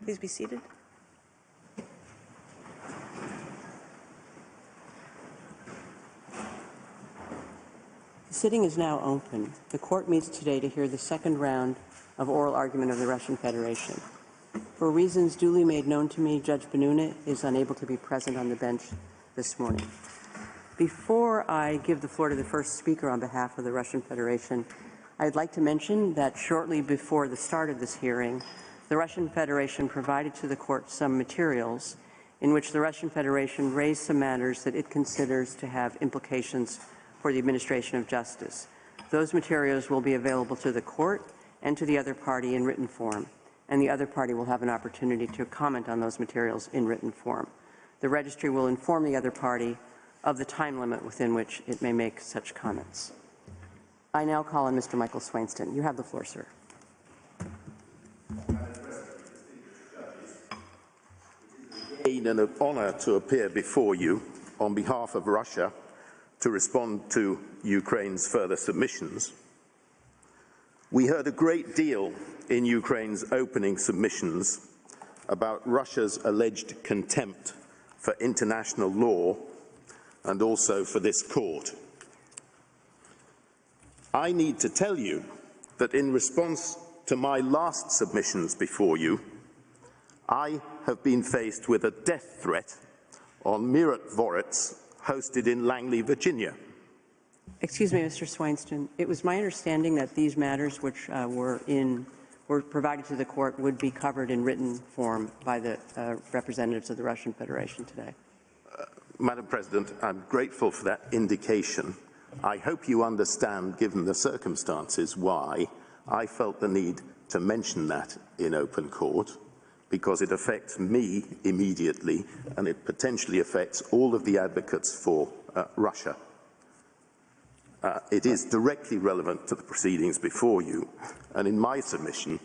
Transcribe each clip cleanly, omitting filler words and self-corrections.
Please be seated. The sitting is now open. The court meets today to hear the second round of oral argument of the Russian Federation. For reasons duly made known to me, Judge Benuna is unable to be present on the bench this morning. Before I give the floor to the first speaker on behalf of the Russian Federation, I'd like to mention that shortly before the start of this hearing, the Russian Federation provided to the court some materials in which the Russian Federation raised some matters that it considers to have implications for the administration of justice. Those materials will be available to the court and to the other party in written form, and the other party will have an opportunity to comment on those materials in written form. The registry will inform the other party of the time limit within which it may make such comments. I now call on Mr. Michael Swainston. You have the floor, sir. An honor to appear before you on behalf of Russia to respond to Ukraine's further submissions. We heard a great deal in Ukraine's opening submissions about Russia's alleged contempt for international law and also for this court. I need to tell you that in response to my last submissions before you, I have been faced with a death threat on Mirat Vorets, hosted in Langley, Virginia. Excuse me, Mr. Swainston. It was my understanding that these matters which were provided to the court would be covered in written form by the representatives of the Russian Federation today. Madam President, I'm grateful for that indication. I hope you understand, given the circumstances, why I felt the need to mention that in open court, because it affects me immediately and it potentially affects all of the advocates for Russia. It is directly relevant to the proceedings before you, and in my submission,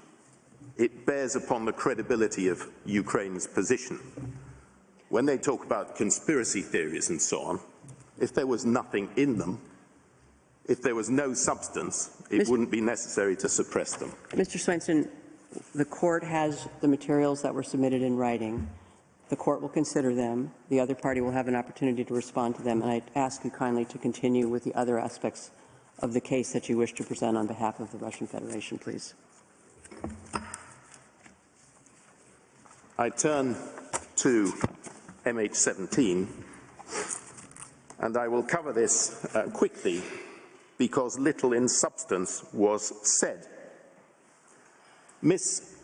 it bears upon the credibility of Ukraine's position. When they talk about conspiracy theories and so on, if there was nothing in them, if there was no substance, it wouldn't be necessary to suppress them. Mr. Swainston, the court has the materials that were submitted in writing. The court will consider them. The other party will have an opportunity to respond to them, and I ask you kindly to continue with the other aspects of the case that you wish to present on behalf of the Russian Federation, please. I turn to MH17, and I will cover this quickly because little in substance was said. Ms.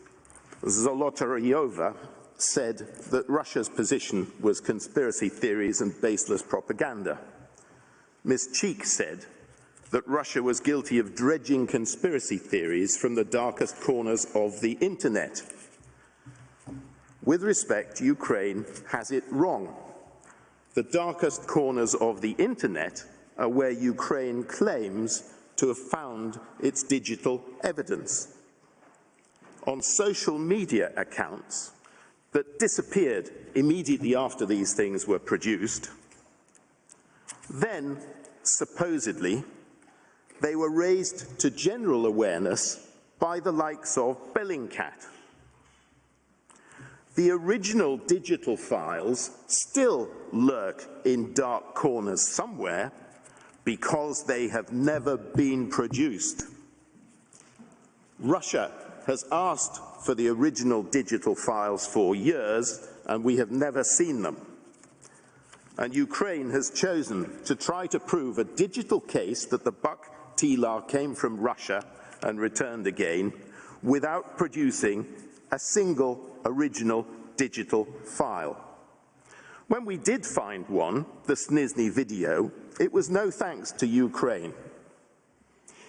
Zolotaryova said that Russia's position was conspiracy theories and baseless propaganda. Ms. Cheek said that Russia was guilty of dredging conspiracy theories from the darkest corners of the internet. With respect, Ukraine has it wrong. The darkest corners of the internet are where Ukraine claims to have found its digital evidence. On social media accounts that disappeared immediately after these things were produced, then, supposedly, they were raised to general awareness by the likes of Bellingcat. The original digital files still lurk in dark corners somewhere because they have never been produced. Russia has asked for the original digital files for years and we have never seen them. And Ukraine has chosen to try to prove a digital case that the Buck TLAR came from Russia and returned again without producing a single original digital file. When we did find one, the Snizny video, it was no thanks to Ukraine.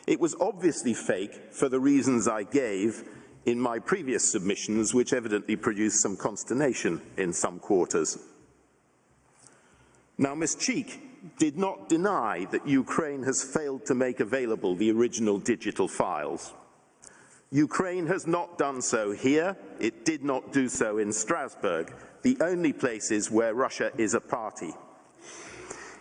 It was obviously fake for the reasons I gave in my previous submissions, which evidently produced some consternation in some quarters. Now, Ms. Cheek did not deny that Ukraine has failed to make available the original digital files. Ukraine has not done so here. It did not do so in Strasbourg, the only places where Russia is a party.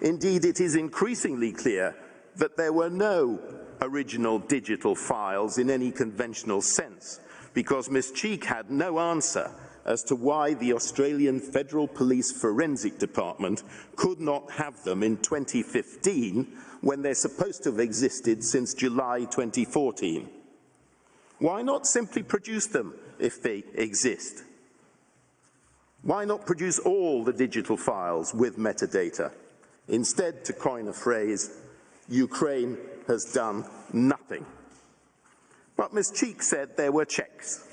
Indeed, it is increasingly clear that there were no original digital files in any conventional sense, because Ms. Cheek had no answer as to why the Australian Federal Police Forensic Department could not have them in 2015 when they're supposed to have existed since July 2014. Why not simply produce them if they exist? Why not produce all the digital files with metadata? Instead, to coin a phrase, Ukraine has done nothing. But Ms. Cheek said there were checks.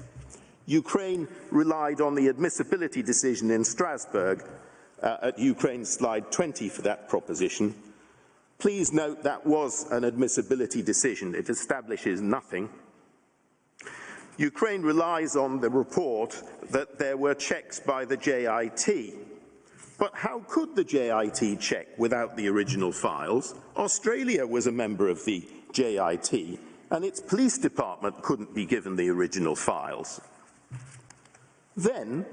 Ukraine relied on the admissibility decision in Strasbourg at Ukraine's slide 20 for that proposition. Please note that was an admissibility decision. It establishes nothing. Ukraine relies on the report that there were checks by the JIT. But how could the JIT check without the original files? Australia was a member of the JIT, and its police department couldn't be given the original files. Then,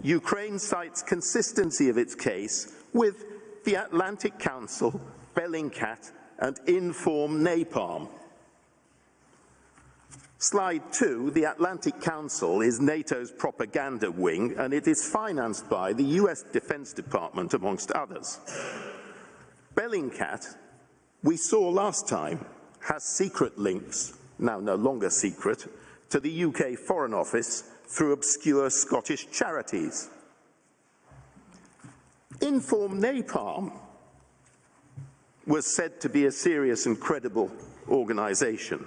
Ukraine cites consistency of its case with the Atlantic Council, Bellingcat, and Inform Napalm. Slide 2, the Atlantic Council is NATO's propaganda wing, and it is financed by the US Defense Department, amongst others. Bellingcat, we saw last time, has secret links, now no longer secret, to the UK Foreign Office through obscure Scottish charities. Inform Napalm was said to be a serious and credible organisation.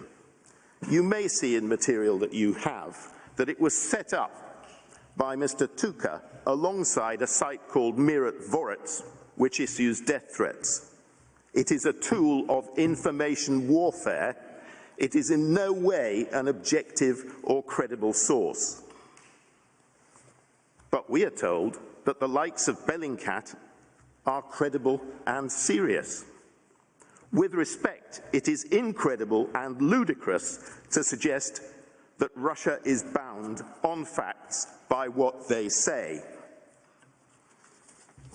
You may see in material that you have that it was set up by Mr. Tuka alongside a site called Mirat Vorets, which issues death threats. It is a tool of information warfare. It is in no way an objective or credible source. But we are told that the likes of Bellingcat are credible and serious. With respect, it is incredible and ludicrous to suggest that Russia is bound on facts by what they say.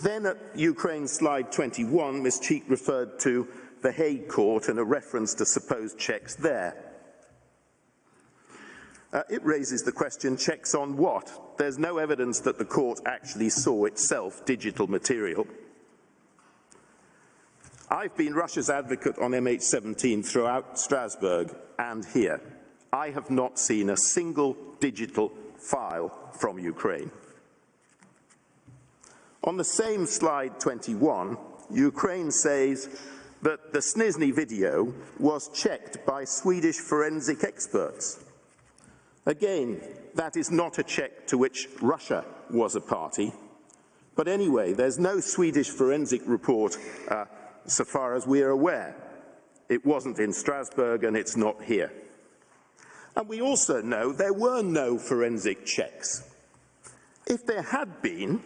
Then at Ukraine slide 21, Ms. Cheek referred to the Hague court and a reference to supposed checks there. It raises the question, checks on what? There's no evidence that the court actually saw itself digital material. I've been Russia's advocate on MH17 throughout Strasbourg and here. I have not seen a single digital file from Ukraine. On the same slide 21, Ukraine says that the Snizny video was checked by Swedish forensic experts. Again, that is not a check to which Russia was a party. But anyway, there's no Swedish forensic report so far as we are aware. It wasn't in Strasbourg and it's not here. And we also know there were no forensic checks. If there had been,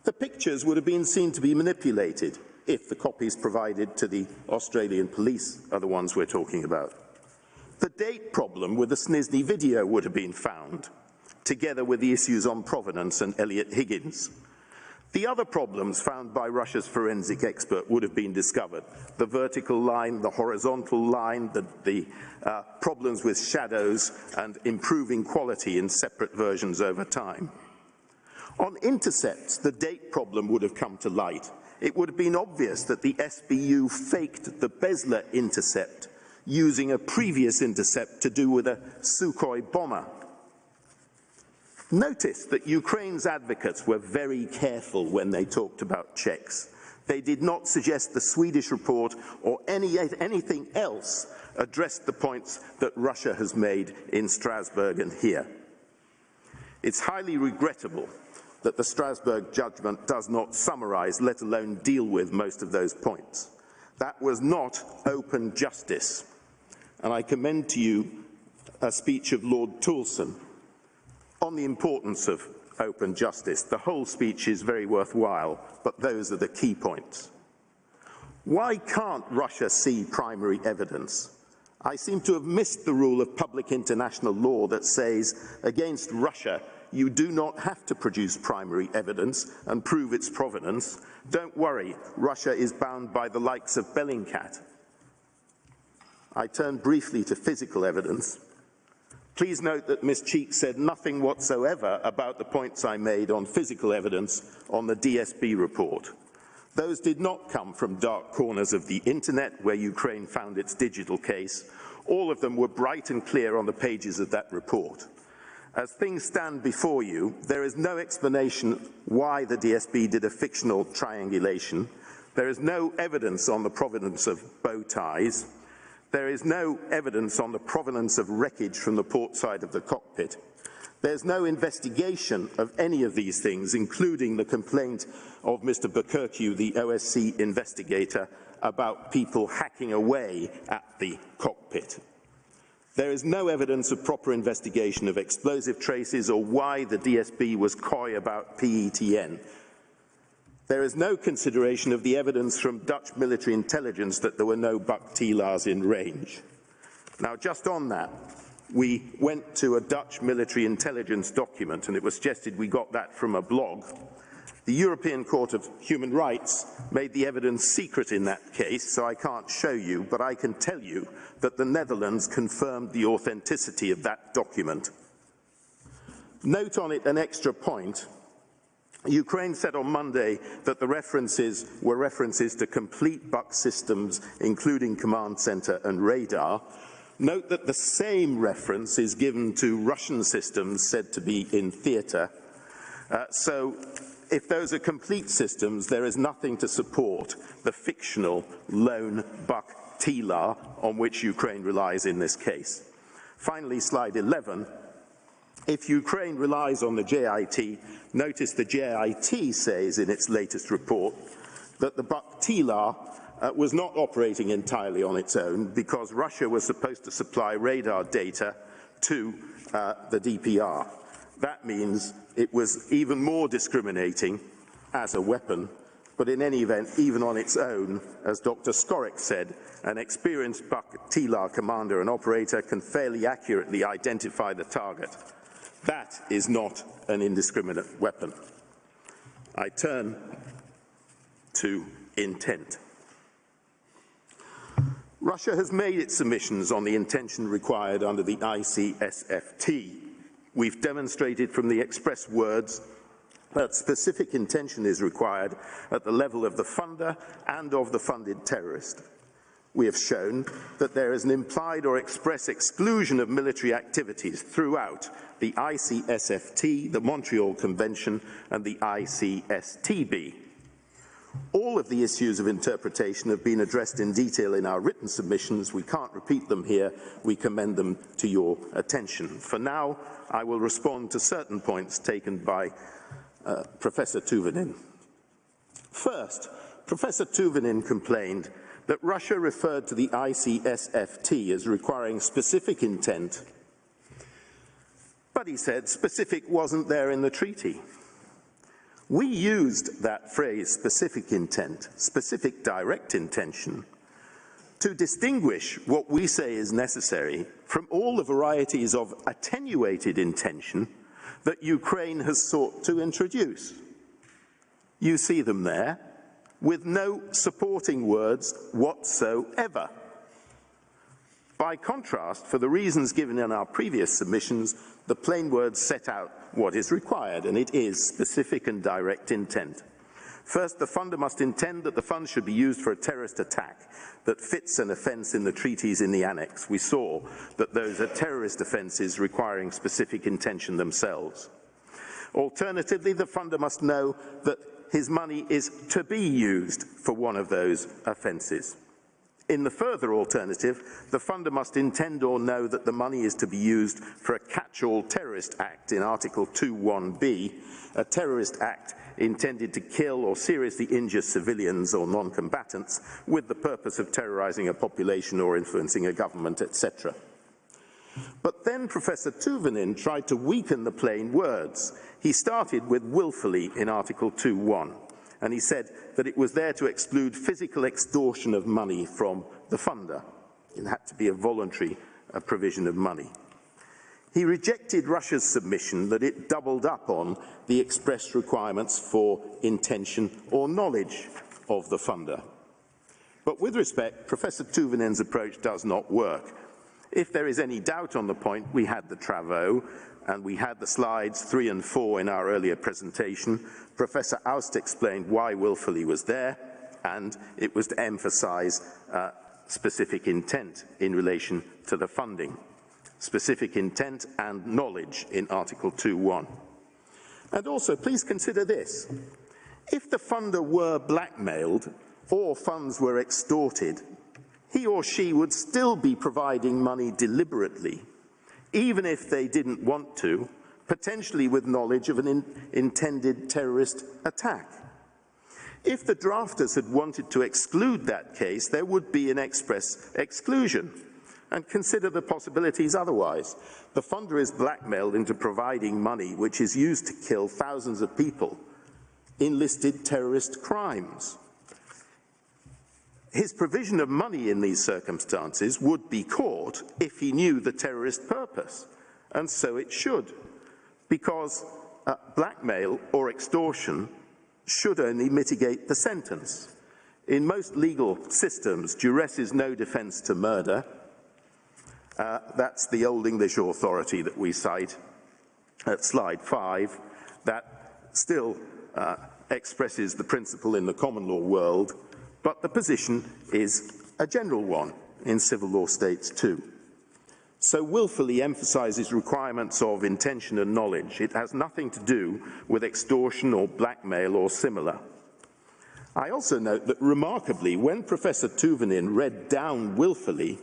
the pictures would have been seen to be manipulated if the copies provided to the Australian police are the ones we're talking about. The date problem with the Snizny video would have been found, together with the issues on provenance and Elliot Higgins. The other problems found by Russia's forensic expert would have been discovered. The vertical line, the horizontal line, the problems with shadows and improving quality in separate versions over time. On intercepts, the date problem would have come to light. It would have been obvious that the SBU faked the Besler intercept using a previous intercept to do with a Sukhoi bomber. Notice that Ukraine's advocates were very careful when they talked about checks. They did not suggest the Swedish report or anything else addressed the points that Russia has made in Strasbourg and here. It's highly regrettable that the Strasbourg judgment does not summarize, let alone deal with, most of those points. That was not open justice. And I commend to you a speech of Lord Toulson on the importance of open justice. The whole speech is very worthwhile, but those are the key points. Why can't Russia see primary evidence? I seem to have missed the rule of public international law that says against Russia, you do not have to produce primary evidence and prove its provenance. Don't worry, Russia is bound by the likes of Bellingcat. I turn briefly to physical evidence. Please note that Ms. Cheek said nothing whatsoever about the points I made on physical evidence on the DSB report. Those did not come from dark corners of the internet where Ukraine found its digital case. All of them were bright and clear on the pages of that report. As things stand before you, there is no explanation why the DSB did a fictional triangulation. There is no evidence on the provenance of bow ties. There is no evidence on the provenance of wreckage from the port side of the cockpit. There's no investigation of any of these things, including the complaint of Mr. Bukurcu, the OSC investigator, about people hacking away at the cockpit. There is no evidence of proper investigation of explosive traces or why the DSB was coy about PETN. There is no consideration of the evidence from Dutch military intelligence that there were no buck TLARs in range. Now, just on that, we went to a Dutch military intelligence document, and it was suggested we got that from a blog. The European Court of Human Rights made the evidence secret in that case, so I can't show you, but I can tell you that the Netherlands confirmed the authenticity of that document. Note on it an extra point. Ukraine said on Monday that the references were references to complete buck systems, including command center and radar. Note that the same reference is given to Russian systems said to be in theater. So if those are complete systems, there is nothing to support the fictional lone buck TLAR on which Ukraine relies in this case. Finally, slide 11. If Ukraine relies on the JIT, notice the JIT says in its latest report that the buck TLAR was not operating entirely on its own because Russia was supposed to supply radar data to the DPR. That means it was even more discriminating as a weapon, but in any event, even on its own, as Dr. Skorik said, an experienced buck TLAR commander and operator can fairly accurately identify the target. That is not an indiscriminate weapon. I turn to intent. Russia has made its submissions on the intention required under the ICSFT. We've demonstrated from the express words that specific intention is required at the level of the funder and of the funded terrorist. We have shown that there is an implied or express exclusion of military activities throughout the ICSFT, the Montreal Convention, and the ICSTB. All of the issues of interpretation have been addressed in detail in our written submissions. We can't repeat them here. We commend them to your attention. For now, I will respond to certain points taken by Professor Tuvinin. First, Professor Tuvinin complained that Russia referred to the ICSFT as requiring specific intent, but he said specific wasn't there in the treaty. We used that phrase, specific intent, specific direct intention, to distinguish what we say is necessary from all the varieties of attenuated intention that Ukraine has sought to introduce. You see them there, with no supporting words whatsoever. By contrast, for the reasons given in our previous submissions, the plain words set out what is required, and it is specific and direct intent. First, the funder must intend that the funds should be used for a terrorist attack that fits an offence in the treaties in the annex. We saw that those are terrorist offences requiring specific intention themselves. Alternatively, the funder must know that his money is to be used for one of those offences. In the further alternative, the funder must intend or know that the money is to be used for a catch-all terrorist act in Article 2(1)b, a terrorist act intended to kill or seriously injure civilians or non-combatants with the purpose of terrorising a population or influencing a government, etc. But then Professor Tuvenin tried to weaken the plain words. He started with willfully in Article 2(1), and he said that it was there to exclude physical extortion of money from the funder. It had to be a voluntary provision of money. He rejected Russia's submission that it doubled up on the express requirements for intention or knowledge of the funder. But with respect, Professor Tuvenin's approach does not work. If there is any doubt on the point, we had the travaux, and we had the slides 3 and 4 in our earlier presentation. Professor Aust explained why willfully was there, and it was to emphasize specific intent in relation to the funding. Specific intent and knowledge in Article 2(1). And also, please consider this. If the funder were blackmailed or funds were extorted, he or she would still be providing money deliberately, even if they didn't want to, potentially with knowledge of an intended terrorist attack. If the drafters had wanted to exclude that case, there would be an express exclusion. And consider the possibilities otherwise. The funder is blackmailed into providing money which is used to kill thousands of people in listed terrorist crimes. His provision of money in these circumstances would be caught if he knew the terrorist purpose, and so it should, because blackmail or extortion should only mitigate the sentence. In most legal systems, duress is no defence to murder. That's the Old English authority that we cite at slide 5, that still expresses the principle in the common law world, but the position is a general one in civil law states too. So willfully emphasises requirements of intention and knowledge. It has nothing to do with extortion or blackmail or similar. I also note that remarkably, when Professor Tuvenin read down willfully,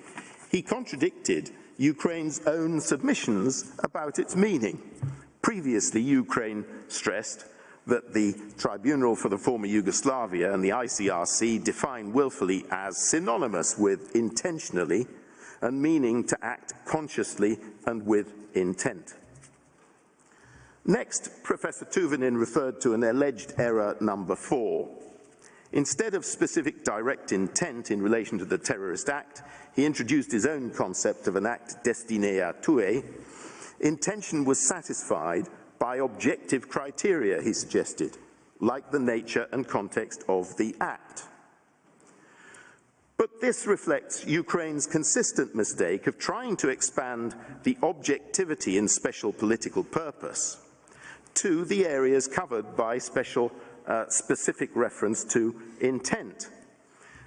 he contradicted Ukraine's own submissions about its meaning. Previously, Ukraine stressed that the Tribunal for the former Yugoslavia and the ICRC define willfully as synonymous with intentionally and meaning to act consciously and with intent. Next, Professor Tuvenin referred to an alleged error number 4. Instead of specific direct intent in relation to the terrorist act, he introduced his own concept of an act destiné à tuer. Intention was satisfied by objective criteria, he suggested, like the nature and context of the act. But this reflects Ukraine's consistent mistake of trying to expand the objectivity in special political purpose to the areas covered by specific reference to intent.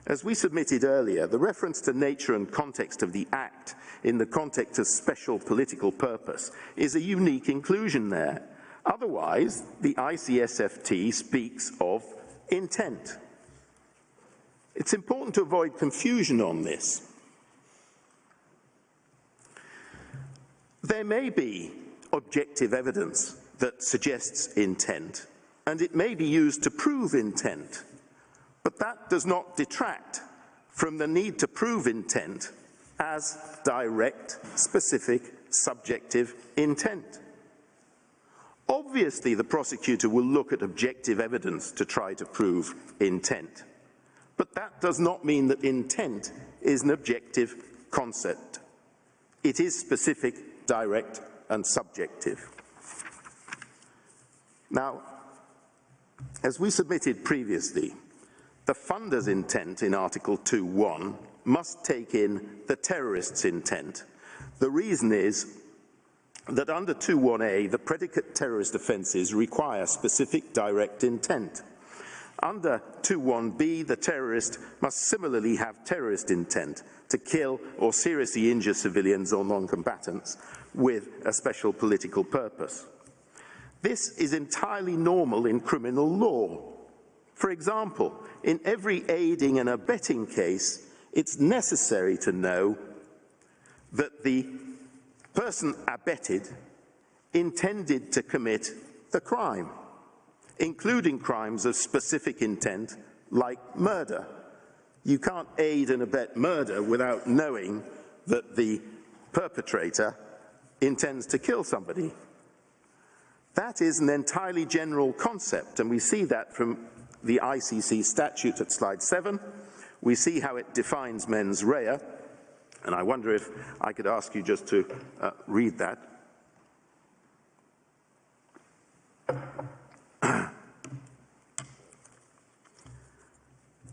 As we submitted earlier, the reference to nature and context of the act in the context of special political purpose is a unique inclusion there. Otherwise, the ICSFT speaks of intent. It's important to avoid confusion on this. There may be objective evidence that suggests intent, and it may be used to prove intent, but that does not detract from the need to prove intent as direct, specific, subjective intent. Obviously, the prosecutor will look at objective evidence to try to prove intent, but that does not mean that intent is an objective concept. It is specific, direct, and subjective. Now, as we submitted previously, the funder's intent in Article 2(1) must take in the terrorist's intent. The reason is that under 2(1)a, the predicate terrorist offences require specific direct intent. Under 2(1)b, the terrorist must similarly have terrorist intent to kill or seriously injure civilians or non-combatants with a special political purpose. This is entirely normal in criminal law. For example, in every aiding and abetting case, it's necessary to know that the person abetted intended to commit the crime, including crimes of specific intent like murder. You can't aid and abet murder without knowing that the perpetrator intends to kill somebody. That is an entirely general concept, and we see that from the ICC statute at slide 7. We see how it defines mens rea, and I wonder if I could ask you just to read that.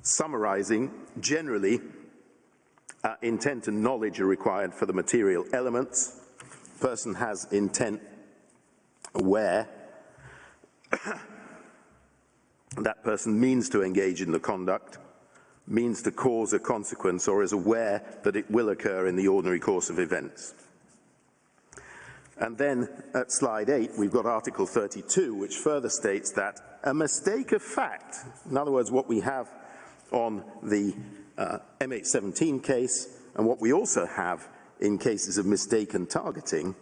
Summarizing, generally, intent and knowledge are required for the material elements. Person has intent where that person means to engage in the conduct, means to cause a consequence, or is aware that it will occur in the ordinary course of events. And then at slide 8, we've got Article 32, which further states that a mistake of fact, in other words, what we have on the MH17 case, and what we also have in cases of mistaken targeting,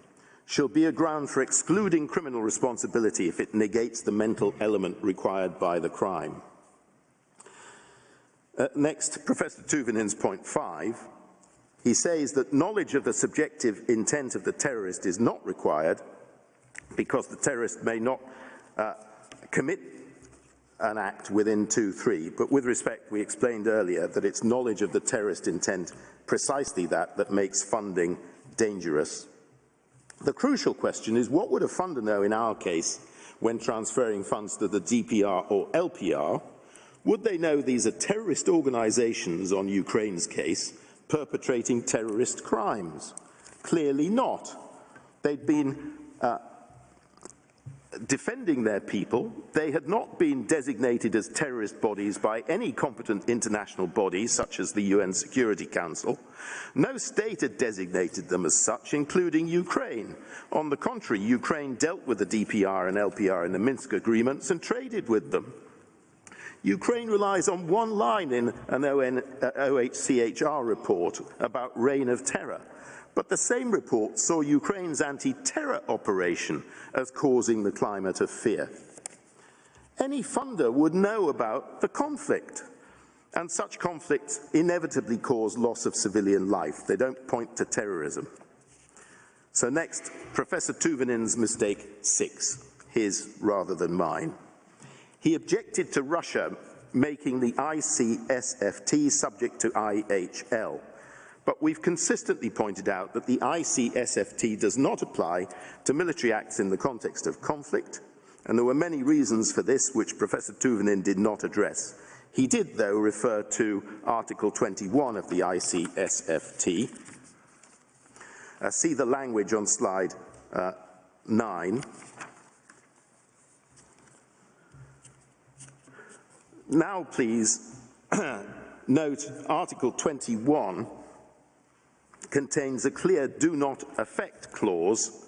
shall be a ground for excluding criminal responsibility if it negates the mental element required by the crime. Next, Professor Tuvinen's point 5. He says that knowledge of the subjective intent of the terrorist is not required because the terrorist may not commit an act within 2-3, but with respect, we explained earlier that it's knowledge of the terrorist intent, precisely that makes funding dangerous. The crucial question is, what would a funder know in our case when transferring funds to the DPR or LPR? Would they know these are terrorist organizations, on Ukraine's case, perpetrating terrorist crimes? Clearly not. They'd been defending their people. They had not been designated as terrorist bodies by any competent international body, such as the UN Security Council. No state had designated them as such, including Ukraine. On the contrary, Ukraine dealt with the DPR and LPR in the Minsk agreements and traded with them. Ukraine relies on one line in an OHCHR report about reign of terror. But the same report saw Ukraine's anti-terror operation as causing the climate of fear. Any funder would know about the conflict, and such conflicts inevitably cause loss of civilian life. They don't point to terrorism. So next, Professor Tuvinen's mistake 6, his rather than mine. He objected to Russia making the ICSFT subject to IHL. But we've consistently pointed out that the ICSFT does not apply to military acts in the context of conflict, and there were many reasons for this which Professor Tuvinen did not address. He did, though, refer to Article 21 of the ICSFT. See the language on slide 9. Now, please, note Article 21 contains a clear do not affect clause,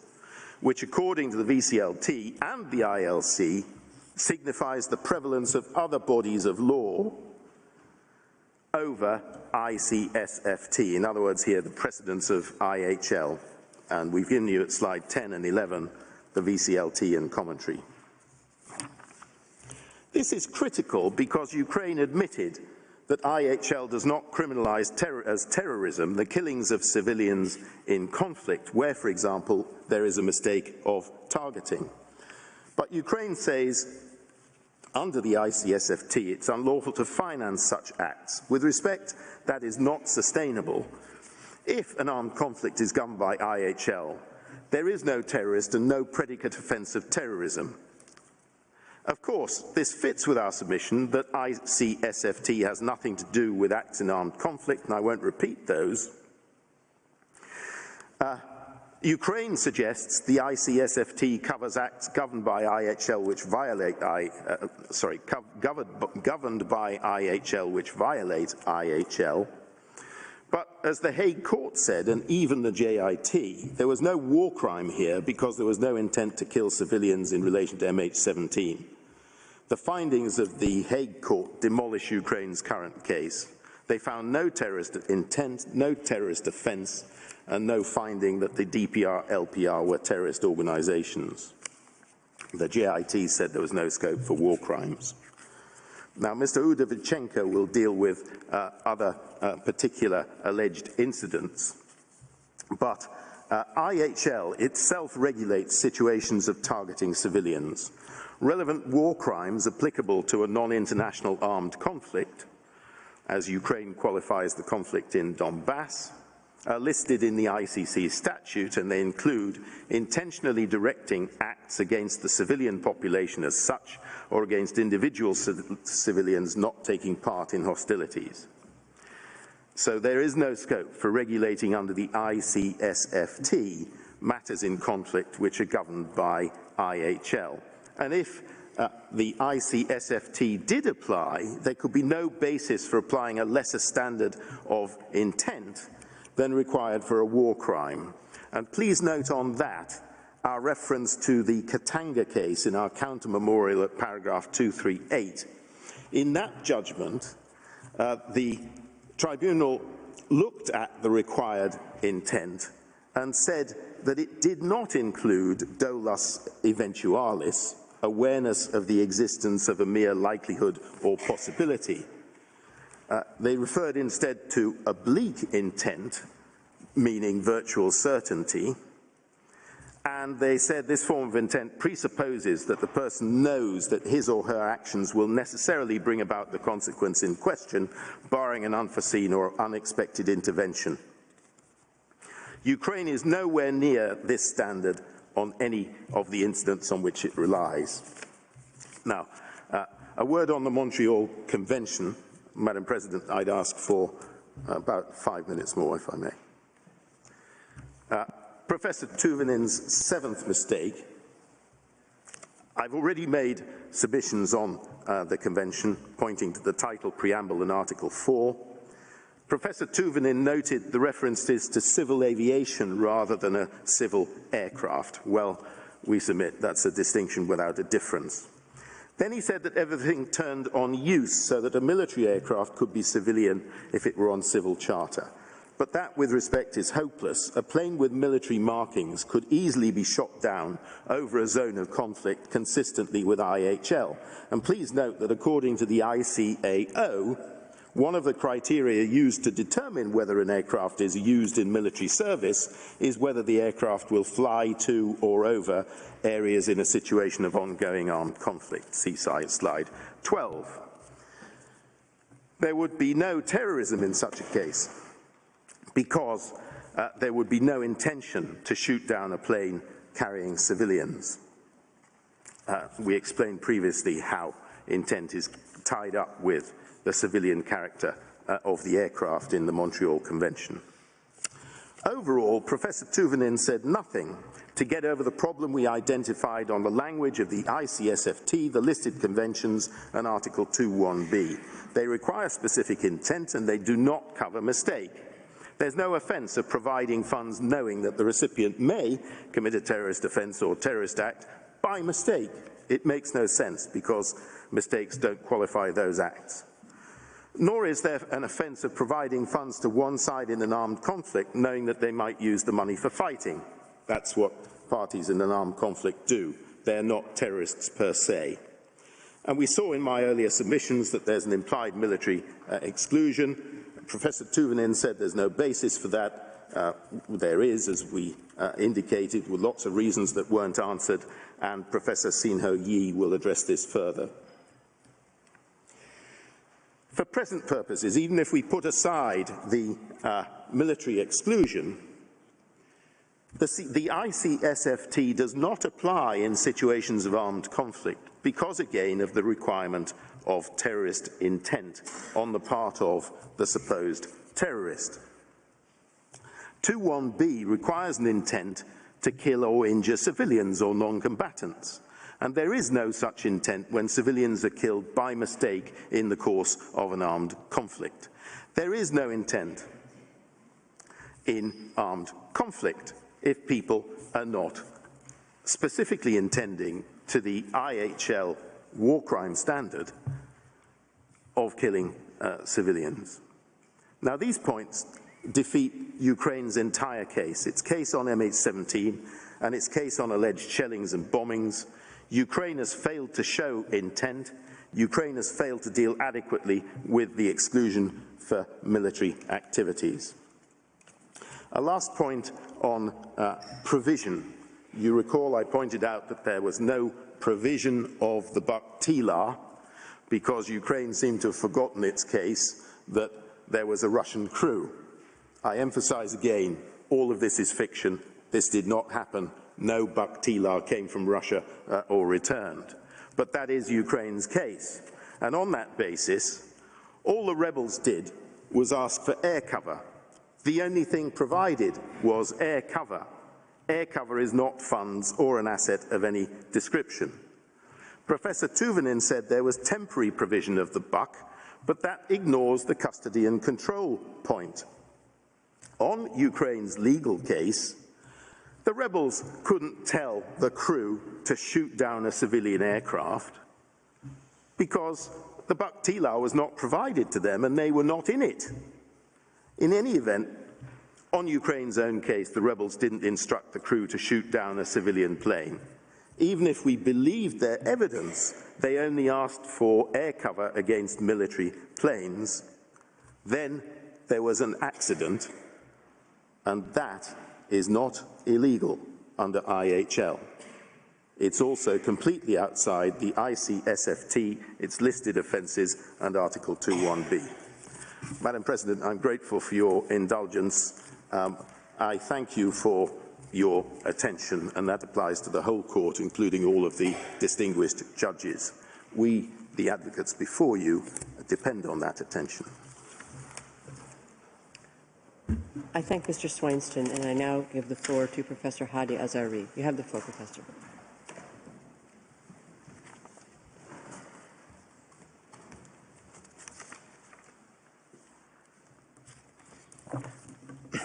which according to the VCLT and the ILC signifies the prevalence of other bodies of law over ICSFT. In other words, here the precedence of IHL. And we've given you at slide 10 and 11 the VCLT and commentary. This is critical because Ukraine admitted that IHL does not criminalize as terrorism the killings of civilians in conflict, where, for example, there is a mistake of targeting. But Ukraine says, under the ICSFT, it's unlawful to finance such acts. With respect, that is not sustainable. If an armed conflict is governed by IHL, there is no terrorist and no predicate offence of terrorism. Of course, this fits with our submission that ICSFT has nothing to do with acts in armed conflict, and I won't repeat those. Ukraine suggests the ICSFT covers acts governed by IHL which violate governed by IHL which violate IHL. But as the Hague Court said, and even the JIT, there was no war crime here because there was no intent to kill civilians in relation to MH17. The findings of the Hague Court demolish Ukraine's current case. They found no terrorist intent, no terrorist offence, and no finding that the DPR, LPR were terrorist organisations. The JIT said there was no scope for war crimes. Now, Mr. Udovichenko will deal with other particular alleged incidents, but IHL itself regulates situations of targeting civilians. Relevant war crimes applicable to a non-international armed conflict, as Ukraine qualifies the conflict in Donbass, are listed in the ICC statute, and they include intentionally directing acts against the civilian population as such, or against individual civilians not taking part in hostilities. So there is no scope for regulating under the ICSFT matters in conflict which are governed by IHL. And if the ICSFT did apply, there could be no basis for applying a lesser standard of intent than required for a war crime. And please note on that our reference to the Katanga case in our counter memorial at paragraph 238. In that judgment, the tribunal looked at the required intent and said that it did not include dolus eventualis, awareness of the existence of a mere likelihood or possibility. They referred instead to oblique intent, meaning virtual certainty, and they said this form of intent presupposes that the person knows that his or her actions will necessarily bring about the consequence in question, barring an unforeseen or unexpected intervention. Ukraine is nowhere near this standard on any of the incidents on which it relies. Now, a word on the Montreal Convention. Madam President, I'd ask for about 5 minutes more, if I may. Professor Tuvinin's seventh mistake. I've already made submissions on the Convention, pointing to the title, preamble, and Article 4. Professor Tuvinin noted the references to civil aviation rather than a civil aircraft. Well, we submit that's a distinction without a difference. Then he said that everything turned on use, so that a military aircraft could be civilian if it were on civil charter. But that, with respect, is hopeless. A plane with military markings could easily be shot down over a zone of conflict consistently with IHL. And please note that according to the ICAO, one of the criteria used to determine whether an aircraft is used in military service is whether the aircraft will fly to or over areas in a situation of ongoing armed conflict. See slide 12. There would be no terrorism in such a case, because there would be no intention to shoot down a plane carrying civilians. We explained previously how intent is tied up with the civilian character of the aircraft in the Montreal Convention. Overall, Professor Tuvinin said nothing to get over the problem we identified on the language of the ICSFT, the listed conventions, and Article 2.1b. They require specific intent and they do not cover mistake. There's no offence of providing funds knowing that the recipient may commit a terrorist offence or terrorist act by mistake. It makes no sense because mistakes don't qualify those acts. Nor is there an offence of providing funds to one side in an armed conflict knowing that they might use the money for fighting. That's what parties in an armed conflict do. They're not terrorists per se. And we saw in my earlier submissions that there's an implied military exclusion. Professor Tuvinin said there's no basis for that. There is, as we indicated, with lots of reasons that weren't answered, and Professor Sinho Yi will address this further. For present purposes, even if we put aside the military exclusion, the ICSFT does not apply in situations of armed conflict because, again, of the requirement of terrorist intent on the part of the supposed terrorist. 2.1b requires an intent to kill or injure civilians or non-combatants, and there is no such intent when civilians are killed by mistake in the course of an armed conflict. There is no intent in armed conflict if people are not specifically intending to the IHL war crime standard of killing civilians. Now, these points defeat Ukraine's entire case, its case on MH17 and its case on alleged shellings and bombings. Ukraine has failed to show intent. Ukraine has failed to deal adequately with the exclusion for military activities. A last point on provision. You recall I pointed out that there was no provision of the Tatar because Ukraine seemed to have forgotten its case that there was a Russian crew. I emphasize again, all of this is fiction. This did not happen. No Tatar came from Russia or returned. But that is Ukraine's case. And on that basis, all the rebels did was ask for air cover. The only thing provided was air cover. Air cover is not funds or an asset of any description. Professor Tuvenin said there was temporary provision of the buck, but that ignores the custody and control point. On Ukraine's legal case, the rebels couldn't tell the crew to shoot down a civilian aircraft because the Tatar was not provided to them and they were not in it. In any event, on Ukraine's own case, the rebels didn't instruct the crew to shoot down a civilian plane. Even if we believed their evidence, they only asked for air cover against military planes. Then there was an accident, and that is not illegal under IHL. It's also completely outside the ICSFT, its listed offences, and Article 2.1b. Madam President, I'm grateful for your indulgence. I thank you for your attention, and that applies to the whole court, including all of the distinguished judges. We, the advocates before you, depend on that attention. I thank Mr. Swainston, and I now give the floor to Professor Hadi Azari. You have the floor, Professor.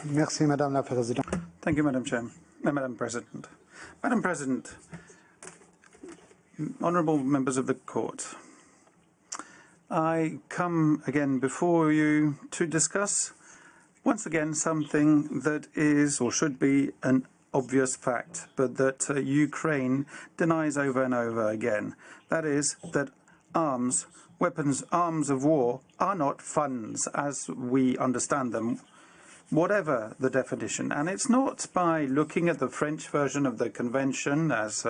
Merci, Madame la Présidente. Thank you, Madam President. Madam President, honourable members of the court, I come again before you to discuss once again something that is or should be an obvious fact, but that Ukraine denies over and over again. That is that arms, weapons, arms of war are not funds as we understand them, whatever the definition. And it's not by looking at the French version of the convention, as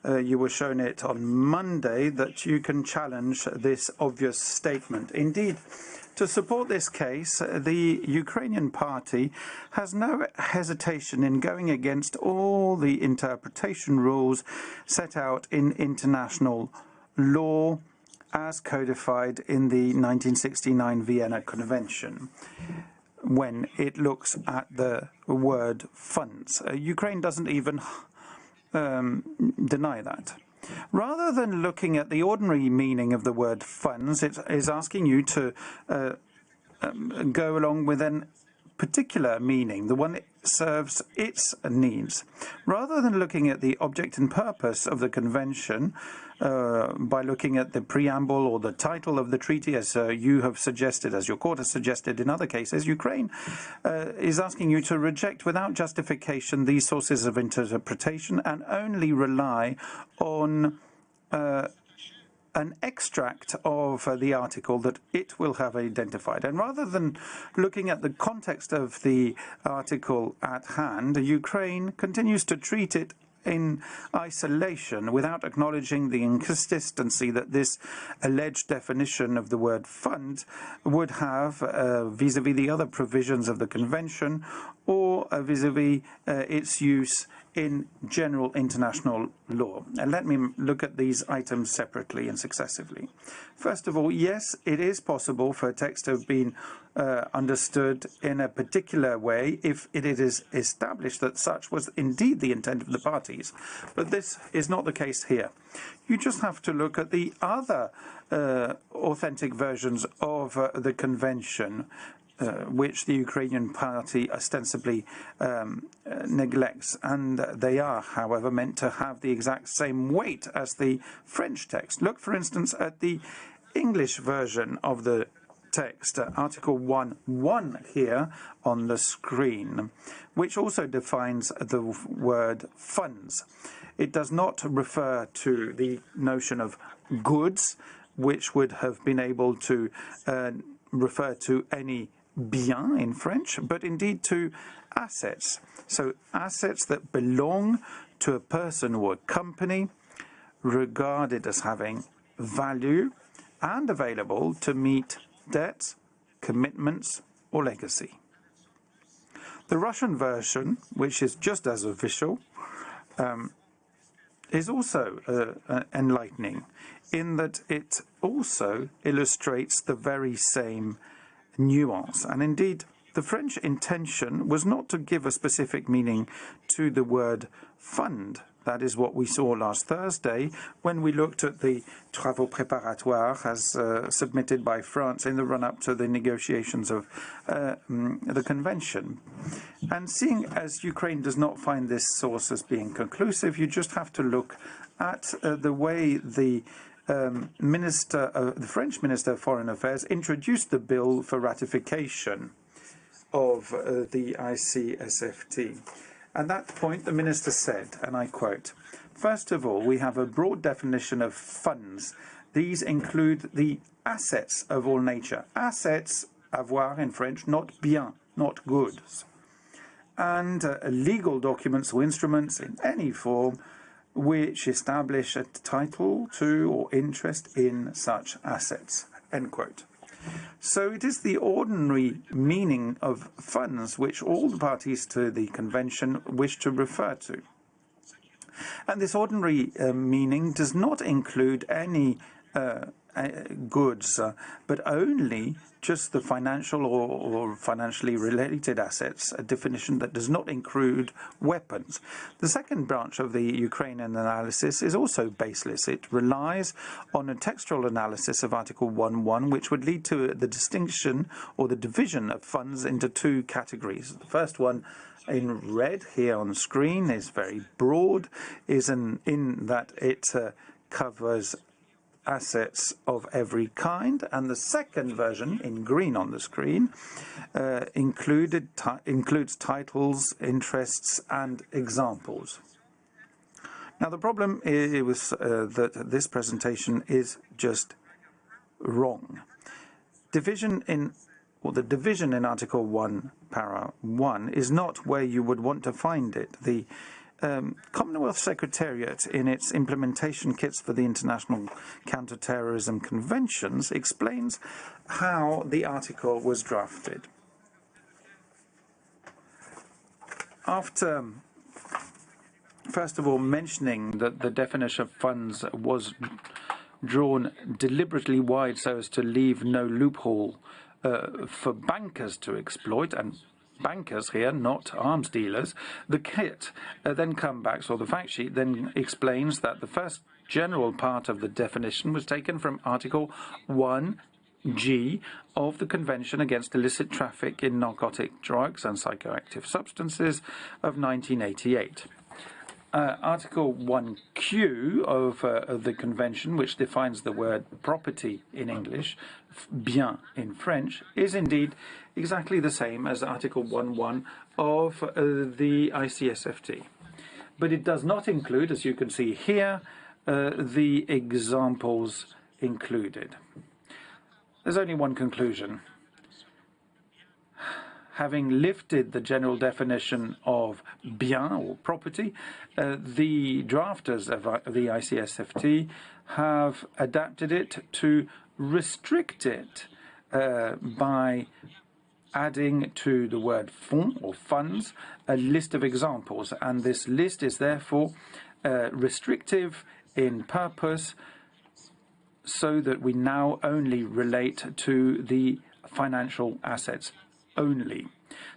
you were shown it on Monday, that you can challenge this obvious statement. Indeed, to support this case, the Ukrainian party has no hesitation in going against all the interpretation rules set out in international law as codified in the 1969 Vienna Convention when it looks at the word funds. Ukraine doesn't even deny that. Rather than looking at the ordinary meaning of the word funds, it is asking you to go along with a particular meaning, the one that serves its needs. Rather than looking at the object and purpose of the convention, by looking at the preamble or the title of the treaty, as you have suggested, as your court has suggested in other cases, Ukraine is asking you to reject without justification these sources of interpretation and only rely on an extract of the article that it will have identified. And rather than looking at the context of the article at hand, Ukraine continues to treat it in isolation without acknowledging the inconsistency that this alleged definition of the word fund would have vis-à-vis the other provisions of the convention or vis-à-vis its use in general international law. And let me look at these items separately and successively. First of all, yes, it is possible for a text to have been understood in a particular way if it is established that such was indeed the intent of the parties. But this is not the case here. You just have to look at the other authentic versions of the convention which the Ukrainian party ostensibly neglects, and they are, however, meant to have the exact same weight as the French text. Look, for instance, at the English version of the text, Article 1.1 here on the screen, which also defines the word funds. It does not refer to the notion of goods, which would have been able to refer to any bien in French, but indeed to assets. So assets that belong to a person or a company, regarded as having value and available to meet debts, commitments, or legacy. The Russian version, which is just as official, is also enlightening in that it also illustrates the very same nuance. And indeed, the French intention was not to give a specific meaning to the word fund. That is what we saw last Thursday when we looked at the travaux préparatoires as submitted by France in the run-up to the negotiations of the convention. And seeing as Ukraine does not find this source as being conclusive, you just have to look at the way the French Minister of Foreign Affairs introduced the bill for ratification of the ICSFT. At that point, the minister said, and I quote, "First of all, we have a broad definition of funds. These include the assets of all nature. Assets, avoir in French, not bien, not goods. And legal documents or instruments in any form which establish a title to or interest in such assets." End quote. So it is the ordinary meaning of funds which all the parties to the convention wish to refer to. And this ordinary meaning does not include any goods, but only just the financial or financially related assets, a definition that does not include weapons. The second branch of the Ukrainian analysis is also baseless. It relies on a textual analysis of Article 1.1, which would lead to the distinction or the division of funds into two categories. The first one, in red here on the screen, is very broad, is in that it covers assets of every kind, and the second version, in green on the screen, includes titles, interests, and examples. Now, the problem is that this presentation is just wrong. The division in Article 1, Para 1, is not where you would want to find it. The Commonwealth Secretariat, in its implementation kits for the International Counter-Terrorism Conventions, explains how the article was drafted. After, first of all, mentioning that the definition of funds was drawn deliberately wide so as to leave no loophole for bankers to exploit, and bankers here, not arms dealers, the kit then comes back, or the fact sheet then explains that the first general part of the definition was taken from Article 1G of the Convention Against Illicit Traffic in Narcotic Drugs and Psychoactive Substances of 1988. Article 1Q of the Convention, which defines the word property in English, bien in French, is indeed exactly the same as Article 1.1 of the ICSFT. But it does not include, as you can see here, the examples included. There's only one conclusion. Having lifted the general definition of bien, or property, the drafters of the ICSFT have adapted it to restrict it by adding to the word fonds, or funds, a list of examples. And this list is therefore restrictive in purpose, so that we now only relate to the financial assets only.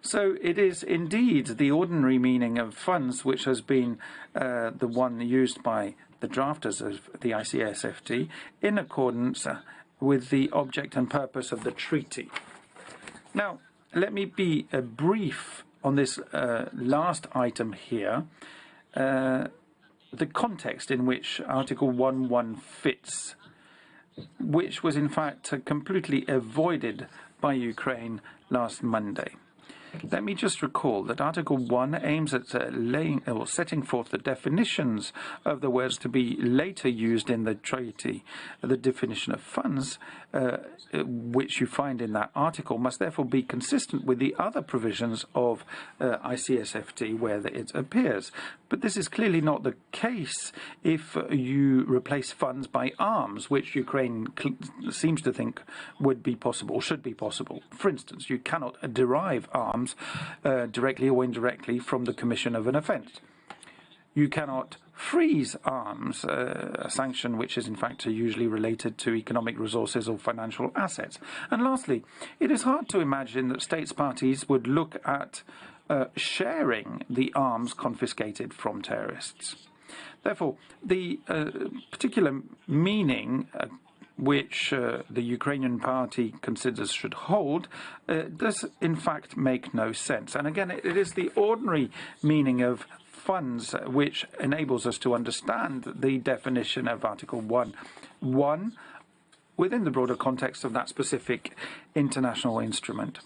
So it is indeed the ordinary meaning of funds which has been the one used by the drafters of the ICSFT in accordance with the object and purpose of the treaty. Now, let me be brief on this last item here. The context in which Article 1.1 fits, which was in fact completely avoided by Ukraine last Monday. Let me just recall that Article 1 aims at laying or setting forth the definitions of the words to be later used in the treaty. The definition of funds, which you find in that article, must therefore be consistent with the other provisions of ICSFT where it appears. But this is clearly not the case if you replace funds by arms, which Ukraine seems to think would be possible, should be possible. For instance, you cannot derive arms directly or indirectly from the commission of an offence. You cannot freeze arms, a sanction which is in fact usually related to economic resources or financial assets. And lastly, it is hard to imagine that states parties would look at sharing the arms confiscated from terrorists. Therefore, the particular meaning which the Ukrainian party considers should hold, does in fact make no sense. And again, it is the ordinary meaning of funds which enables us to understand the definition of Article 1.1 within the broader context of that specific international instrument.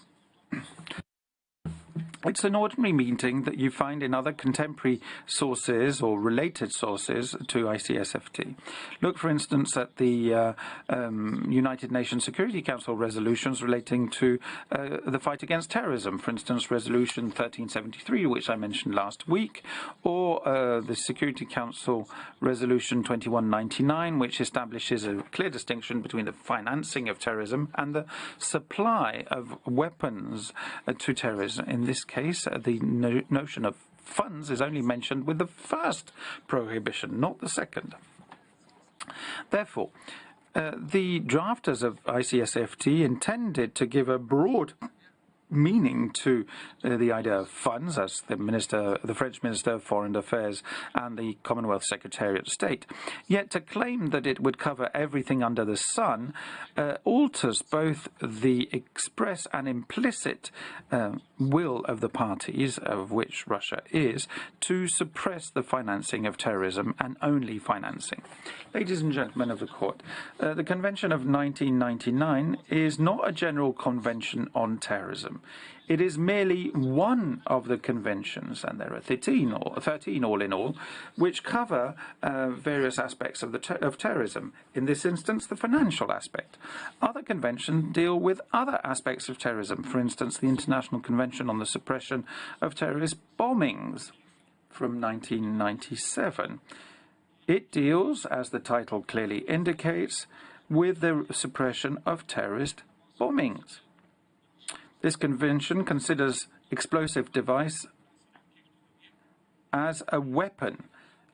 It's an ordinary meaning that you find in other contemporary sources or related sources to ICSFT. Look, for instance, at the United Nations Security Council resolutions relating to the fight against terrorism. For instance, Resolution 1373, which I mentioned last week, or the Security Council Resolution 2199, which establishes a clear distinction between the financing of terrorism and the supply of weapons to terrorism. In this case, the notion of funds is only mentioned with the first prohibition, not the second. Therefore, the drafters of ICSFT intended to give a broad meaning to the idea of funds, as the French Minister of Foreign Affairs and the Commonwealth Secretariat of State. Yet to claim that it would cover everything under the sun alters both the express and implicit will of the parties, of which Russia is, to suppress the financing of terrorism and only financing. Ladies and gentlemen of the Court, the Convention of 1999 is not a general convention on terrorism. It is merely one of the conventions, and there are 13 all in all, which cover various aspects of terrorism. In this instance, the financial aspect. Other conventions deal with other aspects of terrorism. For instance, the International Convention on the Suppression of Terrorist Bombings from 1997. It deals, as the title clearly indicates, with the suppression of terrorist bombings. This convention considers explosive device as a weapon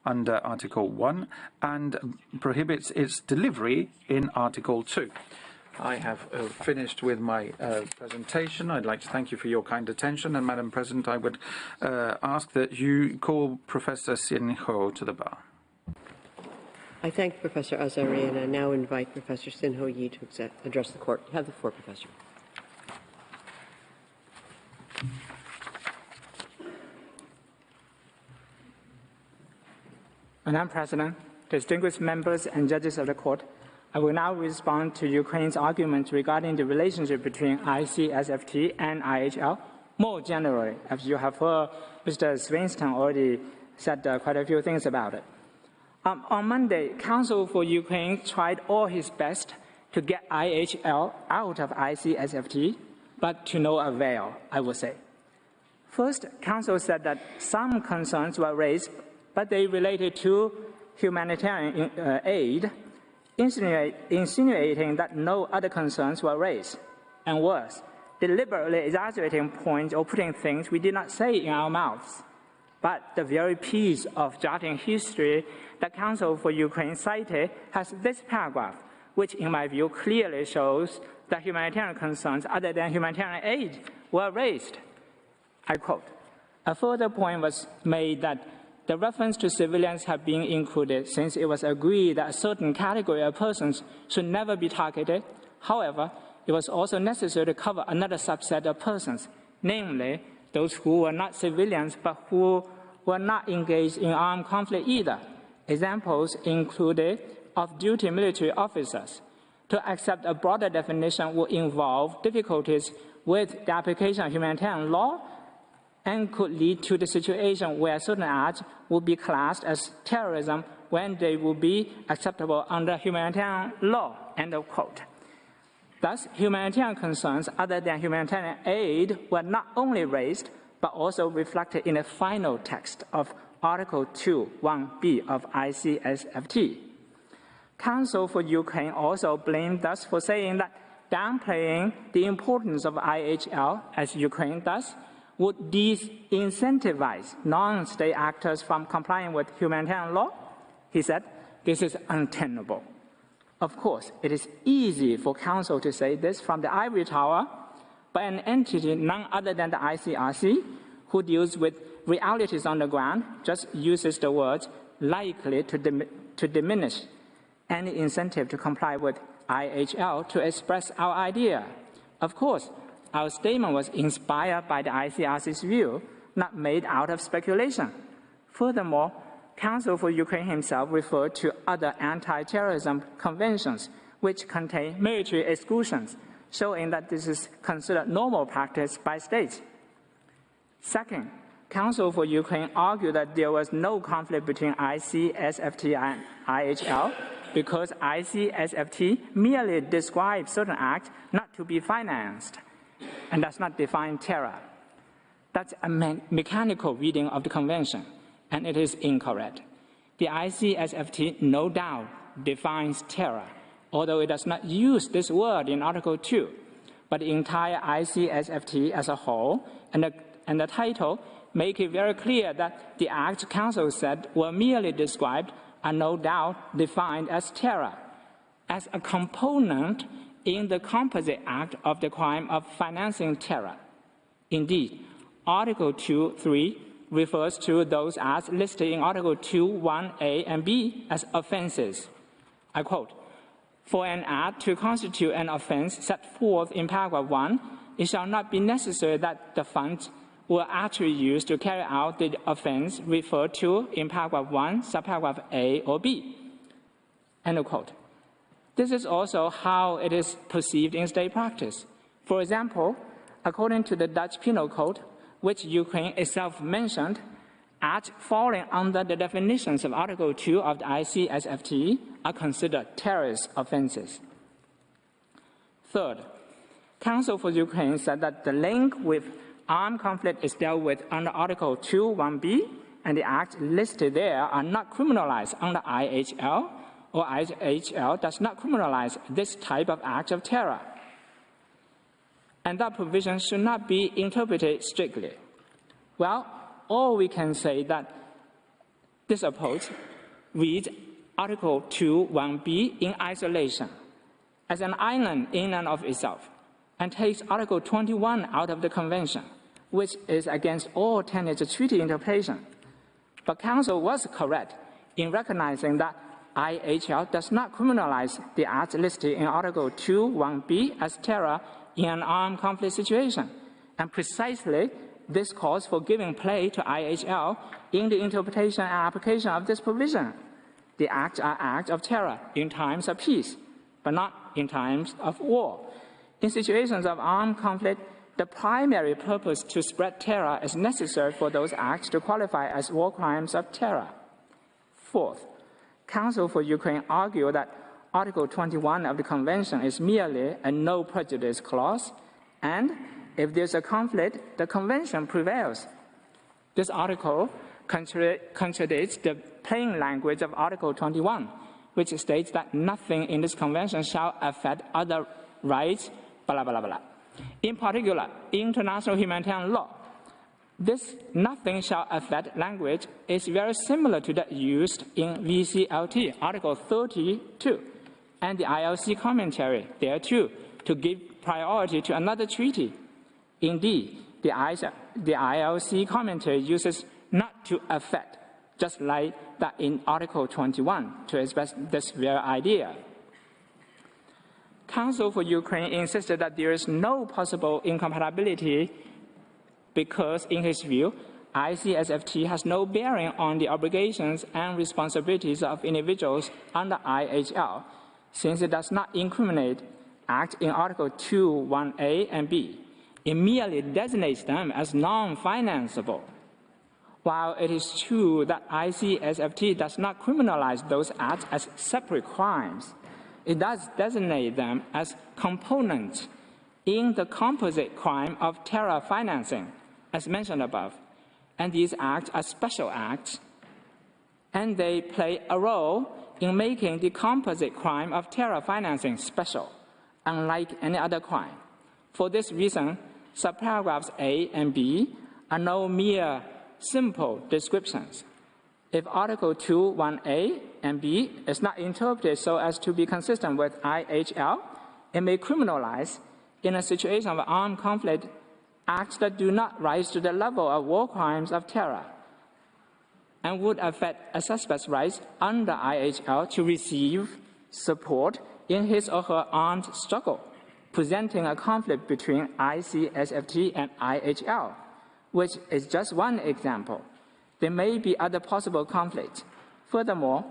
under Article 1 and prohibits its delivery in Article 2. I have finished with my presentation. I'd like to thank you for your kind attention, and Madam President, I would ask that you call Professor Sin Ho to the bar. I thank Professor Azari, and I now invite Professor Sin Ho Yi to address the Court. You have the floor, Professor. Madam President, distinguished members and judges of the Court, I will now respond to Ukraine's argument regarding the relationship between ICSFT and IHL. More generally, as you have heard, Mr. Swinston already said quite a few things about it. On Monday, Counsel for Ukraine tried all his best to get IHL out of ICSFT, but to no avail, I would say. First, Counsel said that some concerns were raised, but they related to humanitarian aid, insinuating that no other concerns were raised, and worse, deliberately exaggerating points or putting things we did not say in our mouths. But the very piece of jotting history that Counsel for Ukraine cited has this paragraph, which in my view clearly shows that humanitarian concerns other than humanitarian aid were raised. I quote, "A further point was made that the reference to civilians have been included since it was agreed that a certain category of persons should never be targeted. However, it was also necessary to cover another subset of persons, namely those who were not civilians but who were not engaged in armed conflict either. Examples included off-duty military officers. To accept a broader definition would involve difficulties with the application of humanitarian law and could lead to the situation where certain acts would be classed as terrorism when they would be acceptable under humanitarian law, end of quote. Thus, humanitarian concerns other than humanitarian aid were not only raised, but also reflected in the final text of Article 2(1)(b) of ICSFT. Counsel for Ukraine also blamed us for saying that downplaying the importance of IHL, as Ukraine does, would disincentivize non-state actors from complying with humanitarian law. He said, this is untenable. Of course, it is easy for Council to say this from the ivory tower, but an entity none other than the ICRC, who deals with realities on the ground, just uses the words likely to diminish any incentive to comply with IHL to express our idea. Of course, our statement was inspired by the ICRC's view, not made out of speculation. Furthermore, Counsel for Ukraine himself referred to other anti-terrorism conventions which contain military exclusions, showing that this is considered normal practice by states. Second, Counsel for Ukraine argued that there was no conflict between ICSFT and IHL because ICSFT merely describes certain acts not to be financed and does not define terror. That's a mechanical reading of the convention, and it is incorrect. The ICSFT no doubt defines terror, although it does not use this word in Article 2, but the entire ICSFT as a whole and the title make it very clear that the acts Council said were merely described are no doubt defined as terror, as a component in the composite act of the crime of financing terror. Indeed, Article 2(3) refers to those acts listed in Article 2(1)(a) and (b) as offenses. I quote, "For an act to constitute an offense set forth in paragraph 1, it shall not be necessary that the funds were actually used to carry out the offense referred to in paragraph 1, subparagraph A or B." End of quote. This is also how it is perceived in state practice. For example, according to the Dutch Penal Code, which Ukraine itself mentioned, acts falling under the definitions of Article 2 of the ICSFT are considered terrorist offenses. Third, Counsel for Ukraine said that the link with armed conflict is dealt with under Article 2(1)(b), and the acts listed there are not criminalized under IHL, or IHL does not criminalize this type of act of terror. And that provision should not be interpreted strictly. Well, all we can say that this approach reads Article 2(1)(b) in isolation, as an island in and of itself, and takes Article 21 out of the Convention, which is against all tenets of treaty interpretation. But Council was correct in recognizing that IHL does not criminalize the acts listed in Article 2(1)(b) as terror in an armed conflict situation, and precisely this calls for giving play to IHL in the interpretation and application of this provision. The acts are acts of terror in times of peace, but not in times of war. In situations of armed conflict, the primary purpose to spread terror is necessary for those acts to qualify as war crimes of terror. Fourth, Counsel for Ukraine argued that Article 21 of the Convention is merely a no prejudice clause, and if there's a conflict, the Convention prevails. This article contradicts the plain language of Article 21, which states that nothing in this Convention shall affect other rights, blah, blah, blah. In particular, international humanitarian law. This nothing shall affect language is very similar to that used in VCLT, Article 32, and the ILC commentary there too, to give priority to another treaty. Indeed, the ILC commentary uses not to affect, just like that in Article 21, to express this very idea. Counsel for Ukraine insisted that there is no possible incompatibility because, in his view, ICSFT has no bearing on the obligations and responsibilities of individuals under IHL, since it does not incriminate acts in Article 2(1)A and B. It merely designates them as non-financeable. While it is true that ICSFT does not criminalize those acts as separate crimes, it does designate them as components in the composite crime of terror financing, as mentioned above. And these acts are special acts, and they play a role in making the composite crime of terror financing special, unlike any other crime. For this reason, subparagraphs A and B are no mere simple descriptions. If Article 2(1)A and B is not interpreted so as to be consistent with IHL, it may criminalize, in a situation of armed conflict, acts that do not rise to the level of war crimes of terror and would affect a suspect's rights under IHL to receive support in his or her armed struggle, presenting a conflict between ICSFT and IHL, which is just one example. There may be other possible conflicts. Furthermore,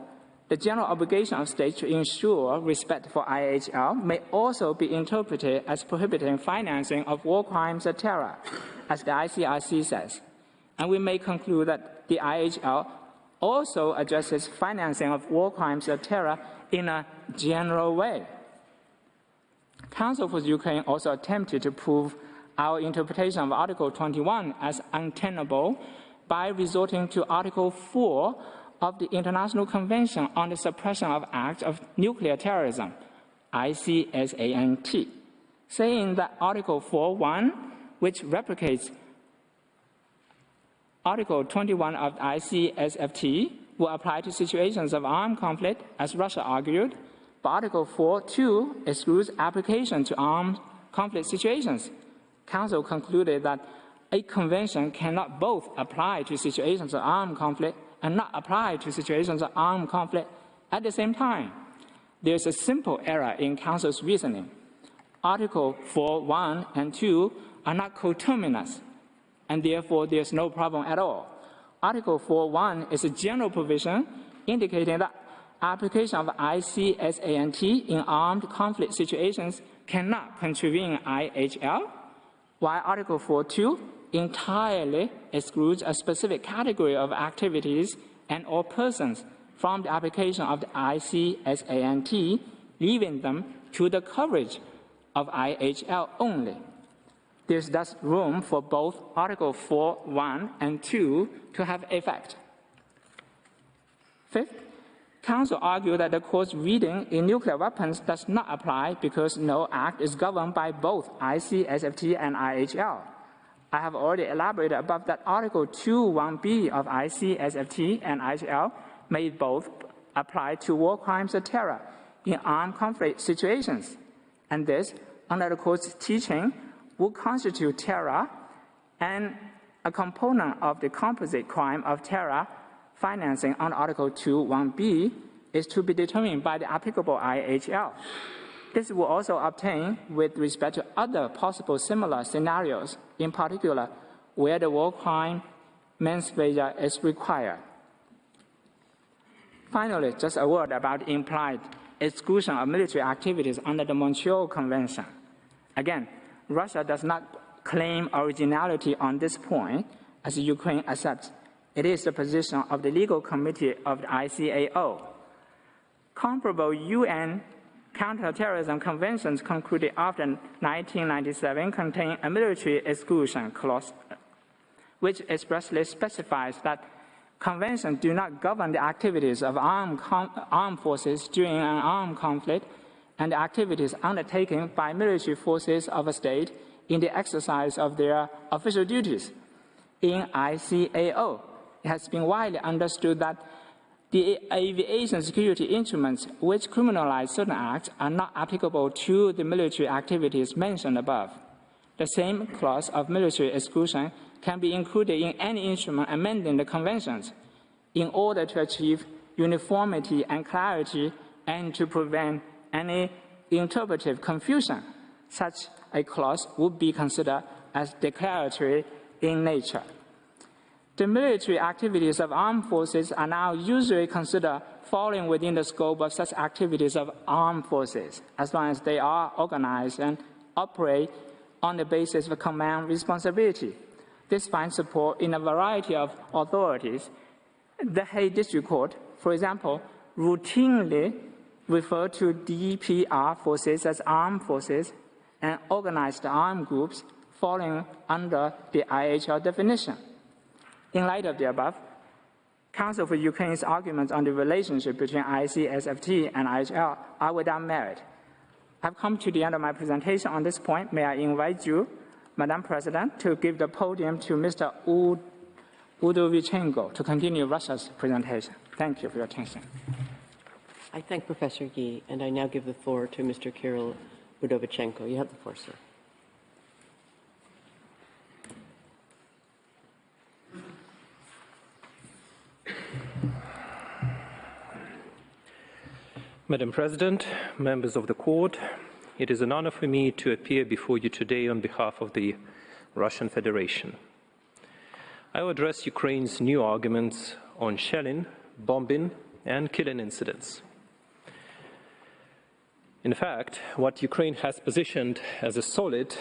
the general obligation of states to ensure respect for IHL may also be interpreted as prohibiting financing of war crimes of terror, as the ICRC says. And we may conclude that the IHL also addresses financing of war crimes of terror in a general way. Counsel for Ukraine also attempted to prove our interpretation of Article 21 as untenable by resorting to Article 4 of the International Convention on the Suppression of Acts of Nuclear Terrorism, ICSANT, saying that Article 4(1), which replicates Article 21 of ICSFT, will apply to situations of armed conflict, as Russia argued, but Article 4(2) excludes application to armed conflict situations. Counsel concluded that a convention cannot both apply to situations of armed conflict and not apply to situations of armed conflict at the same time. There is a simple error in Counsel's reasoning. Article 4(1) and 2 are not coterminous, and therefore there is no problem at all. Article 4(1) is a general provision indicating that application of ICSANT in armed conflict situations cannot contravene IHL, while Article 4(2) entirely excludes a specific category of activities and or persons from the application of the ICSANT, leaving them to the coverage of IHL only. There is thus room for both Article 4(1) and 2 to have effect. Fifth, Counsel argued that the Court's reading in nuclear weapons does not apply because no act is governed by both ICSFT and IHL. I have already elaborated above that Article 2(1)B of ICSFT and IHL may both apply to war crimes of terror in armed conflict situations, and this, under the Court's teaching, would constitute terror and a component of the composite crime of terror financing under Article 2(1)B is to be determined by the applicable IHL. This will also obtain with respect to other possible similar scenarios, in particular where the war crime manslaughter is required. Finally, just a word about implied exclusion of military activities under the Montreal Convention. Again, Russia does not claim originality on this point, as Ukraine accepts. It is the position of the Legal Committee of the ICAO. Comparable UN counterterrorism conventions concluded after 1997 contain a military exclusion clause, which expressly specifies that conventions do not govern the activities of armed forces during an armed conflict and the activities undertaken by military forces of a state in the exercise of their official duties. In ICAO, it has been widely understood that the aviation security instruments which criminalize certain acts are not applicable to the military activities mentioned above. The same clause of military exclusion can be included in any instrument amending the conventions in order to achieve uniformity and clarity and to prevent any interpretive confusion, such a clause would be considered as declaratory in nature. The military activities of armed forces are now usually considered falling within the scope of such activities of armed forces, as long as they are organized and operate on the basis of command responsibility. This finds support in a variety of authorities. The Hague District Court, for example, routinely refer to DPR forces as armed forces and organized armed groups falling under the IHL definition. In light of the above, Counsel for Ukraine's arguments on the relationship between ICSFT and IHL are without merit. I've come to the end of my presentation on this point. May I invite you, Madam President, to give the podium to Mr. Udovichenko to continue Russia's presentation. Thank you for your attention. I thank Professor Yi, and I now give the floor to Mr. Kirill Udovichenko. You have the floor, sir. Madam President, members of the Court, it is an honor for me to appear before you today on behalf of the Russian Federation. I will address Ukraine's new arguments on shelling, bombing, and killing incidents. In fact, what Ukraine has positioned as a solid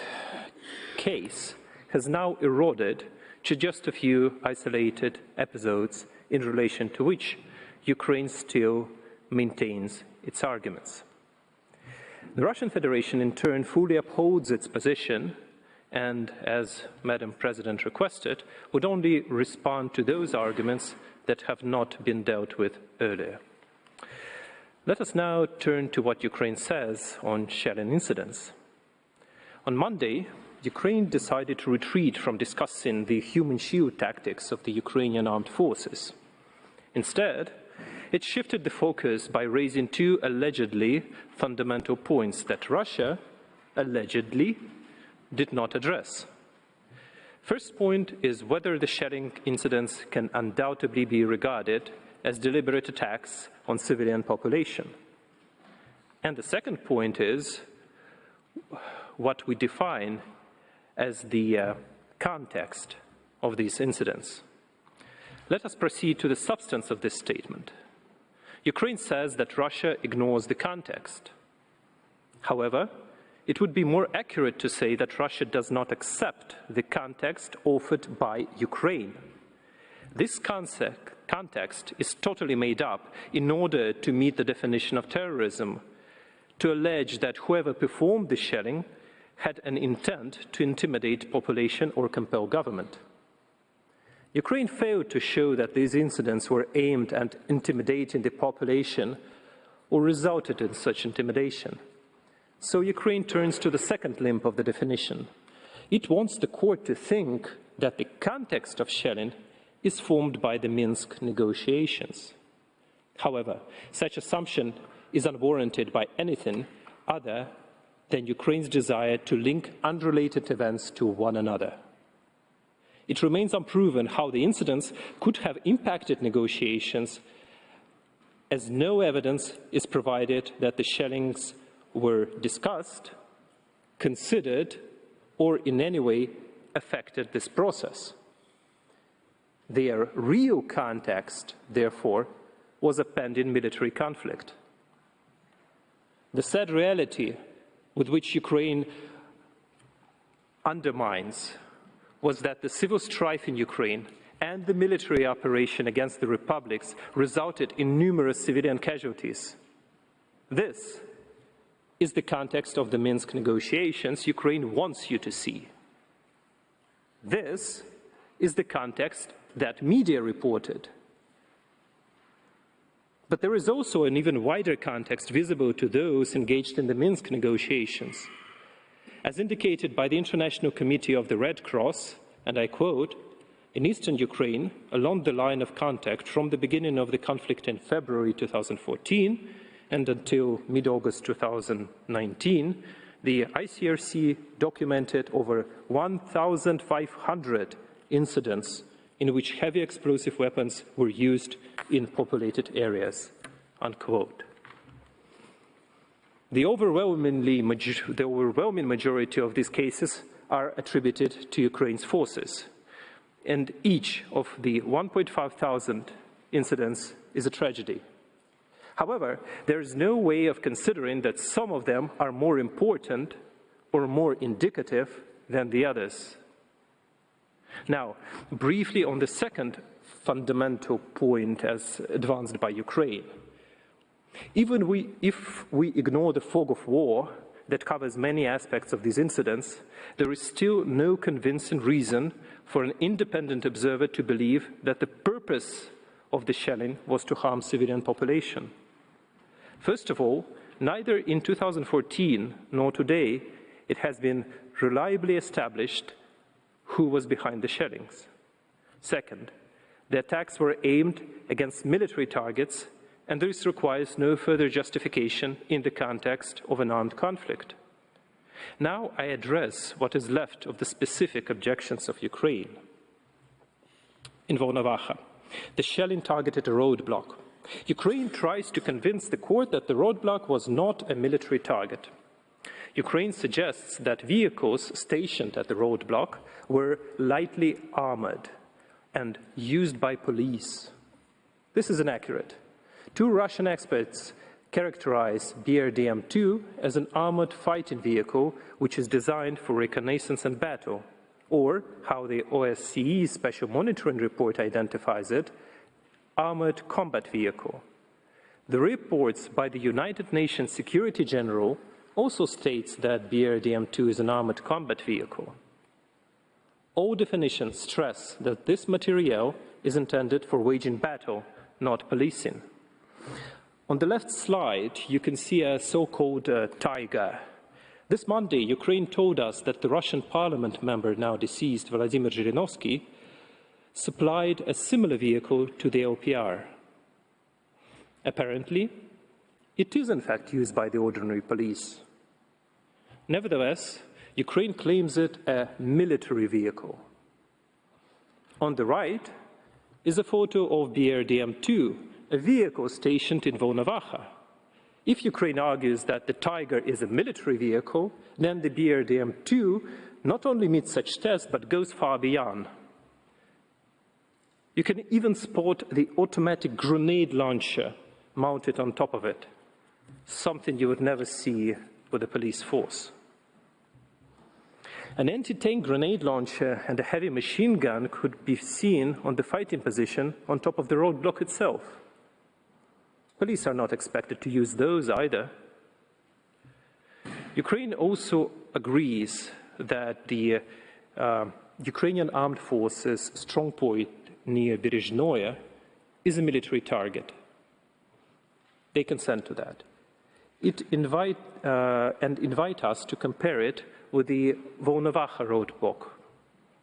case has now eroded to just a few isolated episodes in relation to which Ukraine still maintains its arguments. The Russian Federation, in turn, fully upholds its position and, as Madam President requested, would only respond to those arguments that have not been dealt with earlier. Let us now turn to what Ukraine says on shelling incidents. On Monday, Ukraine decided to retreat from discussing the human shield tactics of the Ukrainian armed forces. Instead, it shifted the focus by raising two allegedly fundamental points that Russia allegedly did not address. First point is whether the shelling incidents can undoubtedly be regarded as deliberate attacks on civilian population. And the second point is what we define as the context of these incidents. Let us proceed to the substance of this statement. Ukraine says that Russia ignores the context. However, it would be more accurate to say that Russia does not accept the context offered by Ukraine. This context is totally made up in order to meet the definition of terrorism, to allege that whoever performed the shelling had an intent to intimidate population or compel government. Ukraine failed to show that these incidents were aimed at intimidating the population or resulted in such intimidation. So Ukraine turns to the second limb of the definition. It wants the court to think that the context of shelling is formed by the Minsk negotiations. However, such assumption is unwarranted by anything other than Ukraine's desire to link unrelated events to one another. It remains unproven how the incidents could have impacted negotiations, as no evidence is provided that the shellings were discussed, considered, or in any way affected this process. Their real context, therefore, was a pending military conflict. The sad reality with which Ukraine undermines was that the civil strife in Ukraine and the military operation against the republics resulted in numerous civilian casualties. This is the context of the Minsk negotiations Ukraine wants you to see. This is the context that media reported. But there is also an even wider context visible to those engaged in the Minsk negotiations. As indicated by the International Committee of the Red Cross, and I quote, "In eastern Ukraine, along the line of contact from the beginning of the conflict in February 2014 and until mid-August 2019, the ICRC documented over 1,500 incidents in which heavy explosive weapons were used in populated areas," unquote. The overwhelming majority of these cases are attributed to Ukraine's forces, and each of the 1,500 incidents is a tragedy. However, there is no way of considering that some of them are more important or more indicative than the others. Now, briefly on the second fundamental point as advanced by Ukraine. Even if we ignore the fog of war that covers many aspects of these incidents, there is still no convincing reason for an independent observer to believe that the purpose of the shelling was to harm civilian population. First of all, neither in 2014 nor today it has been reliably established who was behind the shellings. Second, the attacks were aimed against military targets, and this requires no further justification in the context of an armed conflict. Now I address what is left of the specific objections of Ukraine. In Volnovakha, the shelling targeted a roadblock. Ukraine tries to convince the court that the roadblock was not a military target. Ukraine suggests that vehicles stationed at the roadblock were lightly armored and used by police. This is inaccurate. Two Russian experts characterize BRDM-2 as an armored fighting vehicle which is designed for reconnaissance and battle, or how the OSCE Special Monitoring Report identifies it, armored combat vehicle. The reports by the United Nations Security General also states that BRDM-2 is an armored combat vehicle. All definitions stress that this materiel is intended for waging battle, not policing. On the left slide, you can see a so-called Tiger. This Monday, Ukraine told us that the Russian parliament member, now deceased, Vladimir Zhirinovsky, supplied a similar vehicle to the LPR. Apparently, it is in fact used by the ordinary police. Nevertheless, Ukraine claims it a military vehicle. On the right is a photo of BRDM-2, a vehicle stationed in Volnovakha. If Ukraine argues that the Tiger is a military vehicle, then the BRDM-2 not only meets such tests, but goes far beyond. You can even spot the automatic grenade launcher mounted on top of it, something you would never see with a police force. An anti-tank grenade launcher and a heavy machine gun could be seen on the fighting position on top of the roadblock itself. Police are not expected to use those either. Ukraine also agrees that the Ukrainian armed forces' strong point near Berezhnoye is a military target. They consent to that. It invite us to compare it with the Volnovakha roadblock.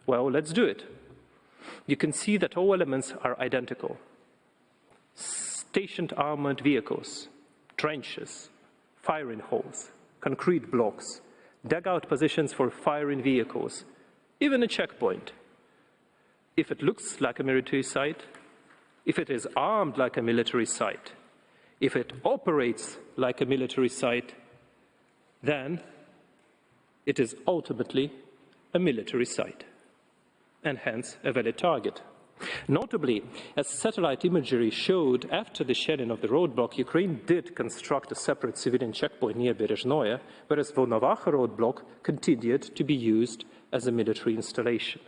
Well, let's do it. You can see that all elements are identical. Stationed armored vehicles, trenches, firing holes, concrete blocks, dugout positions for firing vehicles, even a checkpoint. If it looks like a military site, if it is armed like a military site, if it operates like a military site, then it is ultimately a military site, and hence a valid target. Notably, as satellite imagery showed after the shelling of the roadblock, Ukraine did construct a separate civilian checkpoint near Berezhnoye, whereas Volnovakha roadblock continued to be used as a military installation.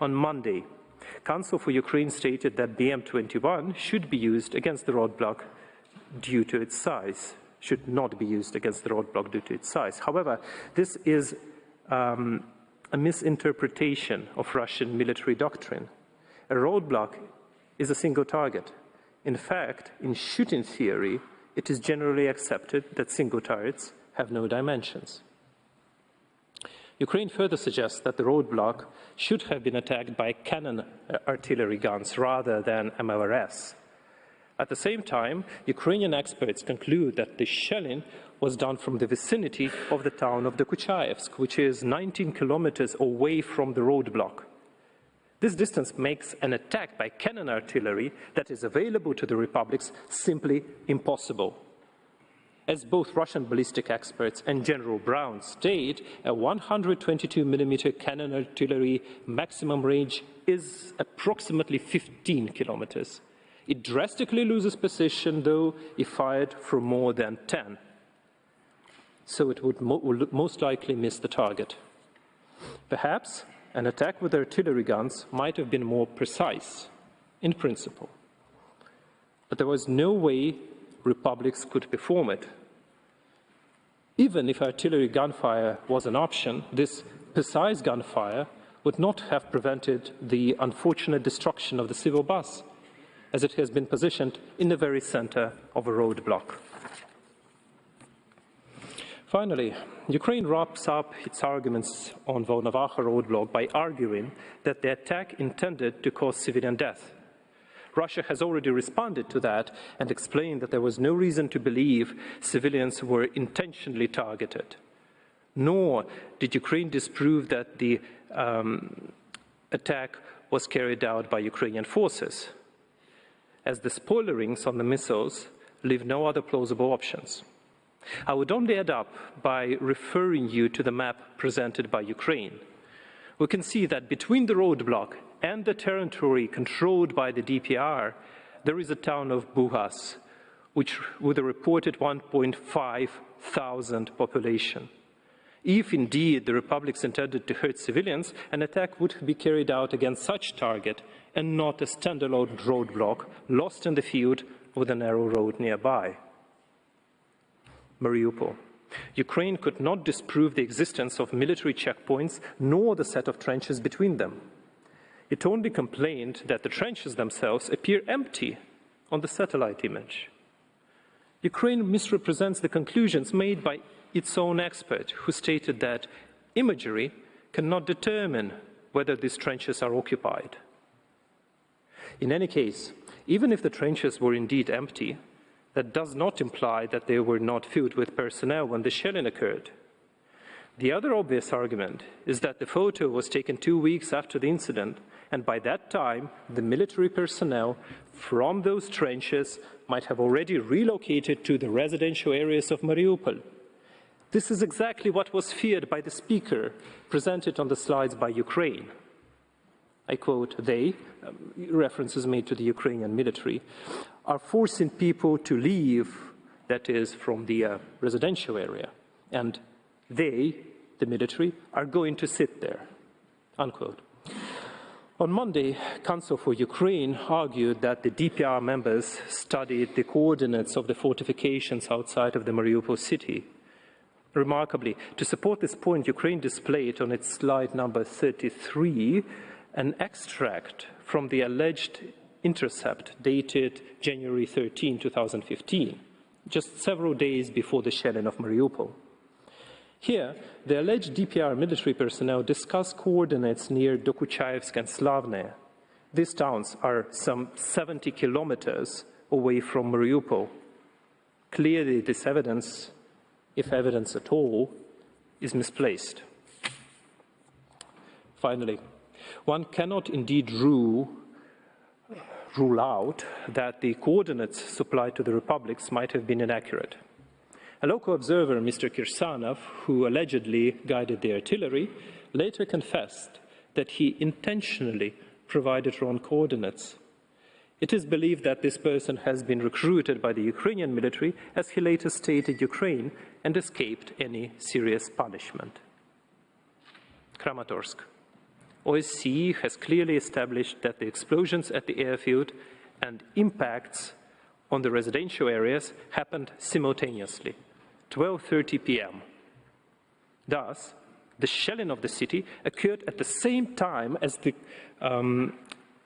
On Monday, Council for Ukraine stated that BM-21 should be used against the roadblock due to its size, should not be used against the roadblock due to its size. However, this is a misinterpretation of Russian military doctrine. A roadblock is a single target. In fact, in shooting theory, it is generally accepted that single turrets have no dimensions. Ukraine further suggests that the roadblock should have been attacked by cannon artillery guns rather than MLRS. At the same time, Ukrainian experts conclude that the shelling was done from the vicinity of the town of Dokuchaevsk, which is 19 kilometers away from the roadblock. This distance makes an attack by cannon artillery that is available to the republics simply impossible. As both Russian ballistic experts and General Brown state, a 122mm cannon artillery maximum range is approximately 15 kilometers. It drastically loses precision, though, if fired from more than 10. So it would most likely miss the target. Perhaps an attack with artillery guns might have been more precise, in principle. But there was no way republics could perform it. Even if artillery gunfire was an option, this precise gunfire would not have prevented the unfortunate destruction of the civil bus, as it has been positioned in the very center of a roadblock. Finally, Ukraine wraps up its arguments on Volnovakha roadblock by arguing that the attack intended to cause civilian death. Russia has already responded to that and explained that there was no reason to believe civilians were intentionally targeted. Nor did Ukraine disprove that the attack was carried out by Ukrainian forces, as the spoilerings on the missiles leave no other plausible options. I would only add up by referring you to the map presented by Ukraine. We can see that between the roadblock and the territory controlled by the DPR, there is a town of Buhas, with a reported 1.5 thousand population. If indeed the republics intended to hurt civilians, an attack would be carried out against such target and not a standalone roadblock lost in the field with a narrow road nearby. Mariupol. Ukraine could not disprove the existence of military checkpoints nor the set of trenches between them. It only complained that the trenches themselves appear empty on the satellite image. Ukraine misrepresents the conclusions made by its own expert, who stated that imagery cannot determine whether these trenches are occupied. In any case, even if the trenches were indeed empty, that does not imply that they were not filled with personnel when the shelling occurred. The other obvious argument is that the photo was taken 2 weeks after the incident, and by that time, the military personnel from those trenches might have already relocated to the residential areas of Mariupol. This is exactly what was feared by the speaker presented on the slides by Ukraine. I quote, they, references made to the Ukrainian military, are forcing people to leave, that is, from the residential area, and they, the military, are going to sit there, unquote. On Monday, Council for Ukraine argued that the DPR members studied the coordinates of the fortifications outside of the Mariupol city. Remarkably, to support this point, Ukraine displayed on its slide number 33 an extract from the alleged intercept dated January 13, 2015, just several days before the shelling of Mariupol. Here, the alleged DPR military personnel discuss coordinates near Dokuchaevsk and Slavne. These towns are some 70 kilometers away from Mariupol. Clearly, this evidence, if evidence at all, is misplaced. Finally, one cannot indeed rule out that the coordinates supplied to the republics might have been inaccurate. A local observer, Mr. Kirsanov, who allegedly guided the artillery, later confessed that he intentionally provided wrong coordinates. It is believed that this person has been recruited by the Ukrainian military, as he later stated Ukraine, and escaped any serious punishment. Kramatorsk. OSCE has clearly established that the explosions at the airfield and impacts on the residential areas happened simultaneously, 12:30 p.m. Thus, the shelling of the city occurred at the same time as the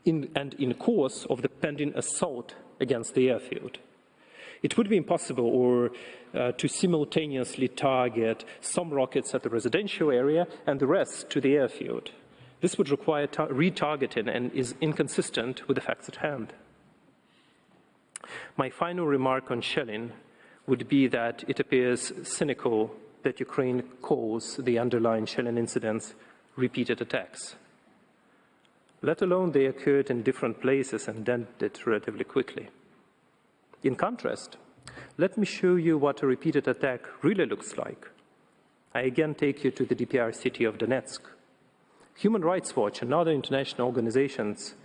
in course of the pending assault against the airfield. It would be impossible to simultaneously target some rockets at the residential area and the rest to the airfield. This would require retargeting and is inconsistent with the facts at hand. My final remark on shelling would be that it appears cynical that Ukraine calls the underlying shelling incidents repeated attacks, let alone they occurred in different places and ended relatively quickly. In contrast, Let me show you what a repeated attack really looks like. I again take you to the DPR city of Donetsk. Human Rights Watch and other international organizations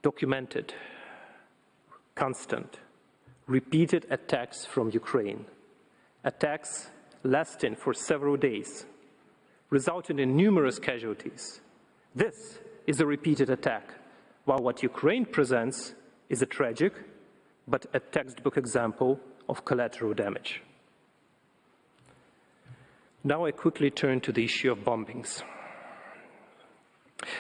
documented constant, repeated attacks from Ukraine. Attacks lasting for several days, resulting in numerous casualties. This is a repeated attack, while what Ukraine presents is a tragic, but a textbook example of collateral damage. Now I quickly turn to the issue of bombings.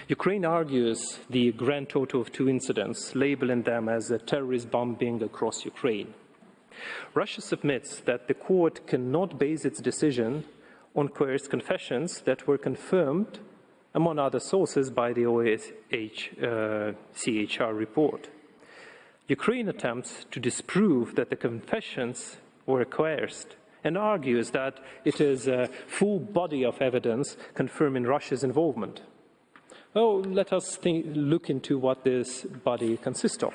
Ukraine argues the grand total of 2 incidents, labeling them as a terrorist bombing across Ukraine. Russia submits that the court cannot base its decision on coerced confessions that were confirmed, among other sources, by the OHCHR report. Ukraine attempts to disprove that the confessions were coerced and argues that it is a full body of evidence confirming Russia's involvement. Well, let us look into what this body consists of.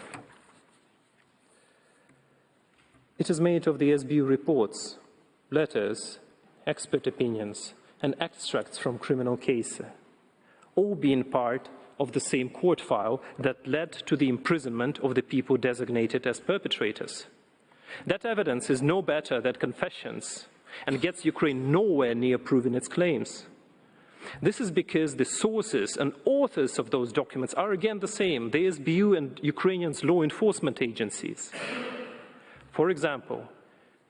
It is made of the SBU reports, letters, expert opinions, and extracts from criminal cases, all being part of the same court file that led to the imprisonment of the people designated as perpetrators. That evidence is no better than confessions and gets Ukraine nowhere near proving its claims. This is because the sources and authors of those documents are again the same, the SBU and Ukrainians' law enforcement agencies. For example,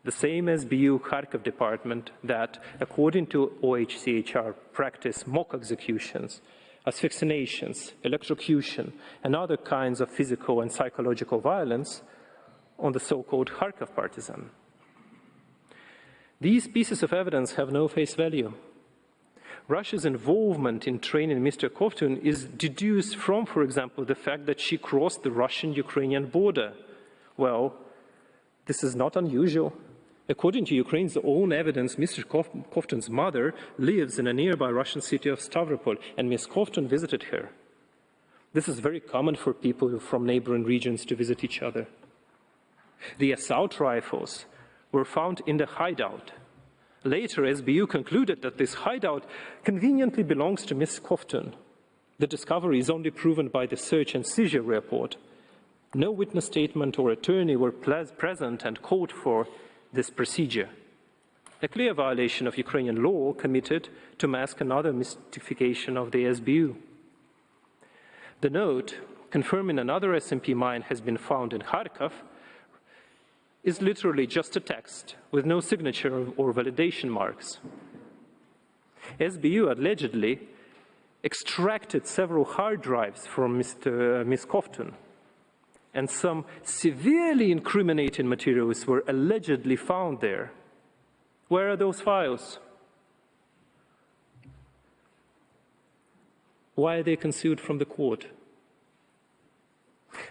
the same SBU Kharkov department that, according to OHCHR, practice mock executions, asphyxiations, electrocution, and other kinds of physical and psychological violence on the so-called Kharkov partisan. These pieces of evidence have no face value. Russia's involvement in training Mr. Kovtun is deduced from, for example, the fact that she crossed the Russian-Ukrainian border. Well, this is not unusual. According to Ukraine's own evidence, Mr. Kovtun's mother lives in a nearby Russian city of Stavropol, and Ms. Kovtun visited her. This is very common for people from neighboring regions to visit each other. The assault rifles were found in the hideout. Later, SBU concluded that this hideout conveniently belongs to Ms. Kovtun. The discovery is only proven by the search and seizure report. No witness statement or attorney were present and called for this procedure. A clear violation of Ukrainian law committed to mask another mystification of the SBU. The note, confirming another SMP mine has been found in Kharkov, is literally just a text with no signature or validation marks. SBU allegedly extracted several hard drives from Ms. Kovtun, and some severely incriminating materials were allegedly found there. Where are those files? Why are they concealed from the court?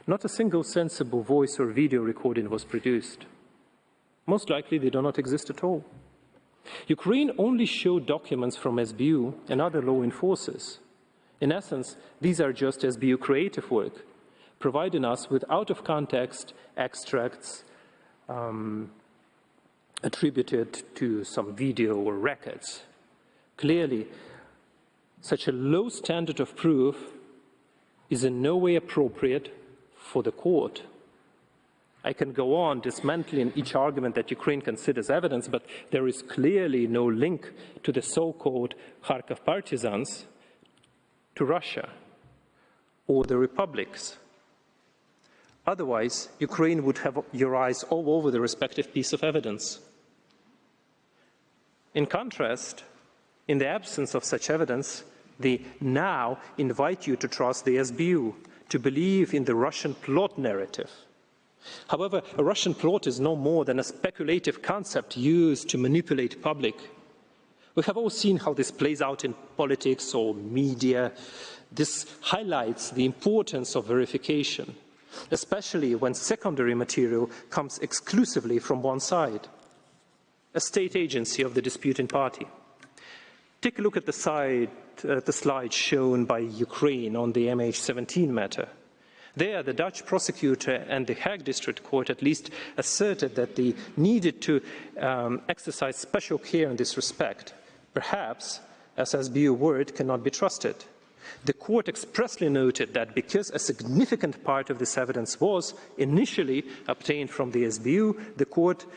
Not a single sensible voice or video recording was produced. Most likely they do not exist at all. Ukraine only showed documents from SBU and other law enforcers. In essence, these are just SBU creative work, providing us with out-of-context extracts attributed to some video or records. Clearly, such a low standard of proof is in no way appropriate for the court. I can go on dismantling each argument that Ukraine considers evidence, but there is clearly no link to the so-called Kharkov partisans to Russia or the republics. Otherwise, Ukraine would have your eyes all over the respective piece of evidence. In contrast, in the absence of such evidence, they now invite you to trust the SBU, to believe in the Russian plot narrative. However, a Russian plot is no more than a speculative concept used to manipulate public. We have all seen how this plays out in politics or media. This highlights the importance of verification, especially when secondary material comes exclusively from one side, a state agency of the disputing party. Take a look at the slide shown by Ukraine on the MH17 matter. There, the Dutch prosecutor and the Hague District Court at least asserted that they needed to exercise special care in this respect. Perhaps, as SBU word cannot be trusted. The court expressly noted that because a significant part of this evidence was initially obtained from the SBU, the court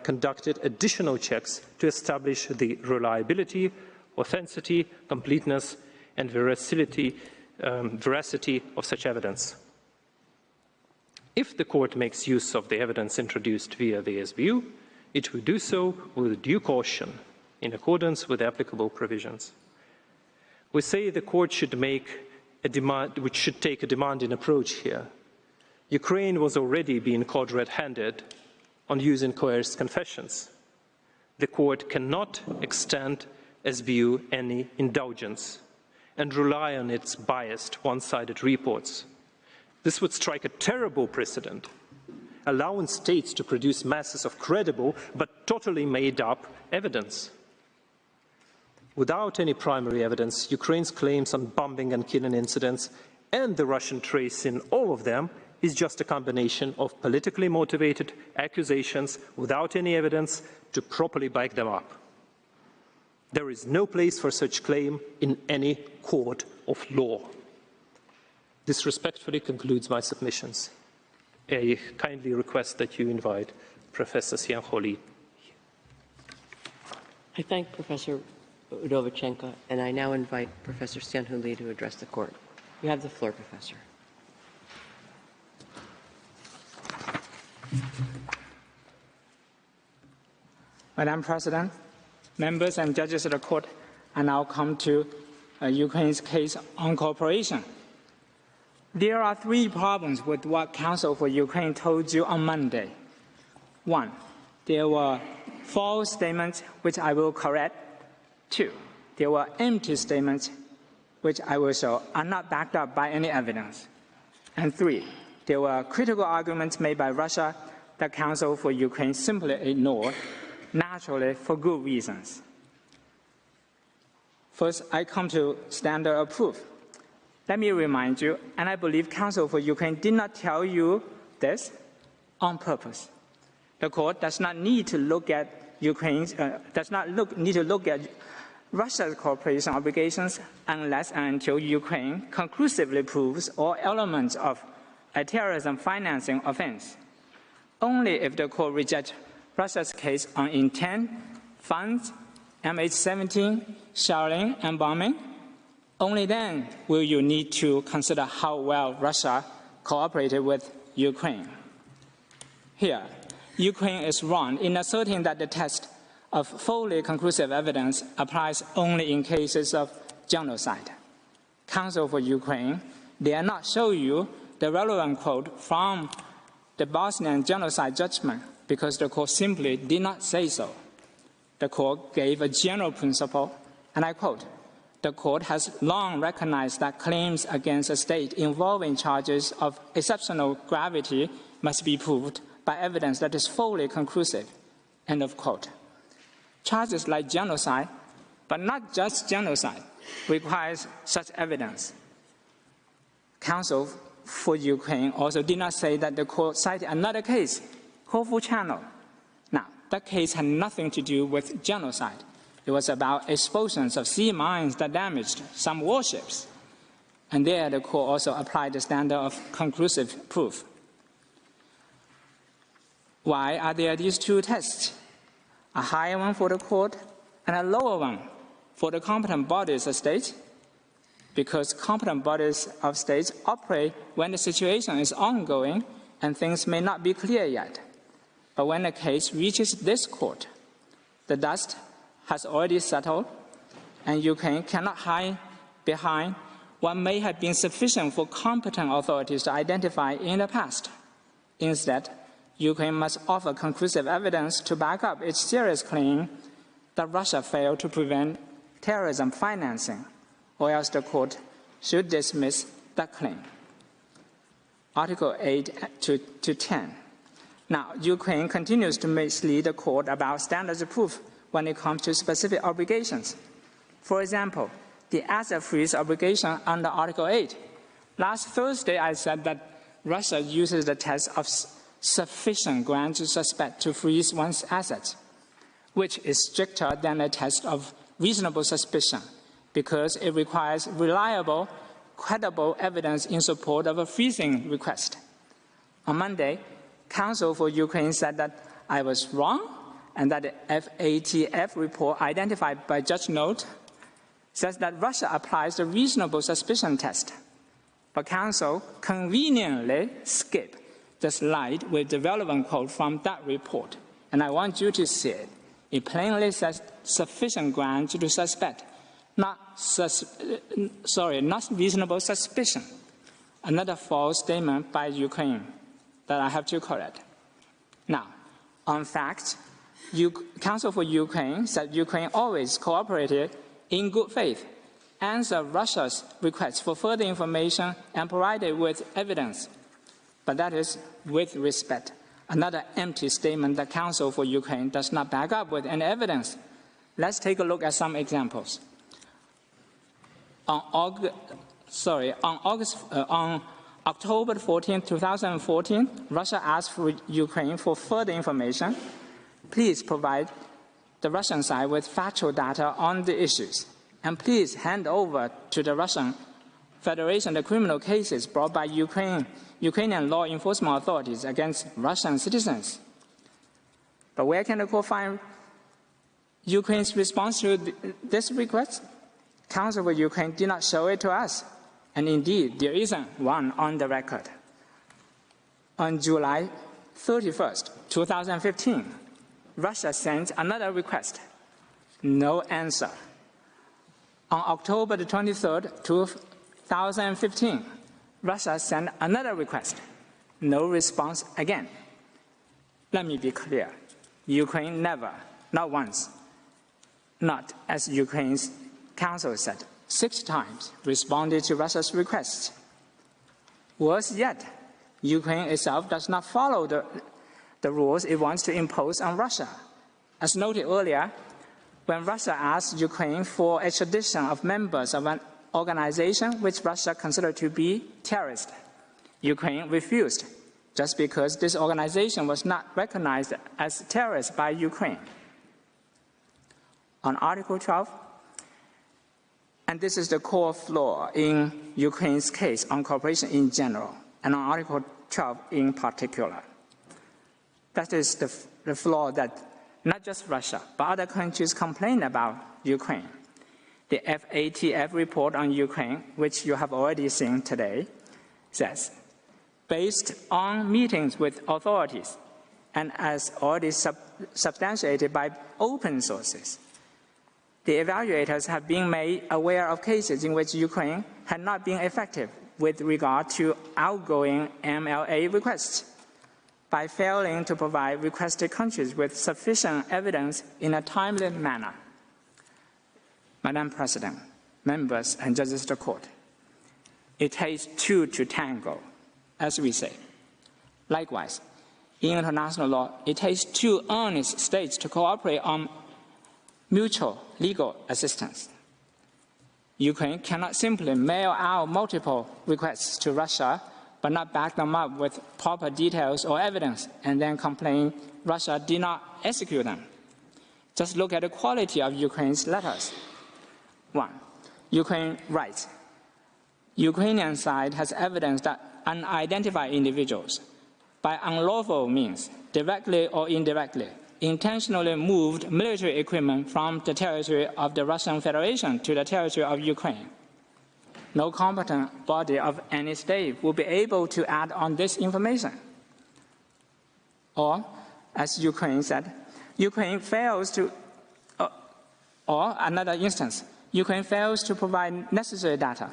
conducted additional checks to establish the reliability, authenticity, completeness, and veracity of such evidence. If the court makes use of the evidence introduced via the SBU, it will do so with due caution, in accordance with applicable provisions. We say the court should take a demanding approach here. Ukraine was already being caught red-handed on using coerced confessions. The court cannot extend SBU any indulgence and rely on its biased, one-sided reports. This would strike a terrible precedent, allowing states to produce masses of credible but totally made-up evidence. Without any primary evidence, Ukraine's claims on bombing and killing incidents and the Russian trace in all of them is just a combination of politically motivated accusations without any evidence to properly back them up. There is no place for such claim in any court of law. This respectfully concludes my submissions. I kindly request that you invite Professor Sianholi. I thank Professor Udovichenko, and I now invite Professor Sianholi to address the court. You have the floor, Professor. Madam President, members and judges of the court, I now come to Ukraine's case on cooperation. There are three problems with what Counsel for Ukraine told you on Monday. One, there were false statements which I will correct. Two, there were empty statements which I will show are not backed up by any evidence. And three, there were critical arguments made by Russia that Counsel for Ukraine simply ignored, naturally for good reasons. First, I come to standard of proof. Let me remind you, and I believe Counsel for Ukraine did not tell you this on purpose. The court does not need to look at Russia's cooperation obligations unless and until Ukraine conclusively proves all elements of a terrorism financing offense. Only if the court rejects Russia's case on intent, funds, MH17, shelling, and bombing, only then will you need to consider how well Russia cooperated with Ukraine. Here, Ukraine is wrong in asserting that the test of fully conclusive evidence applies only in cases of genocide. Counsel for Ukraine dare not show you the relevant quote from the Bosnian genocide judgment because the court simply did not say so. The court gave a general principle, and I quote, "The court has long recognized that claims against a state involving charges of exceptional gravity must be proved by evidence that is fully conclusive." End of quote. Charges like genocide, but not just genocide, requires such evidence. Counsel for Ukraine also did not say that the court cited another case, Corfu Channel. Now, that case had nothing to do with genocide. It was about explosions of sea mines that damaged some warships. And there, the court also applied the standard of conclusive proof. Why are there these two tests? A higher one for the court and a lower one for the competent bodies of states? Because competent bodies of states operate when the situation is ongoing and things may not be clear yet. But when a case reaches this court, the dust has already settled, and Ukraine cannot hide behind what may have been sufficient for competent authorities to identify in the past. Instead, Ukraine must offer conclusive evidence to back up its serious claim that Russia failed to prevent terrorism financing, or else the court should dismiss that claim. Article 8 to 10. Now, Ukraine continues to mislead the court about standards of proof when it comes to specific obligations. For example, the asset freeze obligation under Article 8. Last Thursday, I said that Russia uses the test of sufficient ground to suspect to freeze one's assets, which is stricter than a test of reasonable suspicion because it requires reliable, credible evidence in support of a freezing request. On Monday, counsel for Ukraine said that I was wrong and that the FATF report identified by Judge Note says that Russia applies the reasonable suspicion test. But counsel conveniently skipped the slide with the relevant quote from that report. And I want you to see it. It plainly says sufficient ground to suspect, not reasonable suspicion. Another false statement by Ukraine that I have to correct. Now, on fact, counsel for Ukraine said Ukraine always cooperated in good faith, answered Russia's request for further information and provided with evidence. But that is with respect. Another empty statement that counsel for Ukraine does not back up with any evidence. Let's take a look at some examples. On October 14, 2014, Russia asked for Ukraine for further information. Please provide the Russian side with factual data on the issues. And please hand over to the Russian Federation the criminal cases brought by Ukrainian law enforcement authorities against Russian citizens. But where can the court find Ukraine's response to this request? Counsel for Ukraine did not show it to us. And indeed, there isn't one on the record. On July 31st, 2015, Russia sent another request. No answer. On October 23rd, 2015, Russia sent another request. No response again. Let me be clear. Ukraine never, not once, not as Ukraine's counsel said, 6 times responded to Russia's requests. Worse yet, Ukraine itself does not follow the rules it wants to impose on Russia. As noted earlier, when Russia asked Ukraine for extradition of members of an organization which Russia considered to be terrorist, Ukraine refused, just because this organization was not recognized as terrorist by Ukraine. On Article 12, and this is the core flaw in Ukraine's case on cooperation in general, and on Article 12 in particular. That is the flaw that not just Russia, but other countries complain about Ukraine. The FATF report on Ukraine, which you have already seen today, says, based on meetings with authorities and as already substantiated by open sources, the evaluators have been made aware of cases in which Ukraine had not been effective with regard to outgoing MLA requests by failing to provide requested countries with sufficient evidence in a timely manner. Madam President, members and judges of the court, it takes 2 to tango, as we say. Likewise, in international law, it takes 2 earnest states to cooperate on mutual legal assistance. Ukraine cannot simply mail out multiple requests to Russia but not back them up with proper details or evidence and then complain Russia did not execute them. Just look at the quality of Ukraine's letters. 1. Ukraine writes, Ukrainian side has evidence that unidentified individuals, by unlawful means, directly or indirectly, intentionally moved military equipment from the territory of the Russian Federation to the territory of Ukraine. No competent body of any state will be able to act on this information. Or, as Ukraine said, Ukraine fails to, or another instance, Ukraine fails to provide necessary data.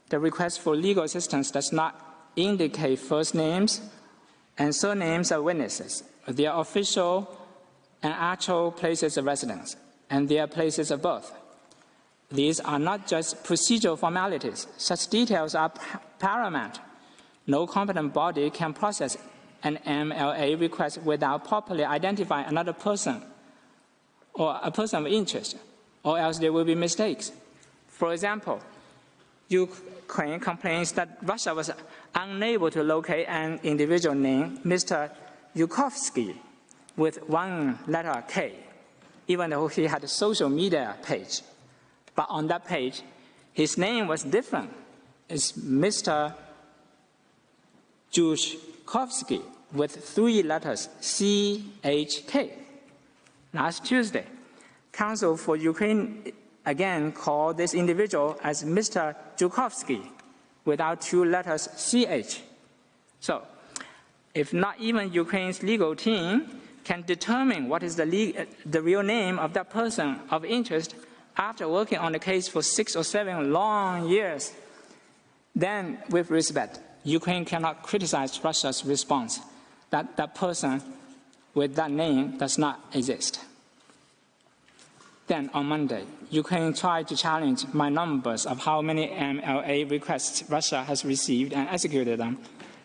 The request for legal assistance does not indicate first names and surnames of witnesses, their official and actual places of residence, and their places of birth. These are not just procedural formalities. Such details are paramount. No competent body can process an MLA request without properly identifying another person or a person of interest, or else there will be mistakes. For example, Ukraine complains that Russia was unable to locate an individual named Mr. Yukovsky with one letter K, even though he had a social media page. But on that page, his name was different. It's Mr. Jushkovsky with 3 letters, CHK. Last Tuesday, Counsel for Ukraine again called this individual as Mr. Jukovsky without 2 letters, CH. So, if not even Ukraine's legal team can determine what is the real name of that person of interest after working on the case for 6 or 7 long years, then with respect, Ukraine cannot criticize Russia's response that that person with that name does not exist. Then on Monday, Ukraine tried to challenge my numbers of how many MLA requests Russia has received and executed them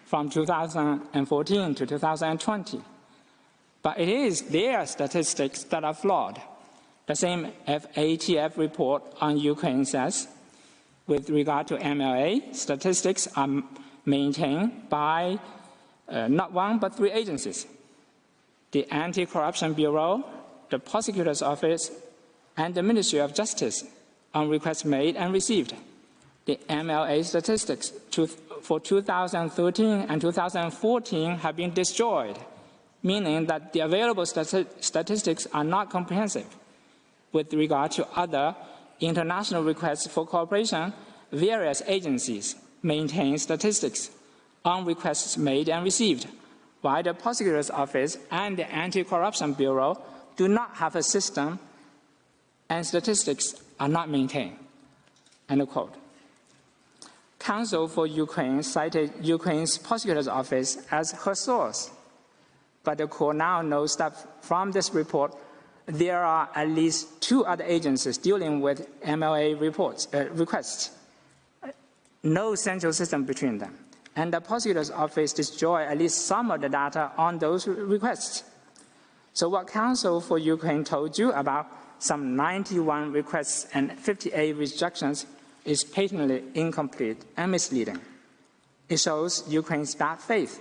from 2014 to 2020. But it is their statistics that are flawed. The same FATF report on Ukraine says, with regard to MLA, statistics are maintained by not 1 but 3 agencies: the Anti-Corruption Bureau, the Prosecutor's Office, and the Ministry of Justice on requests made and received. The MLA statistics for 2013 and 2014 have been destroyed, meaning that the available statistics are not comprehensive. With regard to other international requests for cooperation, various agencies maintain statistics on requests made and received, while the Prosecutor's Office and the Anti-Corruption Bureau do not have a system and statistics are not maintained. End of quote. Counsel for Ukraine cited Ukraine's Prosecutor's Office as her source, but the court now knows that from this report, there are at least 2 other agencies dealing with MLA requests. No central system between them. And the Prosecutor's Office destroyed at least some of the data on those requests. So what Counsel for Ukraine told you about some 91 requests and 58 rejections is patently incomplete and misleading. It shows Ukraine's bad faith.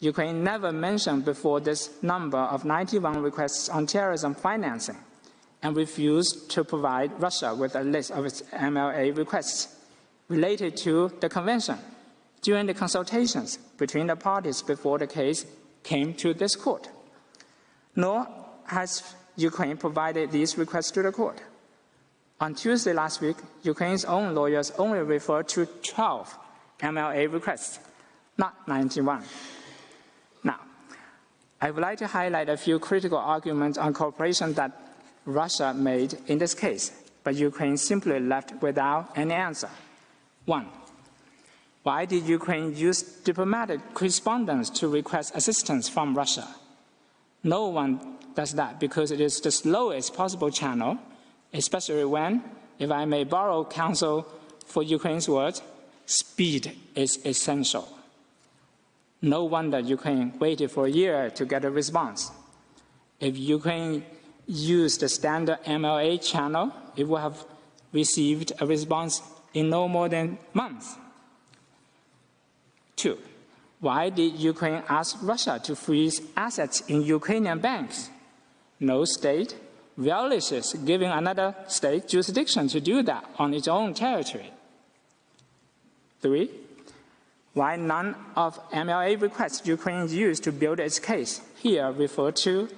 Ukraine never mentioned before this number of 91 requests on terrorism financing and refused to provide Russia with a list of its MLA requests related to the convention during the consultations between the parties before the case came to this court. Nor has Ukraine provided these requests to the court. On Tuesday last week, Ukraine's own lawyers only referred to 12 MLA requests, not 91. Now, I would like to highlight a few critical arguments on cooperation that Russia made in this case, but Ukraine simply left without any answer. 1. Why did Ukraine use diplomatic correspondence to request assistance from Russia? No one does that because it is the slowest possible channel, especially when, if I may borrow Counsel for Ukraine's words, speed is essential. No wonder Ukraine waited for a year to get a response. If Ukraine used the standard MLA channel, it would have received a response in no more than months. 2. Why did Ukraine ask Russia to freeze assets in Ukrainian banks? No state relishes giving another state jurisdiction to do that on its own territory. 3. Why none of MLA requests Ukraine used to build its case here refer to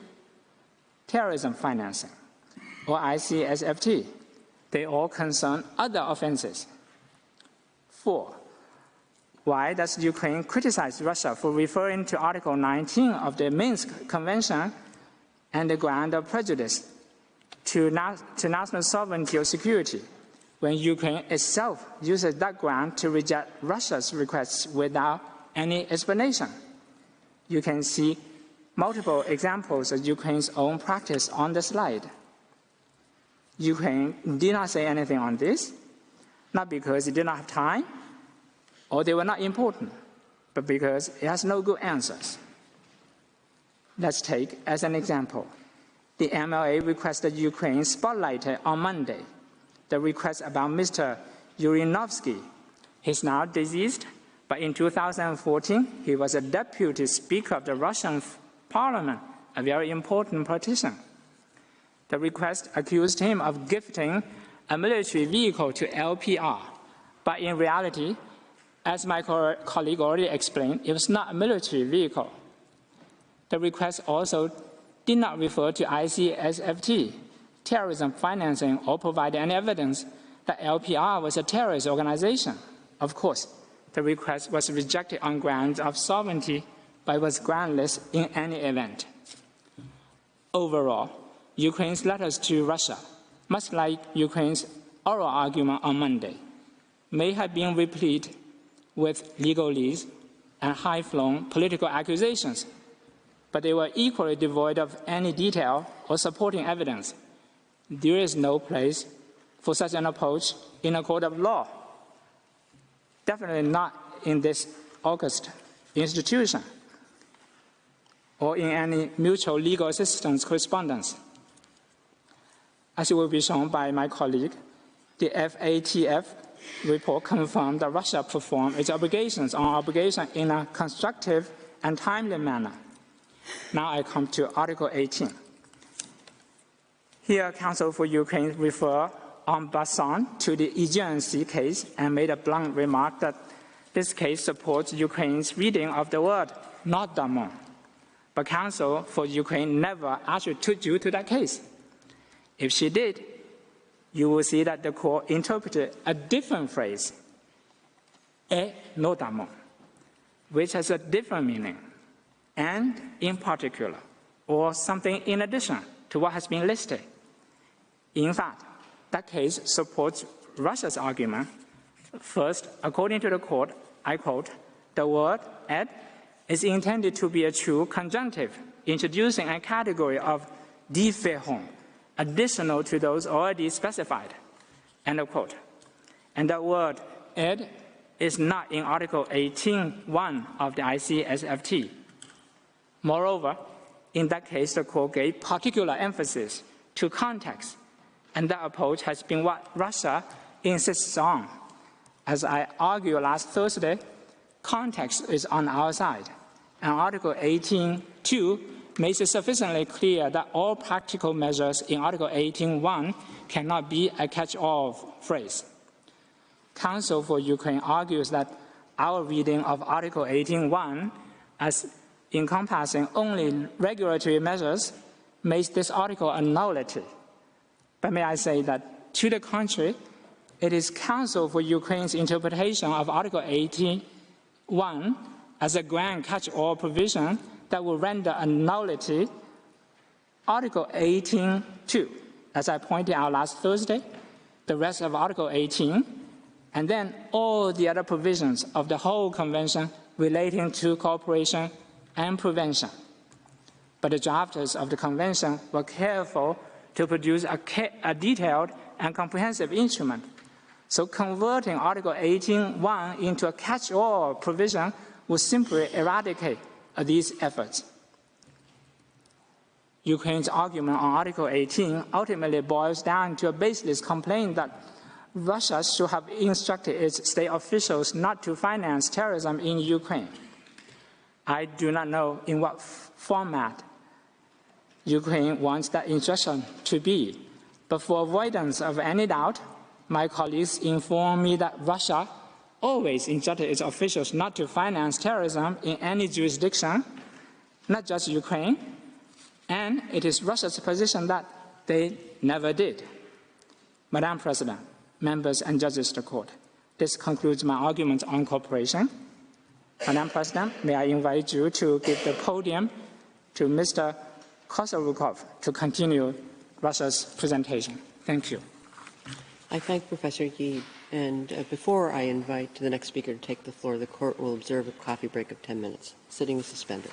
terrorism financing or ICSFT? They all concern other offenses. 4. Why does Ukraine criticize Russia for referring to Article 19 of the Minsk Convention and the ground of prejudice to national sovereignty or security, when Ukraine itself uses that ground to reject Russia's requests without any explanation? You can see multiple examples of Ukraine's own practice on the slide. Ukraine did not say anything on this, not because it did not have time or they were not important, but because it has no good answers. Let's take as an example the MLA request that Ukraine spotlighted on Monday, the request about Mr. Urinovsky. He's now deceased, but in 2014, he was a deputy speaker of the Russian parliament, a very important politician. The request accused him of gifting a military vehicle to LPR, but in reality, as my colleague already explained, it was not a military vehicle. The request also did not refer to ICSFT, terrorism financing, or provide any evidence that LPR was a terrorist organization. Of course, the request was rejected on grounds of sovereignty, but was groundless in any event. Overall, Ukraine's letters to Russia, much like Ukraine's oral argument on Monday, may have been replete with legalese and high-flown political accusations, but they were equally devoid of any detail or supporting evidence. There is no place for such an approach in a court of law, definitely not in this august institution or in any mutual legal assistance correspondence. As it will be shown by my colleague, the FATF report confirmed that Russia performed its obligations in a constructive and timely manner. Now I come to Article 18. Here, Counsel for Ukraine referred en passant to the Aegean Sea case and made a blunt remark that this case supports Ukraine's reading of the word notamment. But Counsel for Ukraine never actually took you to that case. If she did, you will see that the court interpreted a different phrase, et notamment, which has a different meaning, and in particular, or something in addition to what has been listed. In fact, that case supports Russia's argument. First, according to the court, I quote, the word et is intended to be a true conjunctive, introducing a category of différents, additional to those already specified, end of quote. And the word et is not in Article 18.1 of the ICSFT. Moreover, in that case, the court gave particular emphasis to context, and that approach has been what Russia insists on. As I argued last Thursday, context is on our side, and Article 18.2 makes it sufficiently clear that all practical measures in Article 18.1 cannot be a catch-all phrase. Counsel for Ukraine argues that our reading of Article 18.1 as encompassing only regulatory measures makes this article a nullity. But may I say that, to the contrary, it is Counsel for Ukraine's interpretation of Article 18.1 as a grand catch-all provision that will render a nullity Article 18.2, as I pointed out last Thursday, the rest of Article 18, and then all the other provisions of the whole Convention relating to cooperation and prevention. But the drafters of the Convention were careful to produce a detailed and comprehensive instrument. So converting Article 18.1 into a catch-all provision would simply eradicate these efforts. Ukraine's argument on Article 18 ultimately boils down to a baseless complaint that Russia should have instructed its state officials not to finance terrorism in Ukraine. I do not know in what format Ukraine wants that instruction to be, but for avoidance of any doubt, my colleagues inform me that Russia always instructed its officials not to finance terrorism in any jurisdiction, not just Ukraine, and it is Russia's position that they never did. Madam President, members and judges of the court, this concludes my argument on cooperation. Madam President, may I invite you to give the podium to Mr. Kosarukov to continue Russia's presentation. Thank you. I thank Professor Yi, and before I invite the next speaker to take the floor, the court will observe a coffee break of 10 minutes. Sitting is suspended.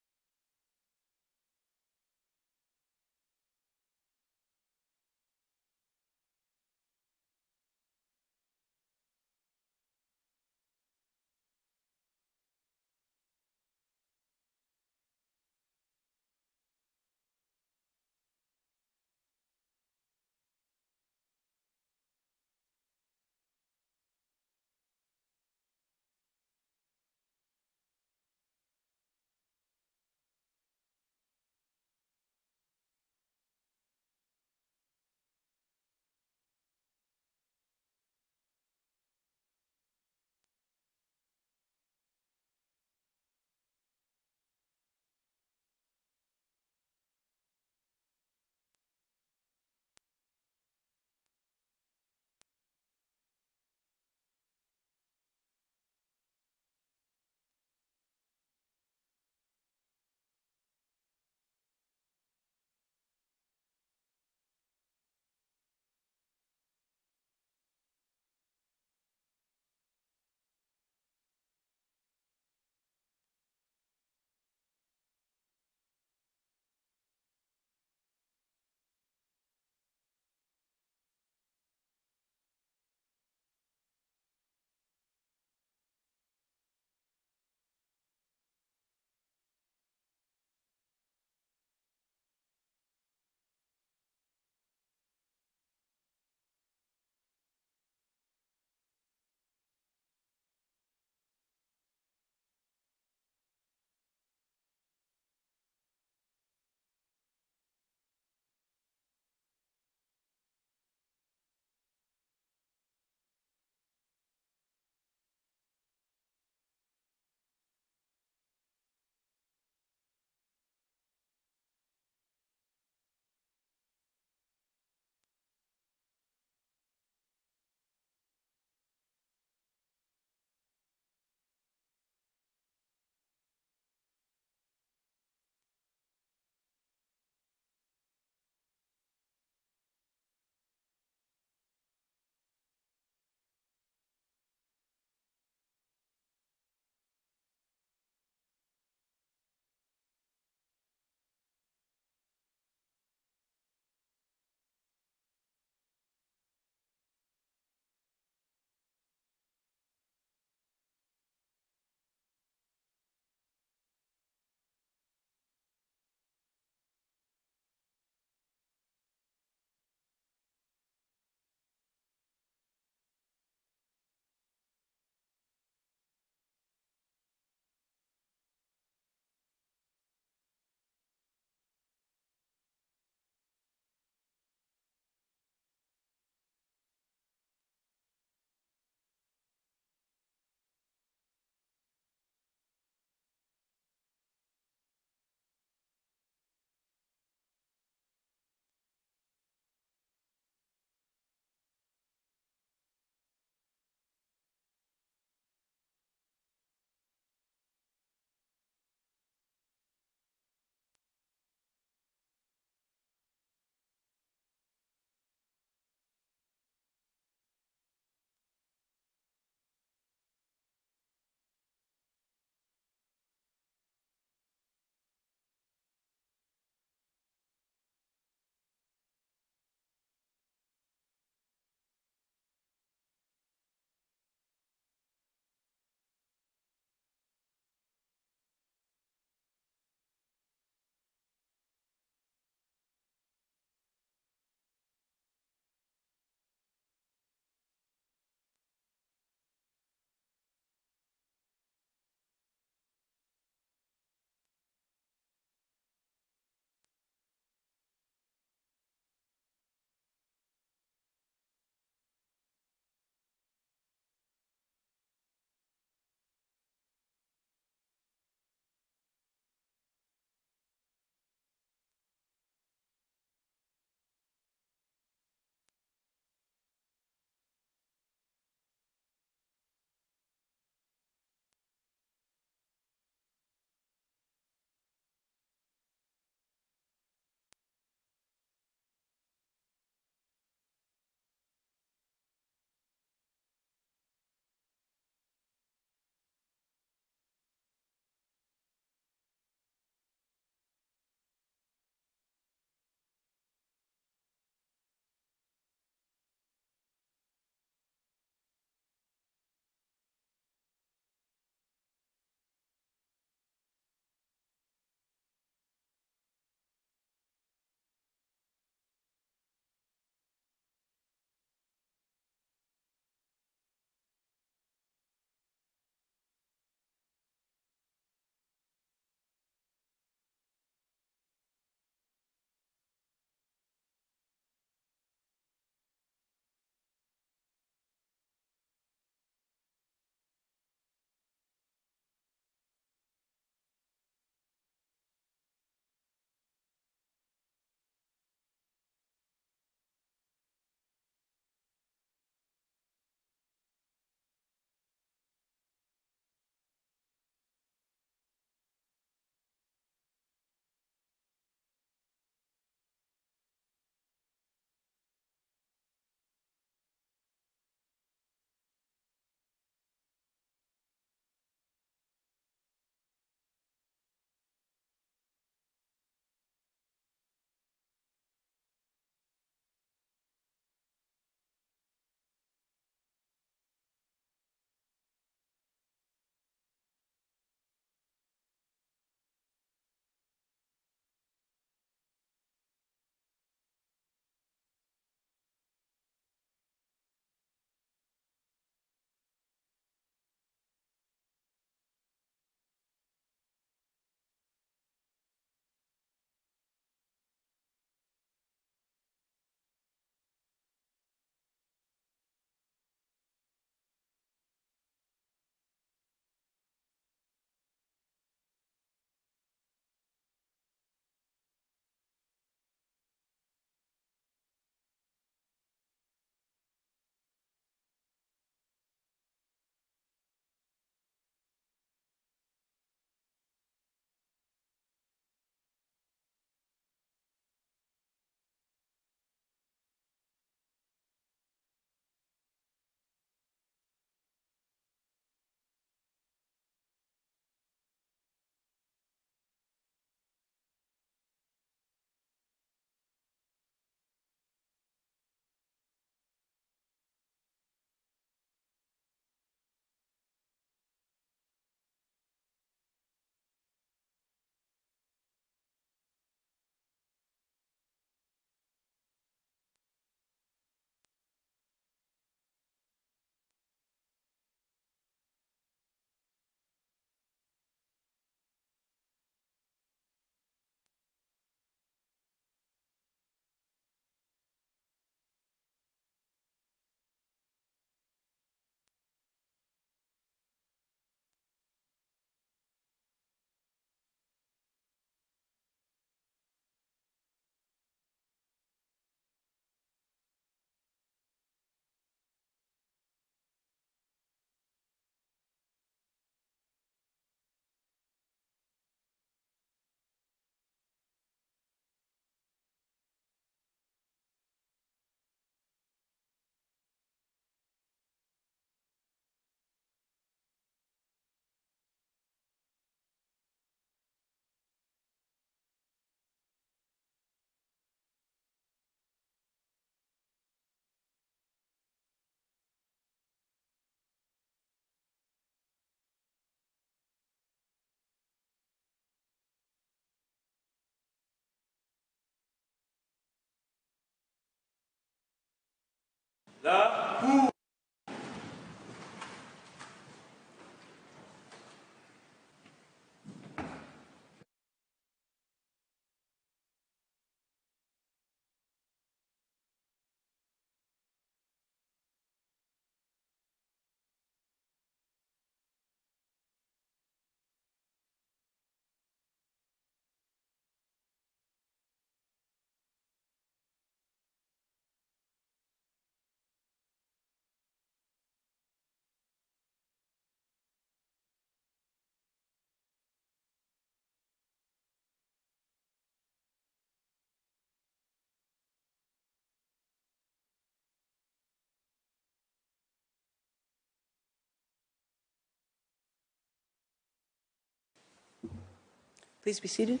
Please be seated.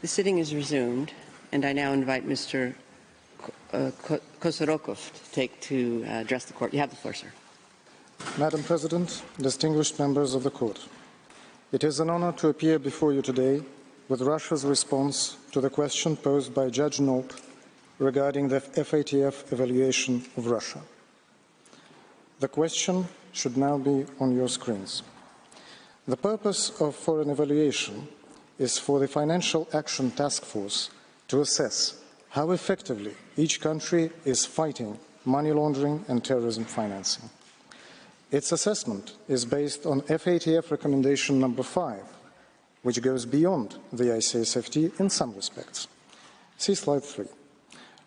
The sitting is resumed, and I now invite Mr. Kosorokov to address the court. You have the floor, sir. Madam President, distinguished members of the court, it is an honor to appear before you today with Russia's response to the question posed by Judge Nolt regarding the FATF evaluation of Russia. The question should now be on your screens. The purpose of foreign evaluation is for the Financial Action Task Force to assess how effectively each country is fighting money laundering and terrorism financing. Its assessment is based on FATF recommendation number 5, which goes beyond the ICSFT in some respects. See slide 3.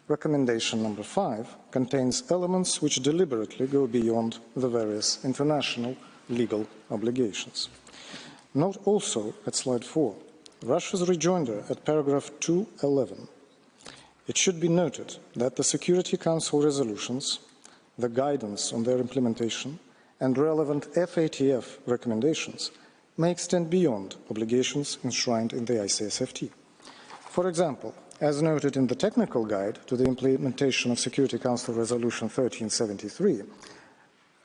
Recommendation number 5 contains elements which deliberately go beyond the various international legal obligations. Note also at slide 4, Russia's rejoinder at paragraph 211. It should be noted that the Security Council resolutions, the guidance on their implementation, and relevant FATF recommendations may extend beyond obligations enshrined in the ICSFT. For example, as noted in the technical guide to the implementation of Security Council Resolution 1373,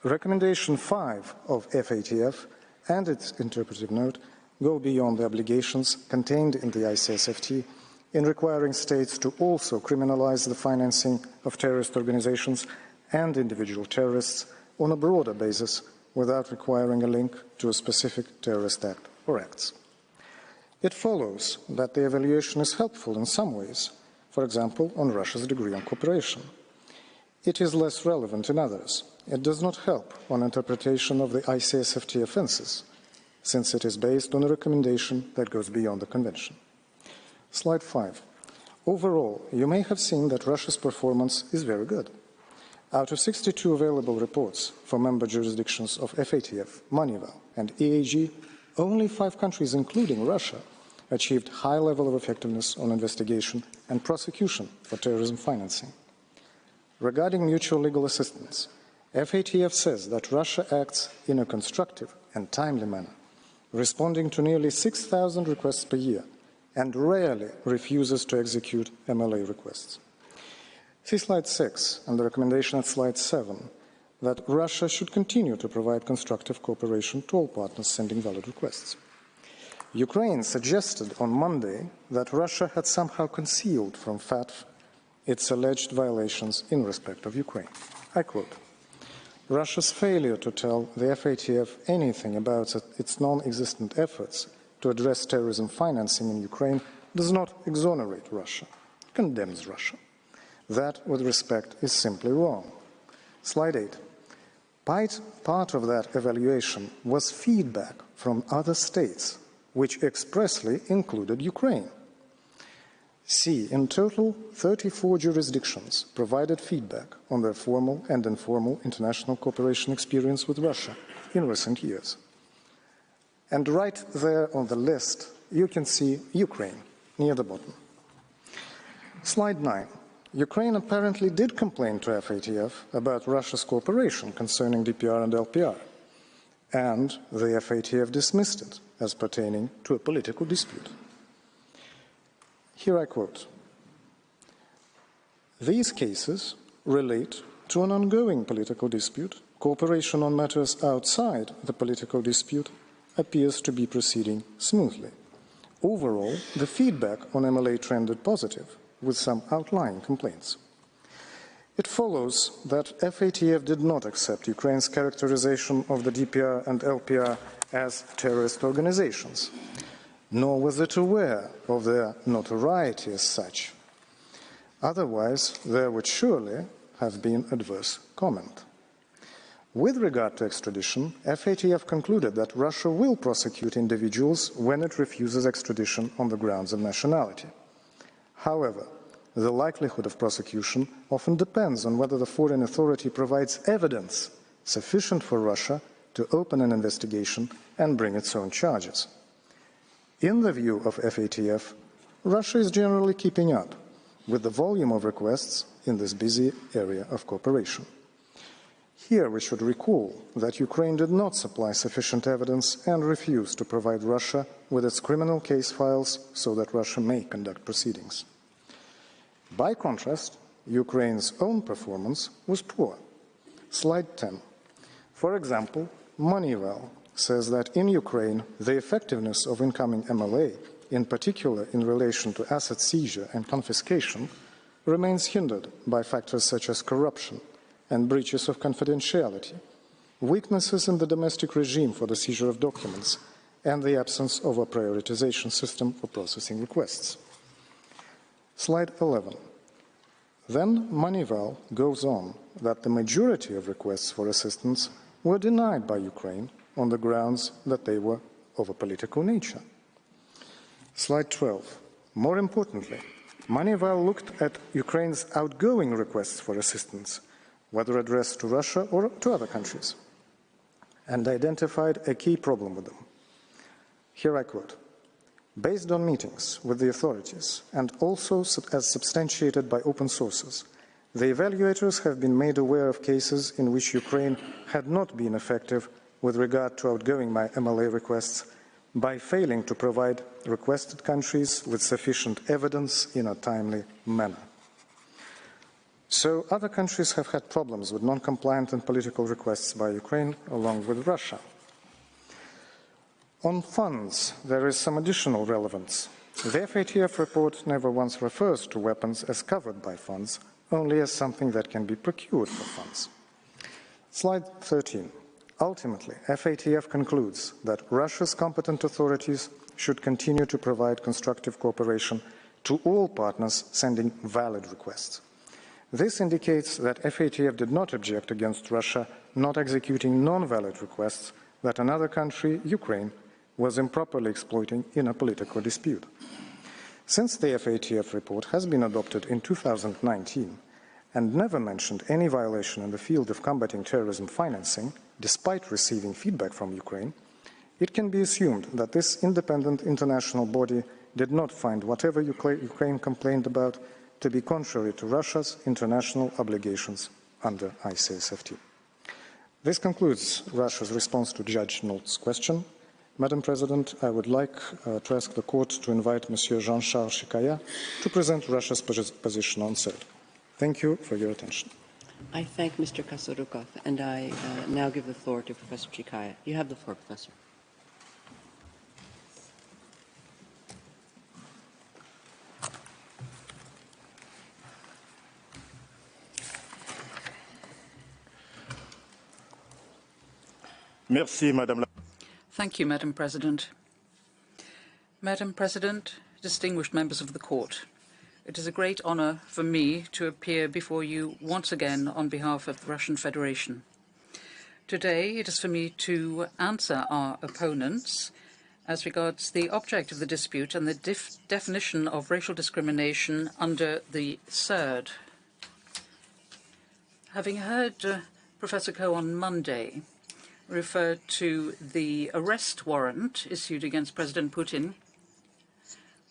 Recommendation 5 of FATF and its interpretive note go beyond the obligations contained in the ICSFT in requiring states to also criminalize the financing of terrorist organizations and individual terrorists on a broader basis without requiring a link to a specific terrorist act or acts. It follows that the evaluation is helpful in some ways, for example, on Russia's degree on cooperation. It is less relevant in others. It does not help on interpretation of the ICSFT offences, since it is based on a recommendation that goes beyond the Convention. Slide 5. Overall, you may have seen that Russia's performance is very good. Out of 62 available reports for member jurisdictions of FATF, Moneyval, and EAG, only 5 countries, including Russia, achieved high level of effectiveness on investigation and prosecution for terrorism financing. Regarding mutual legal assistance, FATF says that Russia acts in a constructive and timely manner, responding to nearly 6,000 requests per year, and rarely refuses to execute MLA requests. See slide 6 and the recommendation at slide 7 that Russia should continue to provide constructive cooperation to all partners sending valid requests. Ukraine suggested on Monday that Russia had somehow concealed from FATF its alleged violations in respect of Ukraine. I quote, Russia's failure to tell the FATF anything about its non-existent efforts to address terrorism financing in Ukraine does not exonerate Russia, it condemns Russia. That, with respect, is simply wrong. Slide 8. Part of that evaluation was feedback from other states, which expressly included Ukraine. See, in total, 34 jurisdictions provided feedback on their formal and informal international cooperation experience with Russia in recent years. And right there on the list, you can see Ukraine, near the bottom. Slide 9. Ukraine apparently did complain to FATF about Russia's cooperation concerning DPR and LPR, and the FATF dismissed it as pertaining to a political dispute. Here I quote, these cases relate to an ongoing political dispute, cooperation on matters outside the political dispute, appears to be proceeding smoothly. Overall, the feedback on MLA trended positive, with some outlying complaints. It follows that FATF did not accept Ukraine's characterization of the DPR and LPR as terrorist organizations, nor was it aware of their notoriety as such. Otherwise, there would surely have been adverse comment. With regard to extradition, FATF concluded that Russia will prosecute individuals when it refuses extradition on the grounds of nationality. However, the likelihood of prosecution often depends on whether the foreign authority provides evidence sufficient for Russia to open an investigation and bring its own charges. In the view of FATF, Russia is generally keeping up with the volume of requests in this busy area of cooperation. Here we should recall that Ukraine did not supply sufficient evidence and refused to provide Russia with its criminal case files so that Russia may conduct proceedings. By contrast, Ukraine's own performance was poor. Slide 10. For example, Moneyval says that in Ukraine, the effectiveness of incoming MLA, in particular in relation to asset seizure and confiscation, remains hindered by factors such as corruption and breaches of confidentiality, weaknesses in the domestic regime for the seizure of documents, and the absence of a prioritization system for processing requests. Slide 11. Then Moneyval goes on that the majority of requests for assistance were denied by Ukraine on the grounds that they were of a political nature. Slide 12. More importantly, Moneyval looked at Ukraine's outgoing requests for assistance, whether addressed to Russia or to other countries, and identified a key problem with them. Here I quote, "Based on meetings with the authorities and also as substantiated by open sources, the evaluators have been made aware of cases in which Ukraine had not been effective with regard to outgoing MLA requests by failing to provide requested countries with sufficient evidence in a timely manner. So other countries have had problems with non-compliant and political requests by Ukraine, along with Russia. On funds, there is some additional relevance. The FATF report never once refers to weapons as covered by funds, only as something that can be procured for funds. Slide 13. Ultimately, FATF concludes that Russia's competent authorities should continue to provide constructive cooperation to all partners sending valid requests. This indicates that FATF did not object against Russia not executing non-valid requests that another country, Ukraine, was improperly exploiting in a political dispute. Since the FATF report has been adopted in 2019 and never mentioned any violation in the field of combating terrorism financing, despite receiving feedback from Ukraine, it can be assumed that this independent international body did not find whatever Ukraine complained about to be contrary to Russia's international obligations under ICSFT. This concludes Russia's response to Judge Nolt's question. Madam President, I would like to ask the Court to invite Monsieur Jean-Charles Chikaya to present Russia's position on said. Thank you for your attention. I thank Mr. Kasarukov, and I now give the floor to Professor Chikaya. You have the floor, Professor. Merci, Madame la Thank you, Madam President. Madam President, distinguished members of the Court, it is a great honour for me to appear before you once again on behalf of the Russian Federation. Today, it is for me to answer our opponents as regards the object of the dispute and the definition of racial discrimination under the CERD. Having heard Professor Coe on Monday referred to the arrest warrant issued against President Putin,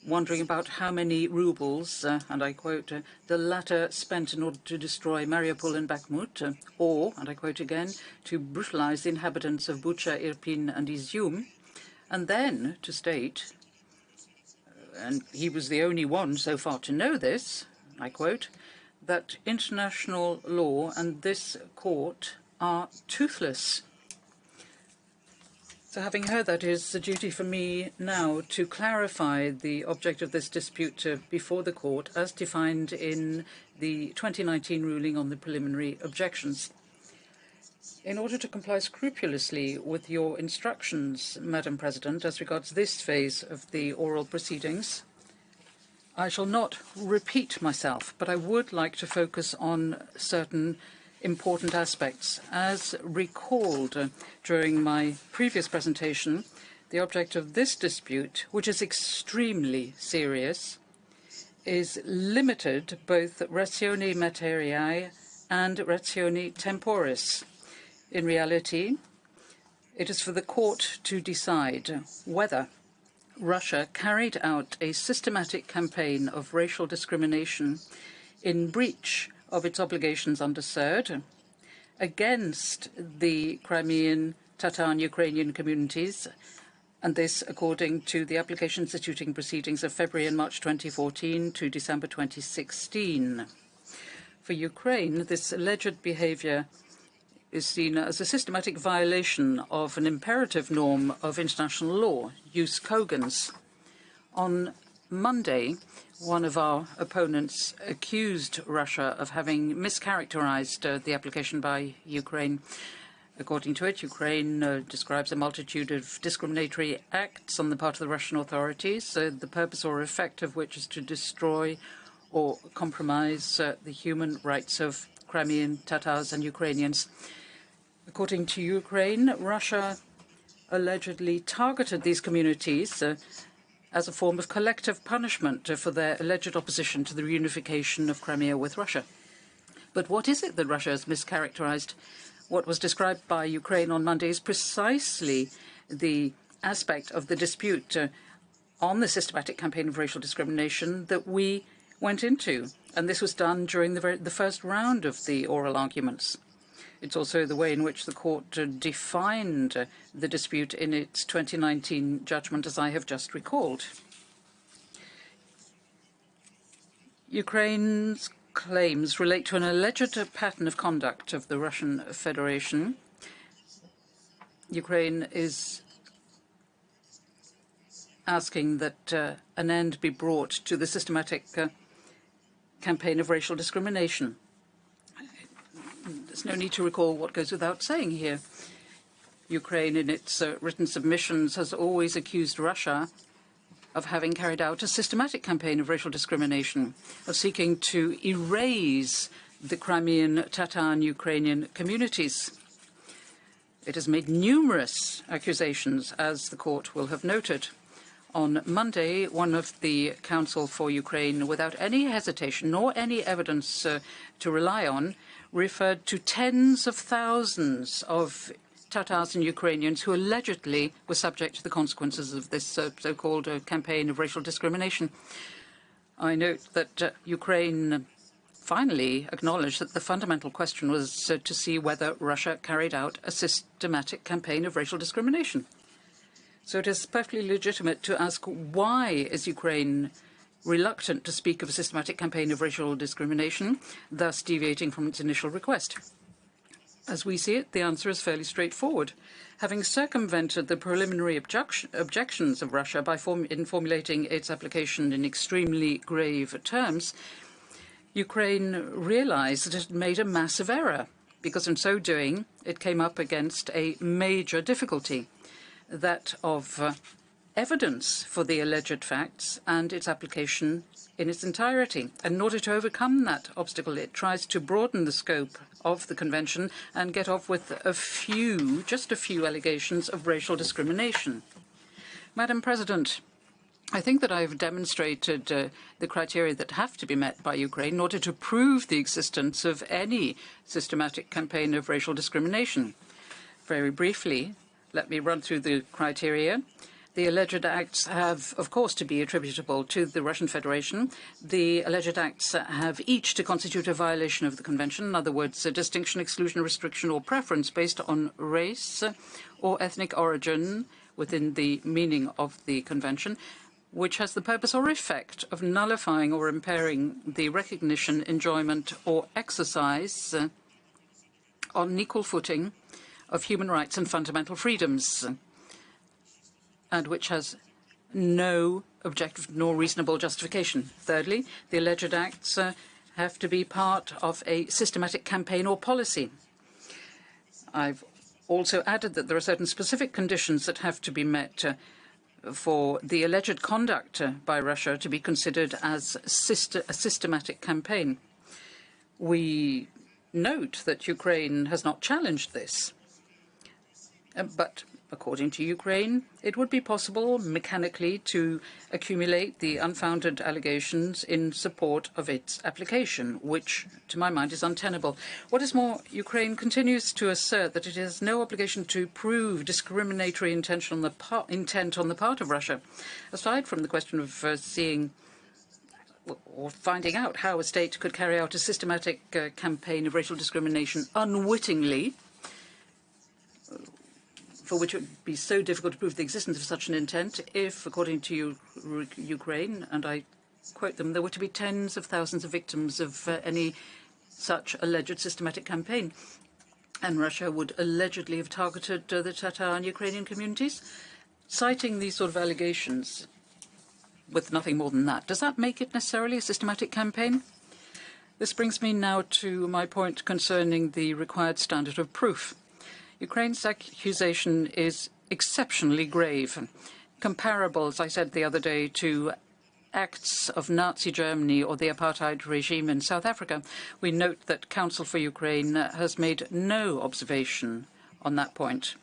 wondering about how many rubles, and I quote, the latter spent in order to destroy Mariupol and Bakhmut, or, and I quote again, to brutalize the inhabitants of Bucha, Irpin, and Izium, and then to state, and he was the only one so far to know this, I quote, that international law and this court are toothless. So having heard that, it is a duty for me now to clarify the object of this dispute before the court as defined in the 2019 ruling on the preliminary objections. In order to comply scrupulously with your instructions, Madam President, as regards this phase of the oral proceedings, I shall not repeat myself, but I would like to focus on certain important aspects. As recalled during my previous presentation, the object of this dispute, which is extremely serious, is limited both ratione materiae and ratione temporis. In reality, it is for the court to decide whether Russia carried out a systematic campaign of racial discrimination in breach of its obligations under CERD against the Crimean, Tatar and Ukrainian communities, and this according to the application instituting proceedings of February and March 2014 to December 2016. For Ukraine, this alleged behavior is seen as a systematic violation of an imperative norm of international law, jus cogens. On Monday, one of our opponents accused Russia of having mischaracterized the application by Ukraine. According to it, Ukraine describes a multitude of discriminatory acts on the part of the Russian authorities, the purpose or effect of which is to destroy or compromise the human rights of Crimean Tatars and Ukrainians. According to Ukraine, Russia allegedly targeted these communities as a form of collective punishment for their alleged opposition to the reunification of Crimea with Russia. But what is it that Russia has mischaracterized? What was described by Ukraine on Monday is precisely the aspect of the dispute on the systematic campaign of racial discrimination that we went into. And this was done during the first round of the oral arguments. It's also the way in which the court defined the dispute in its 2019 judgment, as I have just recalled. Ukraine's claims relate to an alleged pattern of conduct of the Russian Federation. Ukraine is asking that an end be brought to the systematic campaign of racial discrimination. There's no need to recall what goes without saying here. Ukraine, in its written submissions, has always accused Russia of having carried out a systematic campaign of racial discrimination, of seeking to erase the Crimean, Tatar and Ukrainian communities. It has made numerous accusations, as the court will have noted. On Monday, one of the counsel for Ukraine, without any hesitation nor any evidence to rely on, referred to tens of thousands of Tatars and Ukrainians who allegedly were subject to the consequences of this so-called campaign of racial discrimination. I note that Ukraine finally acknowledged that the fundamental question was to see whether Russia carried out a systematic campaign of racial discrimination. So it is perfectly legitimate to ask, why is Ukraine reluctant to speak of a systematic campaign of racial discrimination, thus deviating from its initial request? As we see it, the answer is fairly straightforward. Having circumvented the preliminary objections of Russia by formulating its application in extremely grave terms, Ukraine realized that it had made a massive error, because in so doing, it came up against a major difficulty, that of evidence for the alleged facts and its application in its entirety. And in order to overcome that obstacle, it tries to broaden the scope of the convention and get off with just a few allegations of racial discrimination. Madam President, I think that I have demonstrated the criteria that have to be met by Ukraine in order to prove the existence of any systematic campaign of racial discrimination. Very briefly, let me run through the criteria. The alleged acts have, of course, to be attributable to the Russian Federation. The alleged acts have each to constitute a violation of the Convention, in other words, a distinction, exclusion, restriction or preference based on race or ethnic origin within the meaning of the Convention, which has the purpose or effect of nullifying or impairing the recognition, enjoyment or exercise on an equal footing of human rights and fundamental freedoms. and which has no objective nor reasonable justification. Thirdly, the alleged acts have to be part of a systematic campaign or policy. I've also added that there are certain specific conditions that have to be met for the alleged conduct by Russia to be considered as a systematic campaign. We note that Ukraine has not challenged this, but according to Ukraine, it would be possible mechanically to accumulate the unfounded allegations in support of its application, which, to my mind, is untenable. What is more, Ukraine continues to assert that it has no obligation to prove discriminatory intent on the part of Russia. Aside from the question of seeing or finding out how a state could carry out a systematic campaign of racial discrimination unwittingly, for which it would be so difficult to prove the existence of such an intent if, according to Ukraine, and I quote them, there were to be tens of thousands of victims of any such alleged systematic campaign. And Russia would allegedly have targeted the Tatar and Ukrainian communities. Citing these sort of allegations with nothing more than that, does that make it necessarily a systematic campaign? This brings me now to my point concerning the required standard of proof. Ukraine's accusation is exceptionally grave, comparable, as I said the other day, to acts of Nazi Germany or the apartheid regime in South Africa. We note that Counsel for Ukraine has made no observation on that point.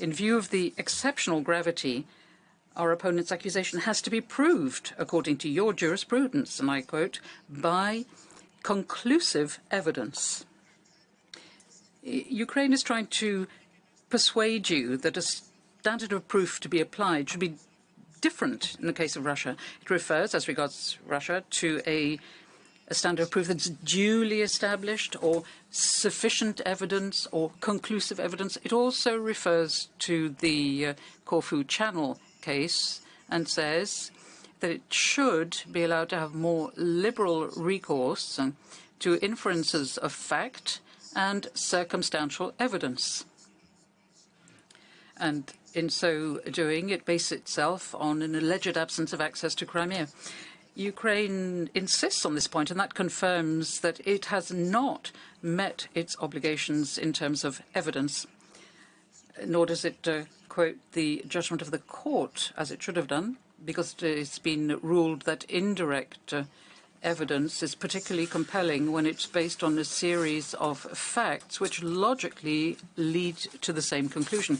In view of the exceptional gravity, our opponent's accusation has to be proved, according to your jurisprudence, and I quote, by conclusive evidence. Ukraine is trying to persuade you that a standard of proof to be applied should be different in the case of Russia. It refers, as regards Russia, to a standard of proof that's duly established or sufficient evidence or conclusive evidence. It also refers to the Corfu Channel case and says that it should be allowed to have more liberal recourse to inferences of fact and circumstantial evidence. And in so doing, it bases itself on an alleged absence of access to Crimea. Ukraine insists on this point, and that confirms that it has not met its obligations in terms of evidence, nor does it quote the judgment of the court, as it should have done, because it's been ruled that indirect evidence is particularly compelling when it's based on a series of facts which logically lead to the same conclusion.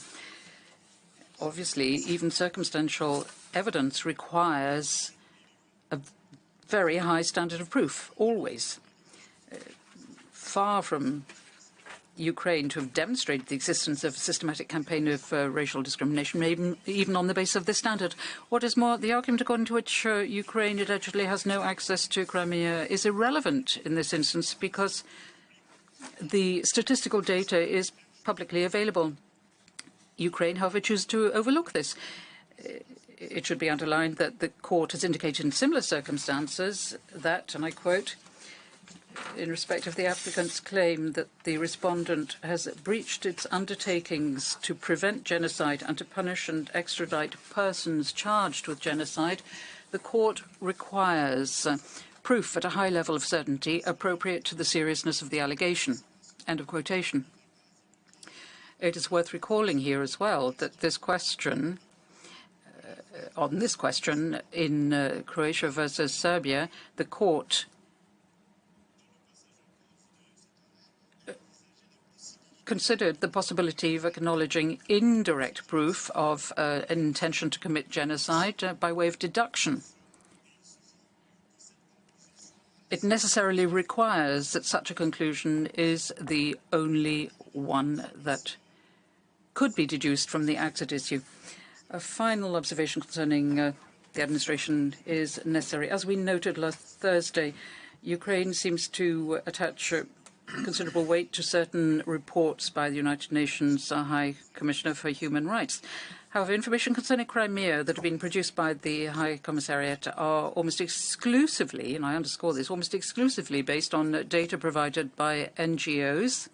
Obviously, even circumstantial evidence requires a very high standard of proof, always. Far from Ukraine to have demonstrated the existence of a systematic campaign of racial discrimination, even on the basis of this standard. What is more, the argument according to which Ukraine allegedly has no access to Crimea is irrelevant in this instance because the statistical data is publicly available. Ukraine, however, chooses to overlook this. It should be underlined that the court has indicated in similar circumstances that, and I quote, in respect of the applicant's claim that the respondent has breached its undertakings to prevent genocide and to punish and extradite persons charged with genocide, the court requires proof at a high level of certainty appropriate to the seriousness of the allegation. End of quotation. It is worth recalling here as well that this question, on this question in Croatia versus Serbia, the court considered the possibility of acknowledging indirect proof of an intention to commit genocide by way of deduction. It necessarily requires that such a conclusion is the only one that could be deduced from the acts at issue. A final observation concerning the administration is necessary. As we noted last Thursday, Ukraine seems to attach considerable weight to certain reports by the United Nations High Commissioner for Human Rights. However, information concerning Crimea that have been produced by the High Commissariat are almost exclusively, and I underscore this, almost exclusively based on data provided by NGOs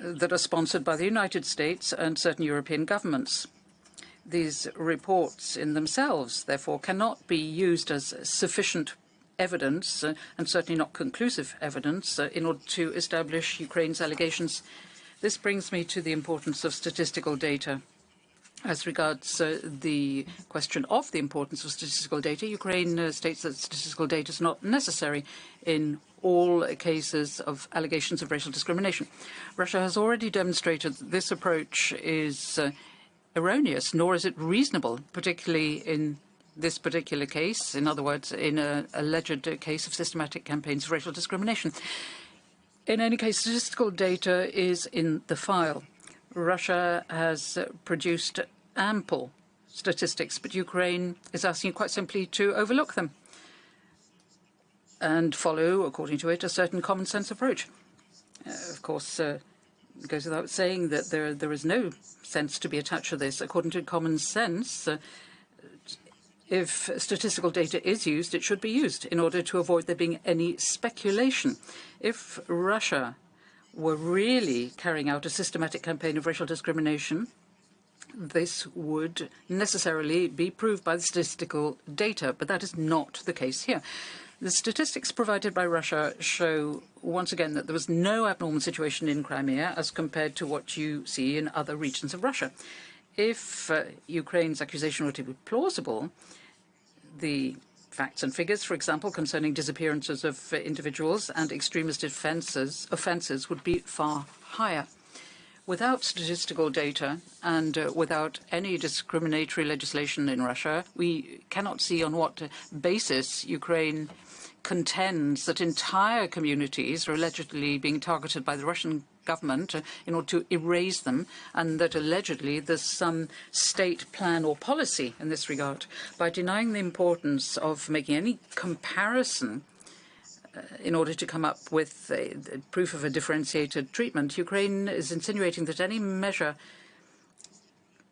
that are sponsored by the United States and certain European governments. These reports in themselves, therefore, cannot be used as sufficient evidence, and certainly not conclusive evidence, in order to establish Ukraine's allegations. This brings me to the importance of statistical data. As regards the question of the importance of statistical data, Ukraine states that statistical data is not necessary in all cases of allegations of racial discrimination. Russia has already demonstrated that this approach is erroneous, nor is it reasonable, particularly in this particular case, in other words, in an alleged case of systematic campaigns of racial discrimination. In any case, statistical data is in the file. Russia has produced ample statistics, but Ukraine is asking quite simply to overlook them and follow, according to it, a certain common sense approach. Of course, it goes without saying that there is no sense to be attached to this. According to common sense, if statistical data is used, it should be used in order to avoid there being any speculation. If Russia were really carrying out a systematic campaign of racial discrimination, this would necessarily be proved by the statistical data, but that is not the case here. The statistics provided by Russia show, once again, that there was no abnormal situation in Crimea as compared to what you see in other regions of Russia. If Ukraine's accusation were to be plausible, the facts and figures, for example, concerning disappearances of individuals and extremist offences would be far higher. Without statistical data and without any discriminatory legislation in Russia, we cannot see on what basis Ukraine contends that entire communities are allegedly being targeted by the Russian government in order to erase them, and that allegedly there's some state plan or policy in this regard. By denying the importance of making any comparison in order to come up with proof of a differentiated treatment, Ukraine is insinuating that any measure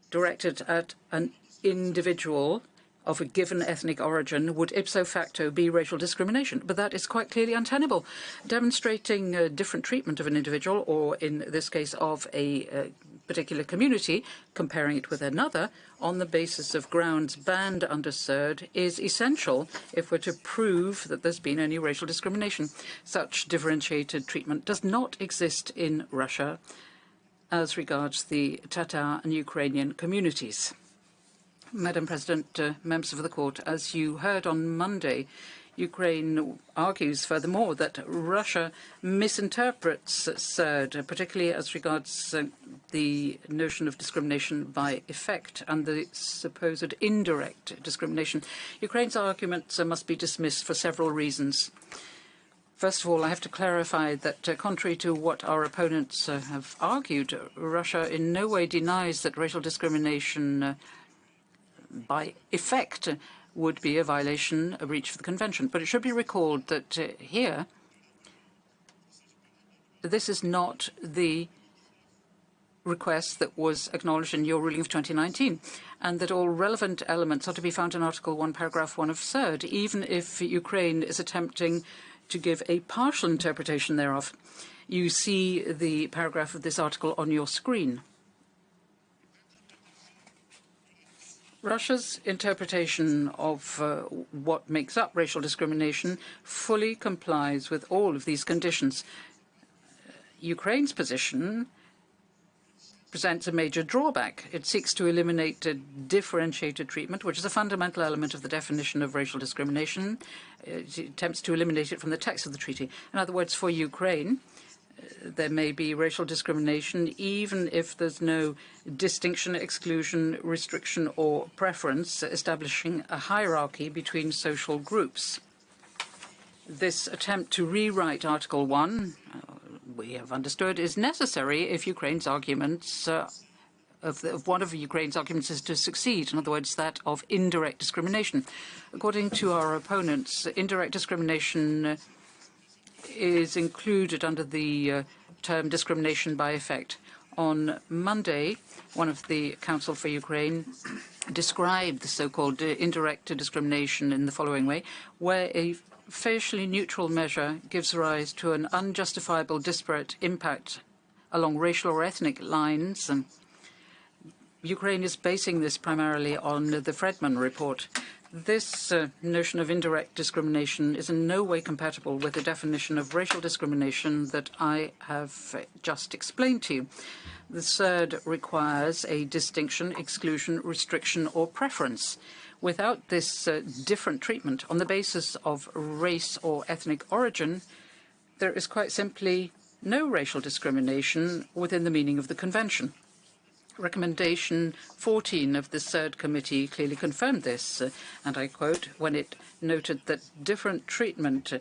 directed at an individual of a given ethnic origin would ipso facto be racial discrimination. But that is quite clearly untenable. Demonstrating a different treatment of an individual, or in this case of a particular community, comparing it with another, on the basis of grounds banned under CERD, is essential if we're to prove that there's been any racial discrimination. Such differentiated treatment does not exist in Russia as regards the Tatar and Ukrainian communities. Madam President, members of the Court, as you heard on Monday, Ukraine argues furthermore that Russia misinterprets CERD, particularly as regards the notion of discrimination by effect and the supposed indirect discrimination. Ukraine's arguments must be dismissed for several reasons. First of all, I have to clarify that, contrary to what our opponents have argued, Russia in no way denies that racial discrimination by effect would be a violation, a breach of the Convention. But it should be recalled that here, this is not the request that was acknowledged in your ruling of 2019, and that all relevant elements are to be found in Article 1, Paragraph 1 of CERD, even if Ukraine is attempting to give a partial interpretation thereof. You see the paragraph of this article on your screen. Russia's interpretation of what makes up racial discrimination fully complies with all of these conditions. Ukraine's position presents a major drawback. It seeks to eliminate differentiated treatment, which is a fundamental element of the definition of racial discrimination. It attempts to eliminate it from the text of the treaty. In other words, for Ukraine, there may be racial discrimination even if there's no distinction, exclusion, restriction or preference establishing a hierarchy between social groups. This attempt to rewrite Article 1, we have understood, is necessary if Ukraine's arguments, one of Ukraine's arguments is to succeed, in other words, that of indirect discrimination. According to our opponents, indirect discrimination is included under the term discrimination by effect. On Monday, one of the Council for Ukraine described the so-called indirect discrimination in the following way, where a facially neutral measure gives rise to an unjustifiable disparate impact along racial or ethnic lines, Ukraine is basing this primarily on the Fredman report. This notion of indirect discrimination is in no way compatible with the definition of racial discrimination that I have just explained to you. The third requires a distinction, exclusion, restriction, or preference. Without this different treatment on the basis of race or ethnic origin, there is quite simply no racial discrimination within the meaning of the Convention. Recommendation 14 of the Third Committee clearly confirmed this, and I quote, when it noted that different treatment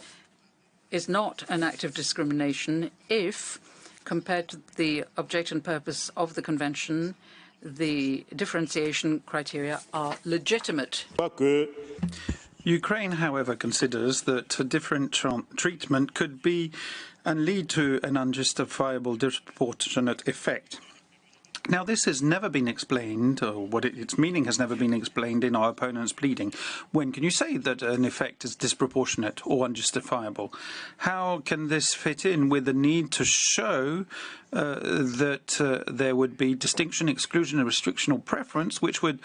is not an act of discrimination if, compared to the object and purpose of the Convention, the differentiation criteria are legitimate. Ukraine, however, considers that a different treatment could be and lead to an unjustifiable disproportionate effect. Now, this has never been explained, or what its meaning has never been explained in our opponent's pleading. When can you say that an effect is disproportionate or unjustifiable? How can this fit in with the need to show that there would be distinction, exclusion, restriction, or preference, which would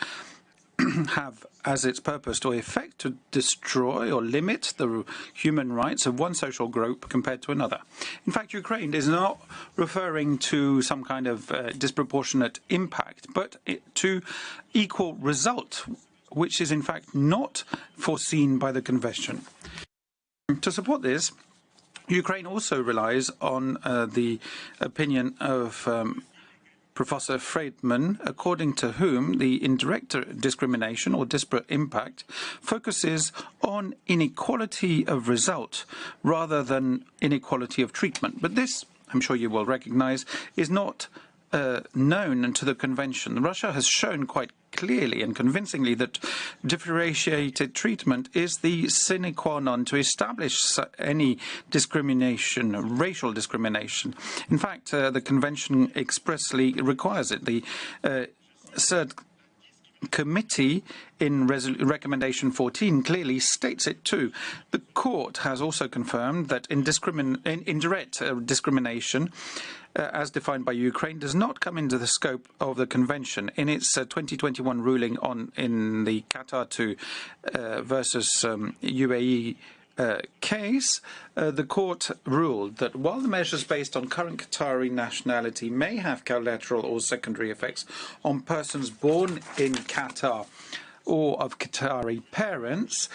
have as its purpose or effect to destroy or limit the human rights of one social group compared to another? In fact, Ukraine is not referring to some kind of disproportionate impact, but to equal result, which is in fact not foreseen by the Convention. To support this, Ukraine also relies on the opinion of Professor Friedman, according to whom the indirect discrimination or disparate impact focuses on inequality of result rather than inequality of treatment. But this, I'm sure you will recognize, is not known to the Convention. Russia has shown quite clearly and convincingly that differentiated treatment is the sine qua non to establish any discrimination, racial discrimination. In fact, the Convention expressly requires it. The Third Committee in Recommendation 14 clearly states it too. The Court has also confirmed that indirect discrimination as defined by Ukraine, does not come into the scope of the Convention. In its 2021 ruling in the Qatar versus UAE case, the court ruled that while the measures based on current Qatari nationality may have collateral or secondary effects on persons born in Qatar or of Qatari parents,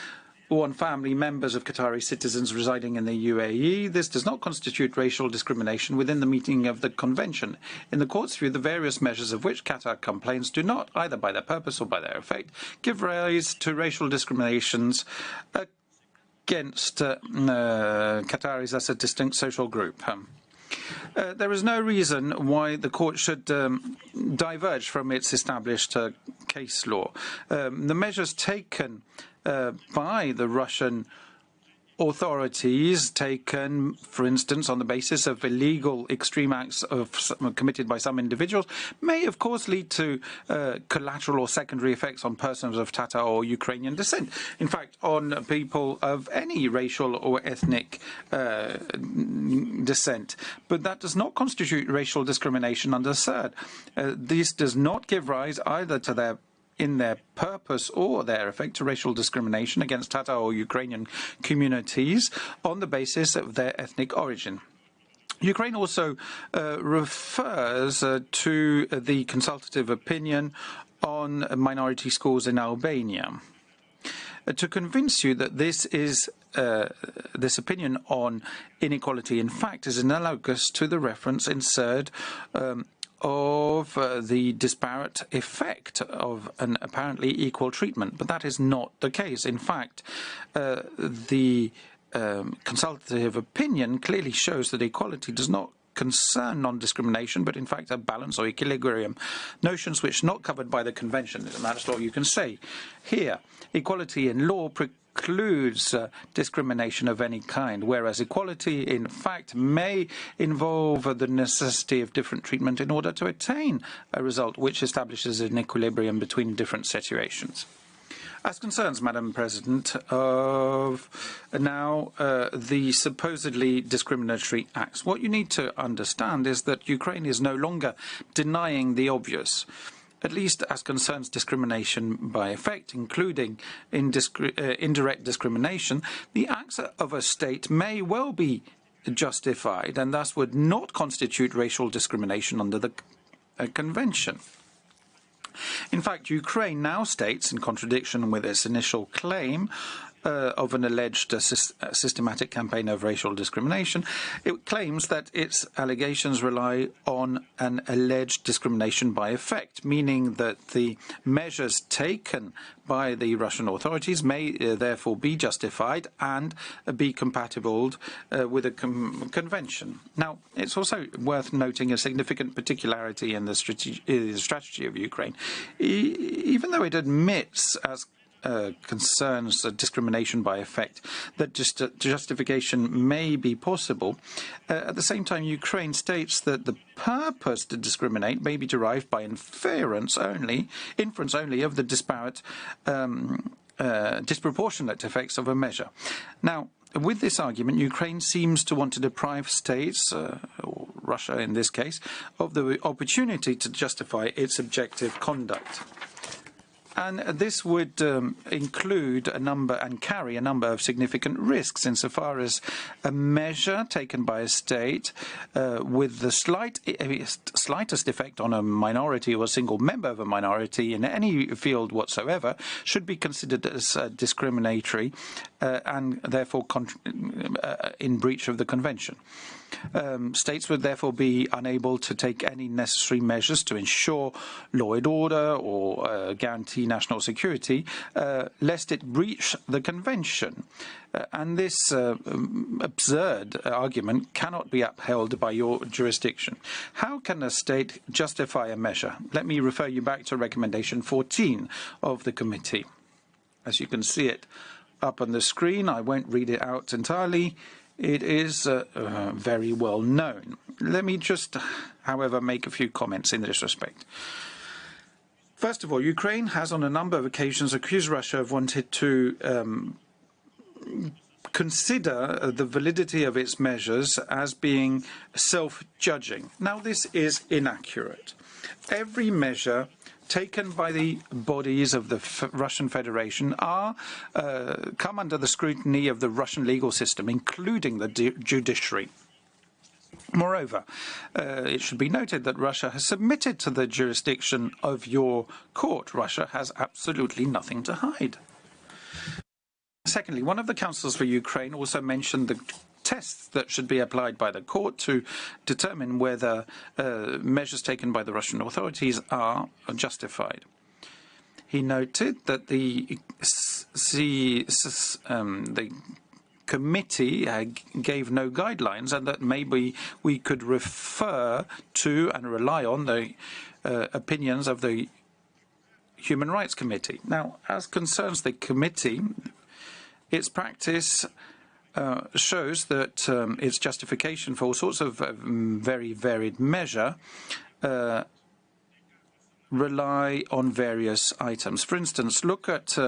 or on family members of Qatari citizens residing in the UAE, this does not constitute racial discrimination within the meaning of the Convention. In the Court's view, the various measures of which Qatar complains do not, either by their purpose or by their effect, give rise to racial discriminations against Qataris as a distinct social group. There is no reason why the court should diverge from its established case law. The measures taken by the Russian authorities, taken, for instance, on the basis of illegal extreme acts committed by some individuals, may, of course, lead to collateral or secondary effects on persons of Tatar or Ukrainian descent. In fact, on people of any racial or ethnic descent. But that does not constitute racial discrimination under third. This does not give rise either to in their purpose or their effect to racial discrimination against Tatar or Ukrainian communities on the basis of their ethnic origin. Ukraine also refers to the consultative opinion on minority schools in Albania. To convince you that this opinion on inequality, in fact, is analogous to the reference in third of the disparate effect of an apparently equal treatment. But that is not the case. In fact, the consultative opinion clearly shows that equality does not concern non-discrimination, but in fact a balance or equilibrium, notions which are not covered by the Convention. And that's all you can say. Here, equality in law precludes discrimination of any kind, whereas equality, in fact, may involve the necessity of different treatment in order to attain a result which establishes an equilibrium between different situations. As concerns, Madam President, of now the supposedly discriminatory acts, what you need to understand is that Ukraine is no longer denying the obvious. at least as concerns discrimination by effect, including indirect discrimination, the acts of a state may well be justified and thus would not constitute racial discrimination under the Convention. In fact, Ukraine now states, in contradiction with its initial claim of an alleged systematic campaign of racial discrimination, it claims that its allegations rely on an alleged discrimination by effect, meaning that the measures taken by the Russian authorities may therefore be justified and be compatible with a convention. Now, it's also worth noting a significant particularity in the strategy of Ukraine. Even though it admits, as concerns discrimination by effect, that justification may be possible. At the same time, Ukraine states that the purpose to discriminate may be derived by inference only of the disproportionate effects of a measure. Now, with this argument, Ukraine seems to want to deprive states, or Russia in this case, of the opportunity to justify its objective conduct. And this would include carry a number of significant risks insofar as a measure taken by a state with the slightest effect on a minority or a single member of a minority in any field whatsoever should be considered as discriminatory and therefore in breach of the Convention. States would therefore be unable to take any necessary measures to ensure law and order or guarantee national security, lest it breach the Convention. And this absurd argument cannot be upheld by your jurisdiction. How can a state justify a measure? Let me refer you back to recommendation 14 of the committee. As you can see it up on the screen, I won't read it out entirely. It is very well known. Let me just, however, make a few comments in this respect. First of all, Ukraine has on a number of occasions accused Russia of wanting to consider the validity of its measures as being self-judging. Now, this is inaccurate. Every measure taken by the bodies of the Russian Federation come under the scrutiny of the Russian legal system, including the judiciary. Moreover, it should be noted that Russia has submitted to the jurisdiction of your court. Russia has absolutely nothing to hide. Secondly, one of the counsels for Ukraine also mentioned the tests that should be applied by the court to determine whether measures taken by the Russian authorities are justified. He noted that the committee gave no guidelines and that maybe we could refer to and rely on the opinions of the Human Rights Committee. Now, as concerns the committee, its practice shows that its justification for all sorts of very varied measure rely on various items. For instance, look at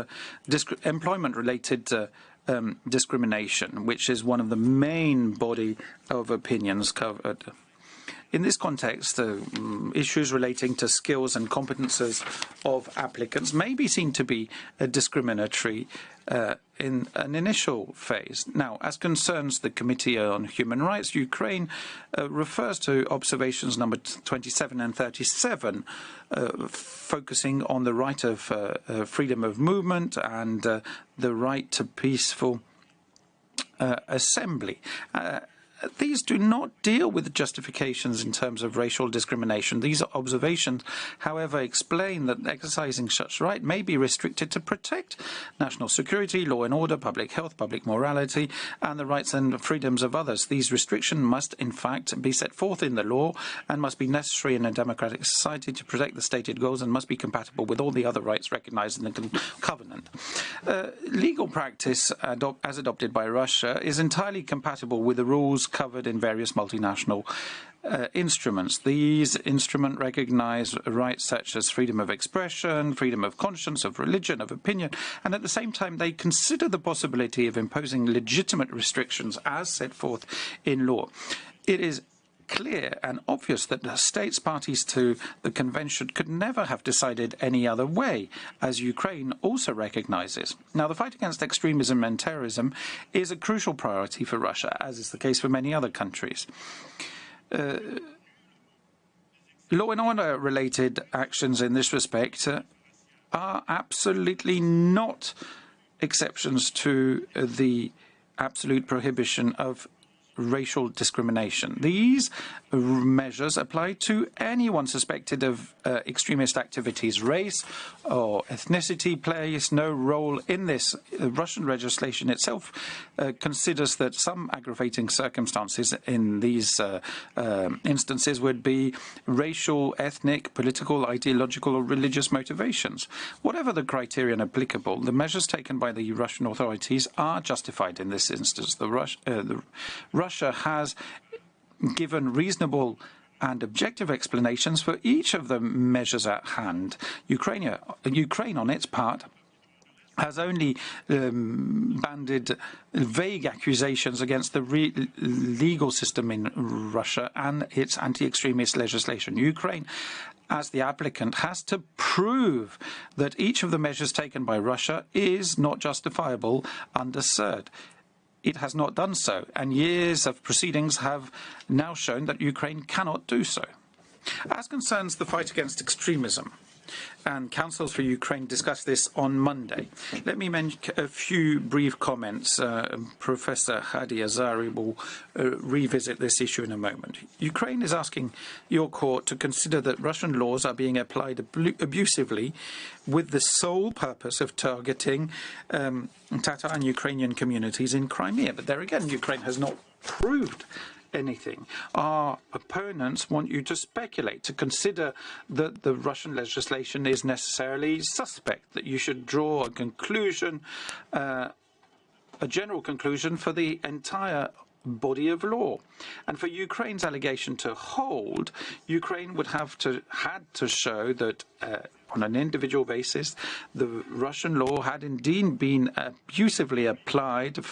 employment-related discrimination, which is one of the main body of opinions covered. In this context, issues relating to skills and competences of applicants may be seen to be discriminatory in an initial phase. Now, as concerns the Committee on Human Rights, Ukraine refers to observations number 27 and 37, focusing on the right of freedom of movement and the right to peaceful assembly. These do not deal with justifications in terms of racial discrimination. These observations, however, explain that exercising such right may be restricted to protect national security, law and order, public health, public morality, and the rights and freedoms of others. These restrictions must, in fact, be set forth in the law and must be necessary in a democratic society to protect the stated goals and must be compatible with all the other rights recognized in the Covenant. Legal practice, as adopted by Russia, is entirely compatible with the rules covered in various multinational instruments. These instruments recognize rights such as freedom of expression, freedom of conscience, of religion, of opinion, and at the same time they consider the possibility of imposing legitimate restrictions as set forth in law. It is clear and obvious that the states parties to the convention could never have decided any other way, as Ukraine also recognizes. Now, the fight against extremism and terrorism is a crucial priority for Russia, as is the case for many other countries. Law and order related actions in this respect are absolutely not exceptions to the absolute prohibition of racial discrimination. These measures apply to anyone suspected of extremist activities. Race or ethnicity plays no role in this. Russian legislation itself considers that some aggravating circumstances in these instances would be racial, ethnic, political, ideological or religious motivations. Whatever the criterion applicable, the measures taken by the Russian authorities are justified in this instance. Russia has given reasonable and objective explanations for each of the measures at hand. Ukraine, on its part, has only banded vague accusations against the legal system in Russia and its anti-extremist legislation. Ukraine, as the applicant, has to prove that each of the measures taken by Russia is not justifiable under CERD. It has not done so, and years of proceedings have now shown that Ukraine cannot do so. As concerns the fight against extremism, and councils for Ukraine discussed this on Monday. Let me make a few brief comments. Professor Hadi Azari will revisit this issue in a moment. Ukraine is asking your court to consider that Russian laws are being applied abusively with the sole purpose of targeting Tatar and Ukrainian communities in Crimea. But there again, Ukraine has not proved anything. Our opponents want you to speculate, to consider that the Russian legislation is necessarily suspect, that you should draw a conclusion, a general conclusion for the entire body of law. And for Ukraine's allegation to hold, Ukraine would had to show that on an individual basis, the Russian law had indeed been abusively applied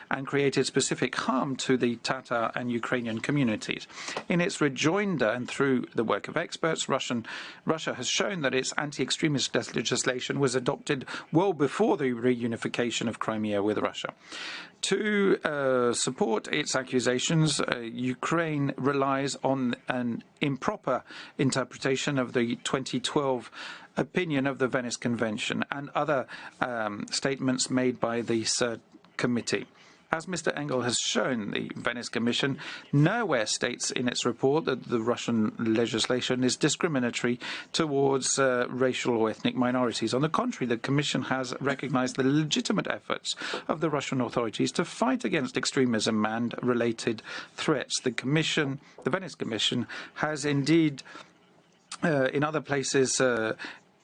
and created specific harm to the Tatar and Ukrainian communities. In its rejoinder and through the work of experts, Russia has shown that its anti-extremist legislation was adopted well before the reunification of Crimea with Russia. To support its accusations, Ukraine relies on an improper interpretation of the 2012 opinion of the Venice Convention and other statements made by the CERD committee. As Mr. Engel has shown, the Venice Commission nowhere states in its report that the Russian legislation is discriminatory towards racial or ethnic minorities. On the contrary, the Commission has recognized the legitimate efforts of the Russian authorities to fight against extremism and related threats. The Venice Commission has indeed, in other places,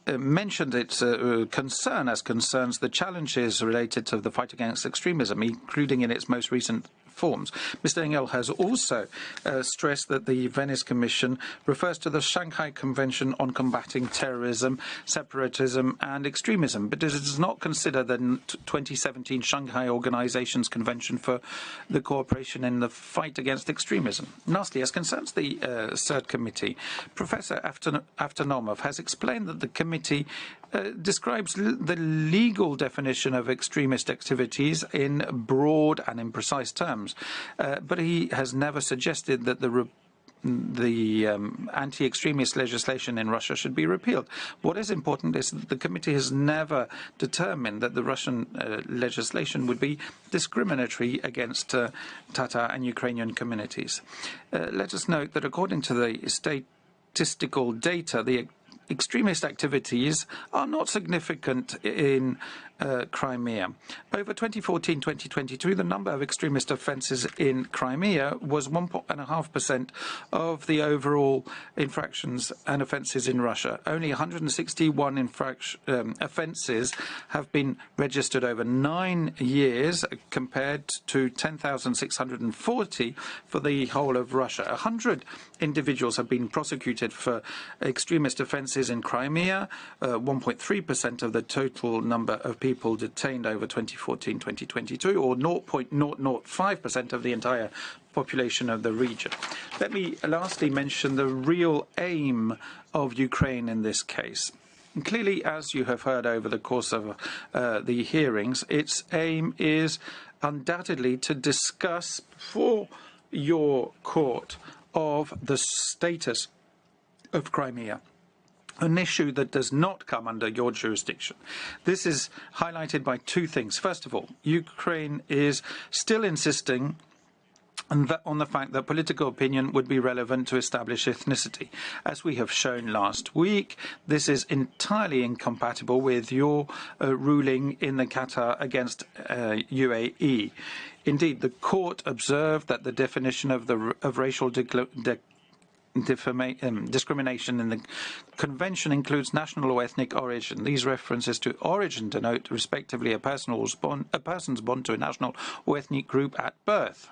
mentioned its concern as concerns the challenges related to the fight against extremism, including in its most recent forms. Mr. Engel has also stressed that the Venice Commission refers to the Shanghai Convention on Combating Terrorism, Separatism and Extremism, but it does not consider the 2017 Shanghai Organization's Convention for the Cooperation in the Fight Against Extremism. Lastly, as concerns the CERD Committee, Professor Aftanomov has explained that the committee describes the legal definition of extremist activities in broad and imprecise terms, but he has never suggested that the anti-extremist legislation in Russia should be repealed. What is important is that the committee has never determined that the Russian legislation would be discriminatory against Tatar and Ukrainian communities. Let us note that according to the statistical data, the extremist activities are not significant in Crimea. Over 2014-2022, the number of extremist offences in Crimea was 1.5% of the overall infractions and offences in Russia. Only 161 offences have been registered over 9 years, compared to 10,640 for the whole of Russia. 100 individuals have been prosecuted for extremist offences in Crimea, 1.3% of the total number of people people detained over 2014-2022, or 0.005% of the entire population of the region. Let me lastly mention the real aim of Ukraine in this case. And clearly, as you have heard over the course of the hearings, its aim is undoubtedly to discuss before your court of the status of Crimea, an issue that does not come under your jurisdiction. This is highlighted by two things. First of all, Ukraine is still insisting on the fact that political opinion would be relevant to establish ethnicity. As we have shown last week, this is entirely incompatible with your ruling in the Qatar against UAE. Indeed, the court observed that the definition of racial discrimination in the Convention includes national or ethnic origin. These references to origin denote, respectively, a person's bond to a national or ethnic group at birth.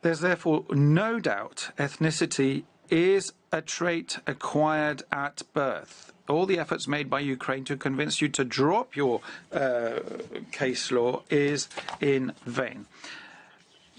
There's therefore no doubt ethnicity is a trait acquired at birth. All the efforts made by Ukraine to convince you to drop your case law is in vain.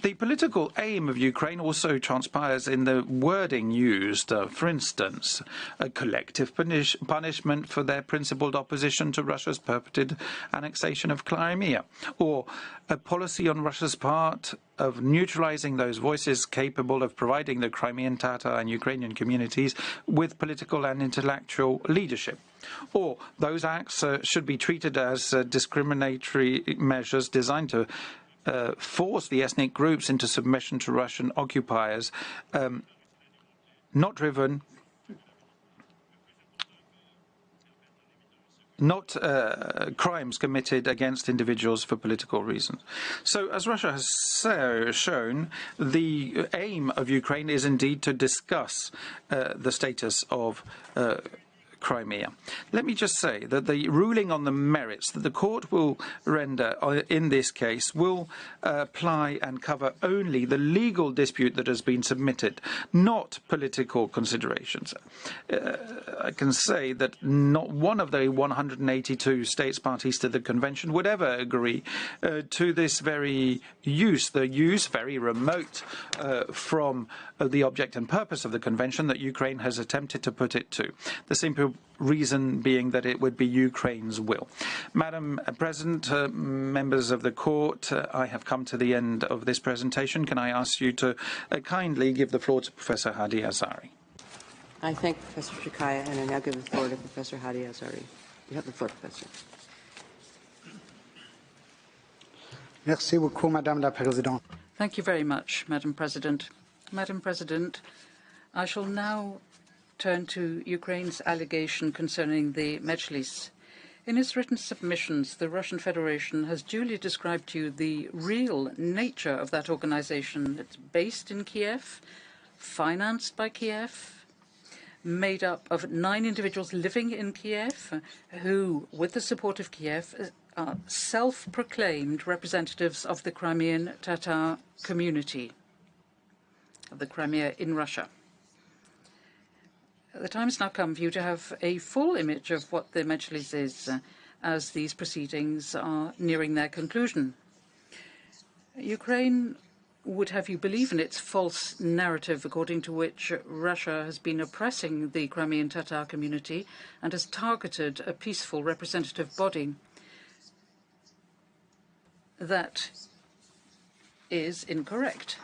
The political aim of Ukraine also transpires in the wording used. For instance, a collective punishment for their principled opposition to Russia's perpetrated annexation of Crimea, or a policy on Russia's part of neutralizing those voices capable of providing the Crimean Tatar and Ukrainian communities with political and intellectual leadership. Or those acts should be treated as discriminatory measures designed to force the ethnic groups into submission to Russian occupiers, not crimes committed against individuals for political reasons. So, as Russia has shown, the aim of Ukraine is indeed to discuss the status of Crimea. Let me just say that the ruling on the merits that the court will render in this case will apply and cover only the legal dispute that has been submitted, not political considerations. I can say that not one of the 182 states parties to the convention would ever agree to this very use, very remote from the object and purpose of the convention that Ukraine has attempted to put it to. The simple reason being that it would be Ukraine's will. Madam President, members of the court, I have come to the end of this presentation. Can I ask you to kindly give the floor to Professor Hadi Azari? I thank Professor Shikaya, and I now give the floor to Professor Hadi Azari. You have the floor, Professor. Merci beaucoup, Madame la Présidente. Thank you very much, Madam President. Madam President, I shall now turn to Ukraine's allegation concerning the Mejlis. In its written submissions, the Russian Federation has duly described to you the real nature of that organization. It's based in Kiev, financed by Kiev, made up of 9 individuals living in Kiev who, with the support of Kiev, are self-proclaimed representatives of the Crimean Tatar community of the Crimea in Russia. The time has now come for you to have a full image of what the Mejlis is as these proceedings are nearing their conclusion. Ukraine would have you believe in its false narrative according to which Russia has been oppressing the Crimean Tatar community and has targeted a peaceful representative body. That is incorrect.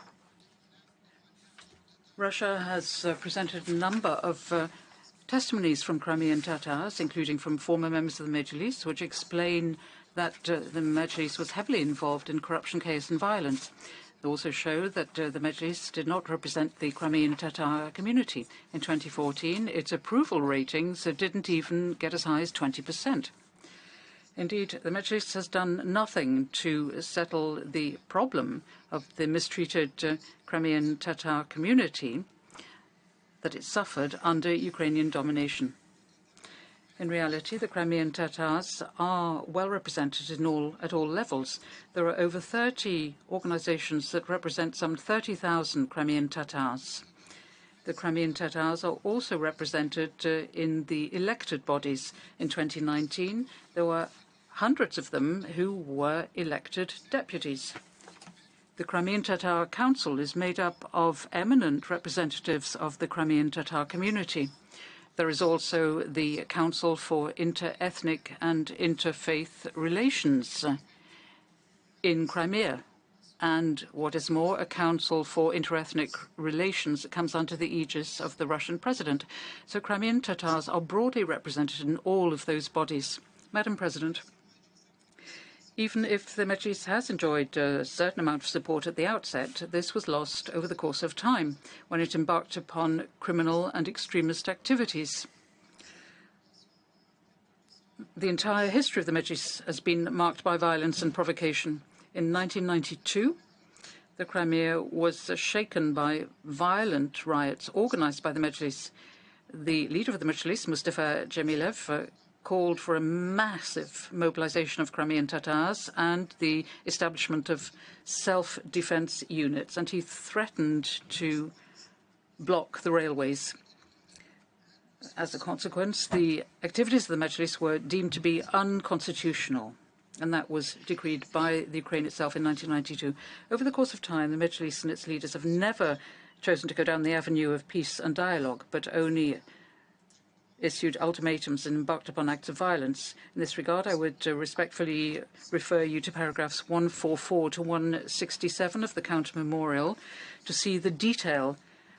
Russia has presented a number of testimonies from Crimean Tatars, including from former members of the Mejlis, which explain that the Mejlis was heavily involved in corruption, chaos and violence. They also show that the Mejlis did not represent the Crimean Tatar community. In 2014, its approval ratings didn't even get as high as 20%. Indeed, the Mejlis has done nothing to settle the problem of the mistreated Crimean Tatar community that it suffered under Ukrainian domination. In reality, the Crimean Tatars are well represented at all levels. There are over 30 organizations that represent some 30,000 Crimean Tatars. The Crimean Tatars are also represented in the elected bodies. In 2019, there were hundreds of them who were elected deputies. The Crimean Tatar Council is made up of eminent representatives of the Crimean Tatar community. There is also the Council for Inter-Ethnic and Interfaith Relations in Crimea, and what is more, a Council for Inter-Ethnic Relations that comes under the aegis of the Russian president. So Crimean Tatars are broadly represented in all of those bodies. Madam President, even if the Mejlis has enjoyed a certain amount of support at the outset, this was lost over the course of time when it embarked upon criminal and extremist activities. The entire history of the Mejlis has been marked by violence and provocation. In 1992, the Crimea was shaken by violent riots organized by the Mejlis. The leader of the Mejlis, Mustafa Dzhemilev, called for a massive mobilization of Crimean Tatars and the establishment of self-defense units, and he threatened to block the railways. As a consequence, the activities of the Mejlis were deemed to be unconstitutional, and that was decreed by the Ukraine itself in 1992. Over the course of time, the Mejlis and its leaders have never chosen to go down the avenue of peace and dialogue, but only issued ultimatums and embarked upon acts of violence. In this regard, I would respectfully refer you to paragraphs 144 to 167 of the Counter Memorial to see the detail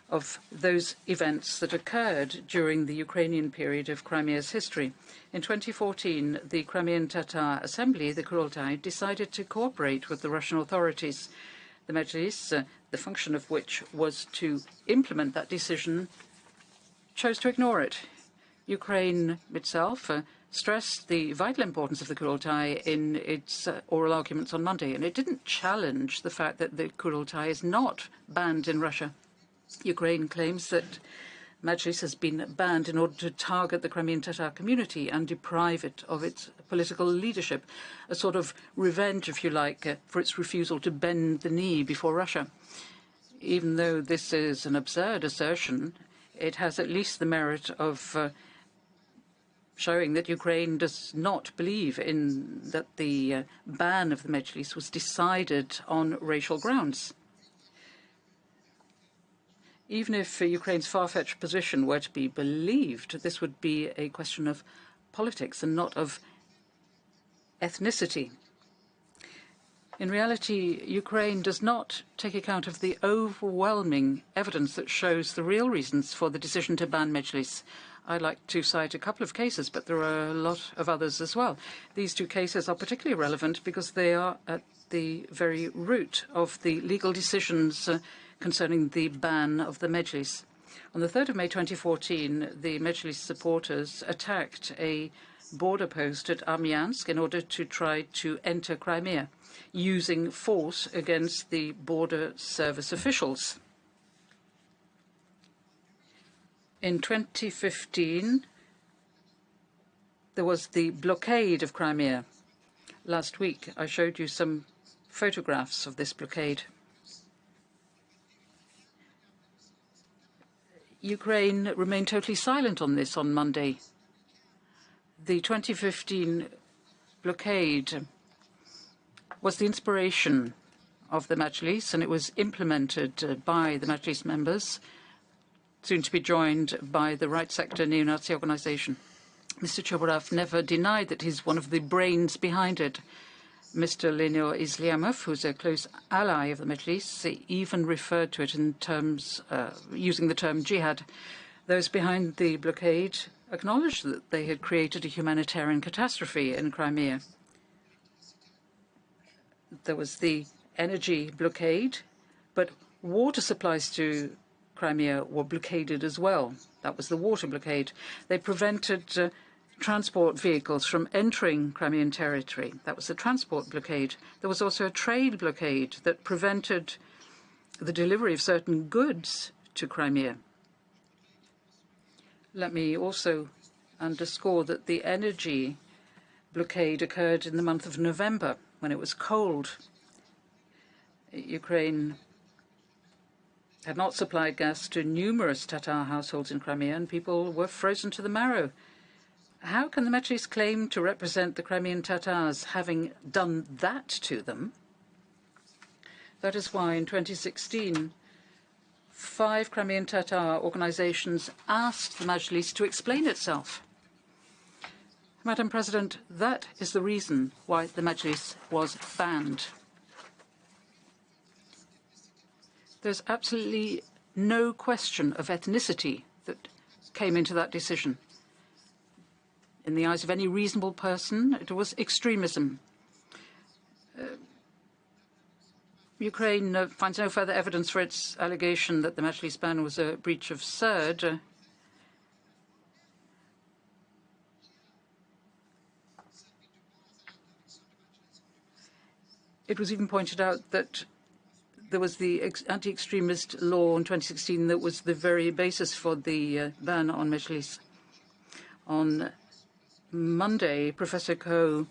of those events that occurred during the Ukrainian period of Crimea's history. In 2014, the Crimean Tatar Assembly, the Kurultai, decided to cooperate with the Russian authorities. The Mejlis, the function of which was to implement that decision, chose to ignore it. Ukraine itself stressed the vital importance of the Kurultai in its oral arguments on Monday, and it didn't challenge the fact that the Kurultai is not banned in Russia. Ukraine claims that Mejlis has been banned in order to target the Crimean Tatar community and deprive it of its political leadership, a sort of revenge, if you like, for its refusal to bend the knee before Russia. Even though this is an absurd assertion, it has at least the merit of showing that Ukraine does not believe in that the ban of the Mejlis was decided on racial grounds. Even if Ukraine's far-fetched position were to be believed, this would be a question of politics and not of ethnicity. In reality, Ukraine does not take account of the overwhelming evidence that shows the real reasons for the decision to ban Mejlis. I'd like to cite a couple of cases, but there are a lot of others as well. These two cases are particularly relevant because they are at the very root of the legal decisions concerning the ban of the Mejlis. On the 3rd of May 2014, the Mejlis supporters attacked a border post at Armyansk in order to try to enter Crimea, using force against the border service officials. In 2015, there was the blockade of Crimea. Last week, I showed you some photographs of this blockade. Ukraine remained totally silent on this on Monday. The 2015 blockade was the inspiration of the Mejlis, and it was implemented by the Mejlis members, soon to be joined by the right sector neo-Nazi organization. Mr. Choborov never denied that he's one of the brains behind it. Mr. Leonid Islyamov, who's a close ally of the Mejlis, even referred to it in terms, using the term jihad. Those behind the blockade acknowledged that they had created a humanitarian catastrophe in Crimea. There was the energy blockade, but water supplies to Crimea were blockaded as well. That was the water blockade. They prevented transport vehicles from entering Crimean territory. That was the transport blockade. There was also a trade blockade that prevented the delivery of certain goods to Crimea. Let me also underscore that the energy blockade occurred in the month of November, when it was cold. Ukraine had not supplied gas to numerous Tatar households in Crimea, and people were frozen to the marrow. How can the Mejlis claim to represent the Crimean Tatars having done that to them? That is why in 2016, 5 Crimean Tatar organizations asked the Mejlis to explain itself. Madam President, that is the reason why the Mejlis was banned. There's absolutely no question of ethnicity that came into that decision. In the eyes of any reasonable person, it was extremism. Ukraine finds no further evidence for its allegation that the Mejlis ban was a breach of CERD. It was even pointed out that there was the anti-extremist law in 2016 that was the very basis for the ban on Mejlis. On Monday, Professor Coe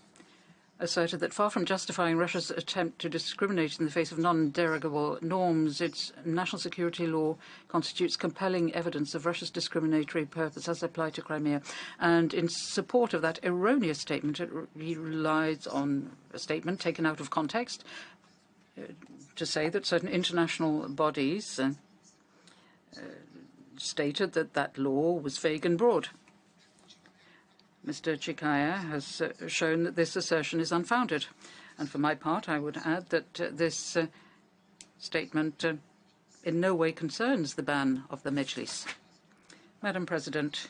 asserted that far from justifying Russia's attempt to discriminate in the face of non-derogable norms, its national security law constitutes compelling evidence of Russia's discriminatory purpose as applied to Crimea. And in support of that erroneous statement, he relies on a statement taken out of context to say that certain international bodies stated that that law was vague and broad. Mr. Chikaya has shown that this assertion is unfounded. And for my part, I would add that this statement in no way concerns the ban of the Mejlis. Madam President,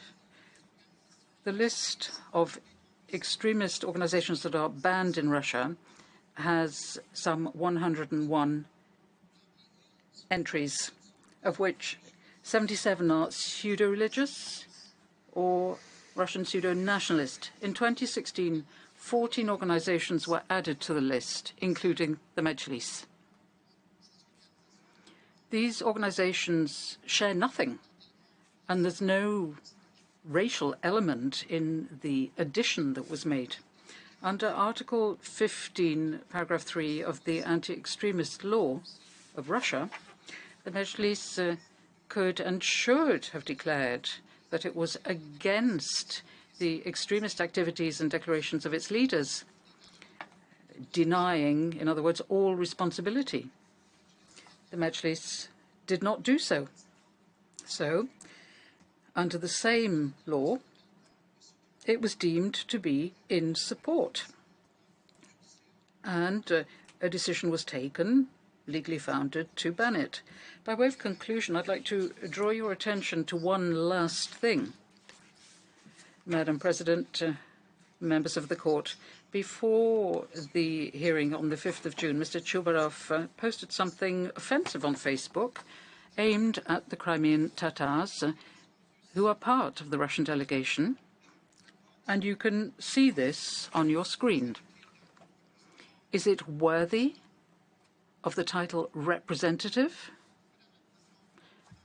the list of extremist organizations that are banned in Russia has some 101 entries, of which 77 are pseudo-religious or Russian pseudo-nationalist. In 2016, 14 organizations were added to the list, including the Mejlis. These organizations share nothing, and there's no racial element in the addition that was made. Under Article 15, Paragraph 3 of the anti-extremist law of Russia, the Mejlis could and should have declared that it was against the extremist activities and declarations of its leaders, denying, in other words, all responsibility. The Mejlis did not do so. So, under the same law, it was deemed to be in support. And a decision was taken, legally founded, to ban it. By way of conclusion, I'd like to draw your attention to one last thing. Madam President, members of the court, before the hearing on the 5th of June, Mr. Chubarov posted something offensive on Facebook aimed at the Crimean Tatars, who are part of the Russian delegation, and you can see this on your screen. Is it worthy of the title representative?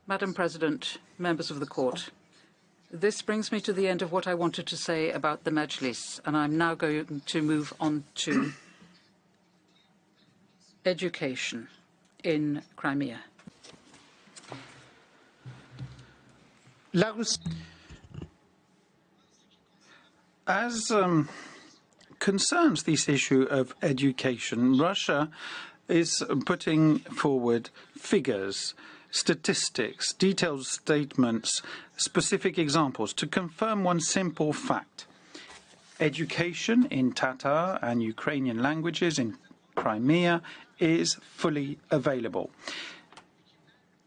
Madam President, members of the court, this brings me to the end of what I wanted to say about the Mejlis, and I'm now going to move on to education in Crimea. As concerns this issue of education, Russia is putting forward figures, statistics, detailed statements, specific examples to confirm one simple fact. Education in Tatar and Ukrainian languages in Crimea is fully available.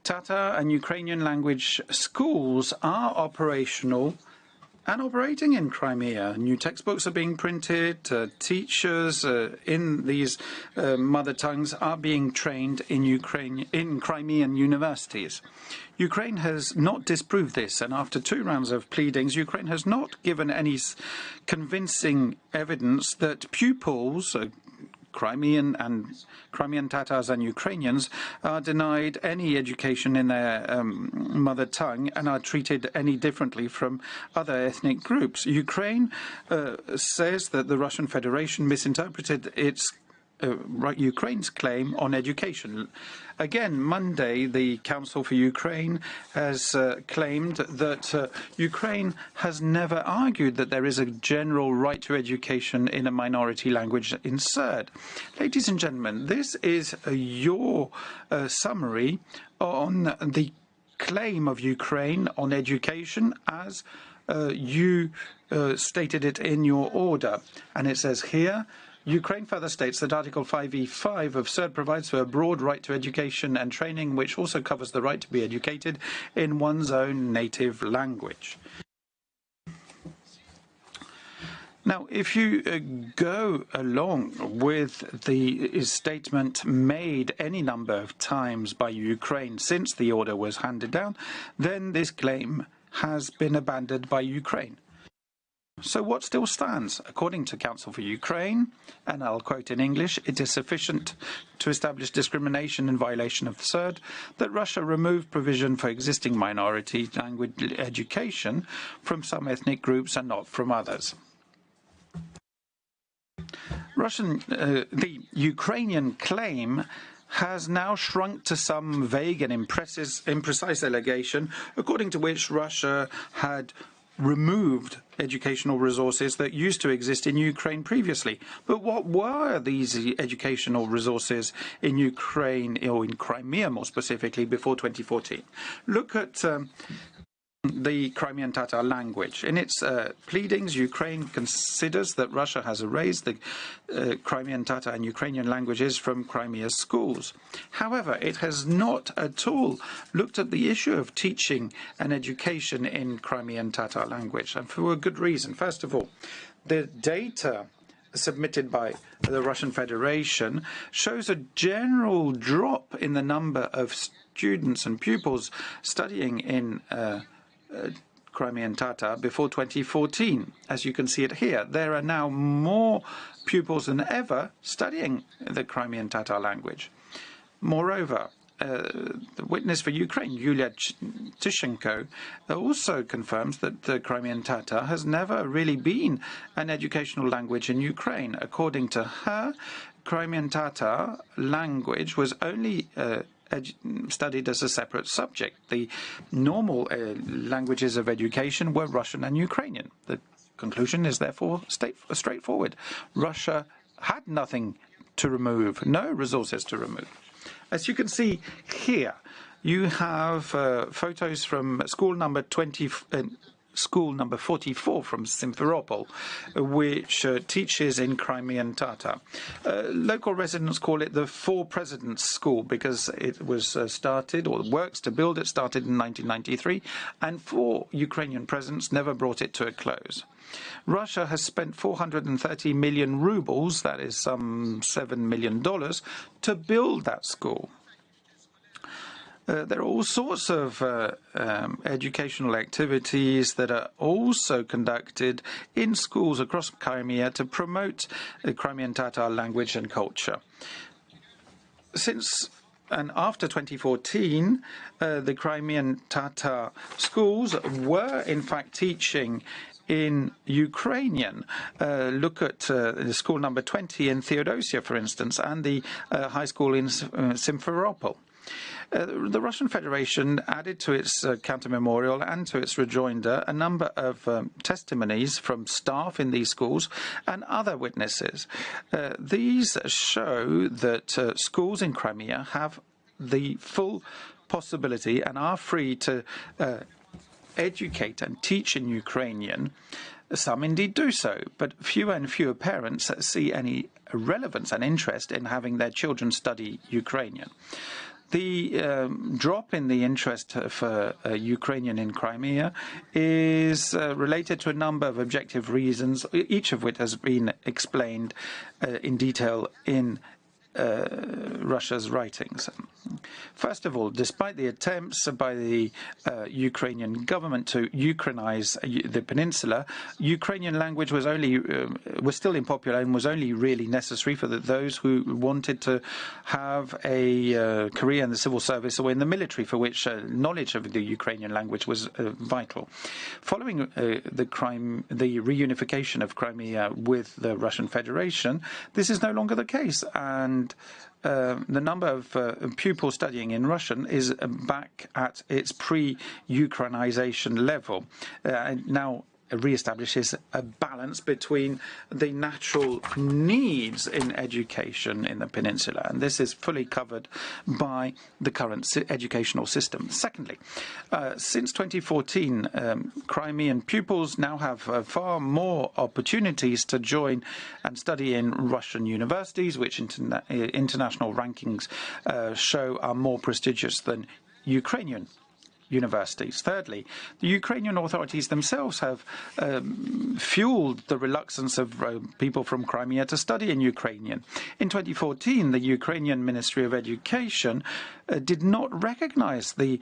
Tatar and Ukrainian language schools are operational and operating in Crimea. New textbooks are being printed. Teachers in these mother tongues are being trained in Crimean universities. Ukraine has not disproved this, and after 2 rounds of pleadings, Ukraine has not given any convincing evidence that pupils, Crimean Tatars and Ukrainians, are denied any education in their mother tongue and are treated any differently from other ethnic groups. Ukraine says that the Russian Federation misinterpreted its Ukraine's claim on education. Again, Monday, the Council for Ukraine has claimed that Ukraine has never argued that there is a general right to education in a minority language in CERD. Ladies and gentlemen, this is your summary on the claim of Ukraine on education as you stated it in your order. And it says here, Ukraine further states that Article 5E5 of CERD provides for a broad right to education and training, which also covers the right to be educated in one's own native language. Now, if you go along with the statement made any number of times by Ukraine since the order was handed down, then this claim has been abandoned by Ukraine. So what still stands? According to Council for Ukraine, and I'll quote in English, it is sufficient to establish discrimination in violation of the CERD that Russia removed provision for existing minority language education from some ethnic groups and not from others. The Ukrainian claim has now shrunk to some vague and imprecise allegation, according to which Russia had removed educational resources that used to exist in Ukraine previously. But what were these educational resources in Ukraine, or in Crimea more specifically, before 2014? Look at the Crimean Tatar language. In its pleadings, Ukraine considers that Russia has erased the Crimean Tatar and Ukrainian languages from Crimea's schools. However, it has not at all looked at the issue of teaching and education in Crimean Tatar language, and for a good reason. First of all, the data submitted by the Russian Federation shows a general drop in the number of students and pupils studying in Crimean Tatar before 2014. As you can see it here, there are now more pupils than ever studying the Crimean Tatar language. Moreover, the witness for Ukraine, Yulia Tyshenko, also confirms that the Crimean Tatar has never really been an educational language in Ukraine. According to her, Crimean Tatar language was only studied as a separate subject. The normal languages of education were Russian and Ukrainian. The conclusion is therefore straightforward. Russia had nothing to remove, no resources to remove. As you can see here, you have photos from school number 44 from Simferopol, which teaches in Crimean Tatar. Local residents call it the Four Presidents School because it was started, or works to build it started in 1993, and 4 Ukrainian presidents never brought it to a close. Russia has spent 430 million rubles, that is some $7 million, to build that school. There are all sorts of educational activities that are also conducted in schools across Crimea to promote the Crimean Tatar language and culture. Since and after 2014, the Crimean Tatar schools were in fact teaching in Ukrainian. Look at the school number 20 in Theodosia, for instance, and the high school in Simferopol. The Russian Federation added to its counter-memorial and to its rejoinder a number of testimonies from staff in these schools and other witnesses. These show that schools in Crimea have the full possibility and are free to educate and teach in Ukrainian. Some indeed do so, but fewer and fewer parents see any relevance and interest in having their children study Ukrainian. The drop in the interest for Ukrainian in Crimea is related to a number of objective reasons, each of which has been explained in detail in Russia's writings. First of all, despite the attempts by the Ukrainian government to Ukrainize the peninsula, Ukrainian language was still unpopular and was only really necessary for those who wanted to have a career in the civil service or in the military, for which knowledge of the Ukrainian language was vital. Following the reunification of Crimea with the Russian Federation, this is no longer the case, and the number of pupils studying in Russian is back at its pre-Ukrainization level. Now re-establishes a balance between the natural needs in education in the peninsula, and this is fully covered by the current educational system. Secondly, since 2014, Crimean pupils now have far more opportunities to join and study in Russian universities, which international rankings show are more prestigious than Ukrainian universities. Thirdly, the Ukrainian authorities themselves have fueled the reluctance of people from Crimea to study in Ukrainian. In 2014, the Ukrainian Ministry of Education did not recognize the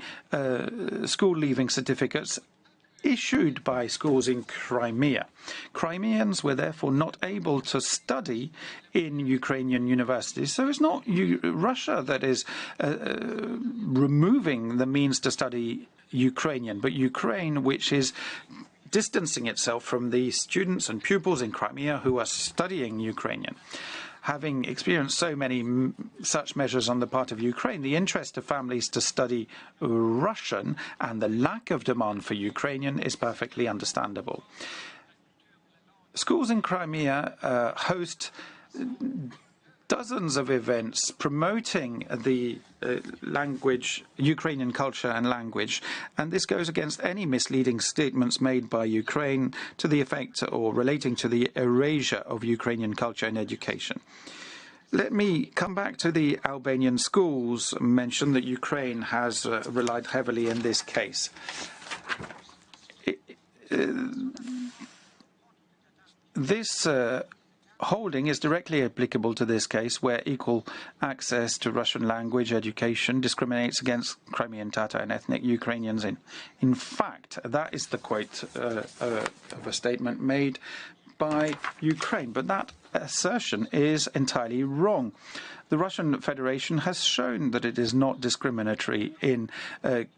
school leaving certificates issued by schools in Crimea. Crimeans were therefore not able to study in Ukrainian universities. So it's not Russia that is removing the means to study Ukrainian, but Ukraine which is distancing itself from the students and pupils in Crimea who are studying Ukrainian. Having experienced so many such measures on the part of Ukraine, the interest of families to study Russian and the lack of demand for Ukrainian is perfectly understandable. Schools in Crimea host dozens of events promoting the Ukrainian culture and language, and this goes against any misleading statements made by Ukraine to the effect or relating to the erasure of Ukrainian culture and education. Let me come back to the Albanian schools mentioned that Ukraine has relied heavily in this case. This holding is directly applicable to this case, where equal access to Russian language education discriminates against Crimean Tatar and ethnic Ukrainians. In fact, that is the quote of a statement made by Ukraine, but that assertion is entirely wrong. The Russian Federation has shown that it is not discriminatory in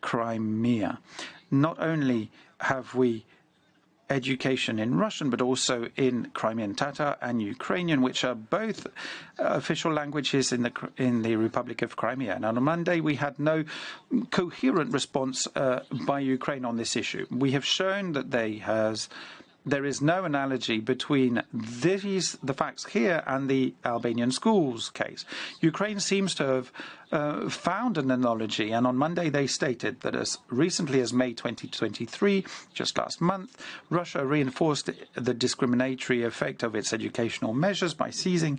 Crimea. Not only have we education in Russian, but also in Crimean Tatar and Ukrainian, which are both official languages in the Republic of Crimea. And on Monday, we had no coherent response by Ukraine on this issue. We have shown that there is no analogy between the facts here and the Albanian schools case. Ukraine seems to have found an analogy, and on Monday they stated that as recently as May 2023, just last month, Russia reinforced the discriminatory effect of its educational measures by seizing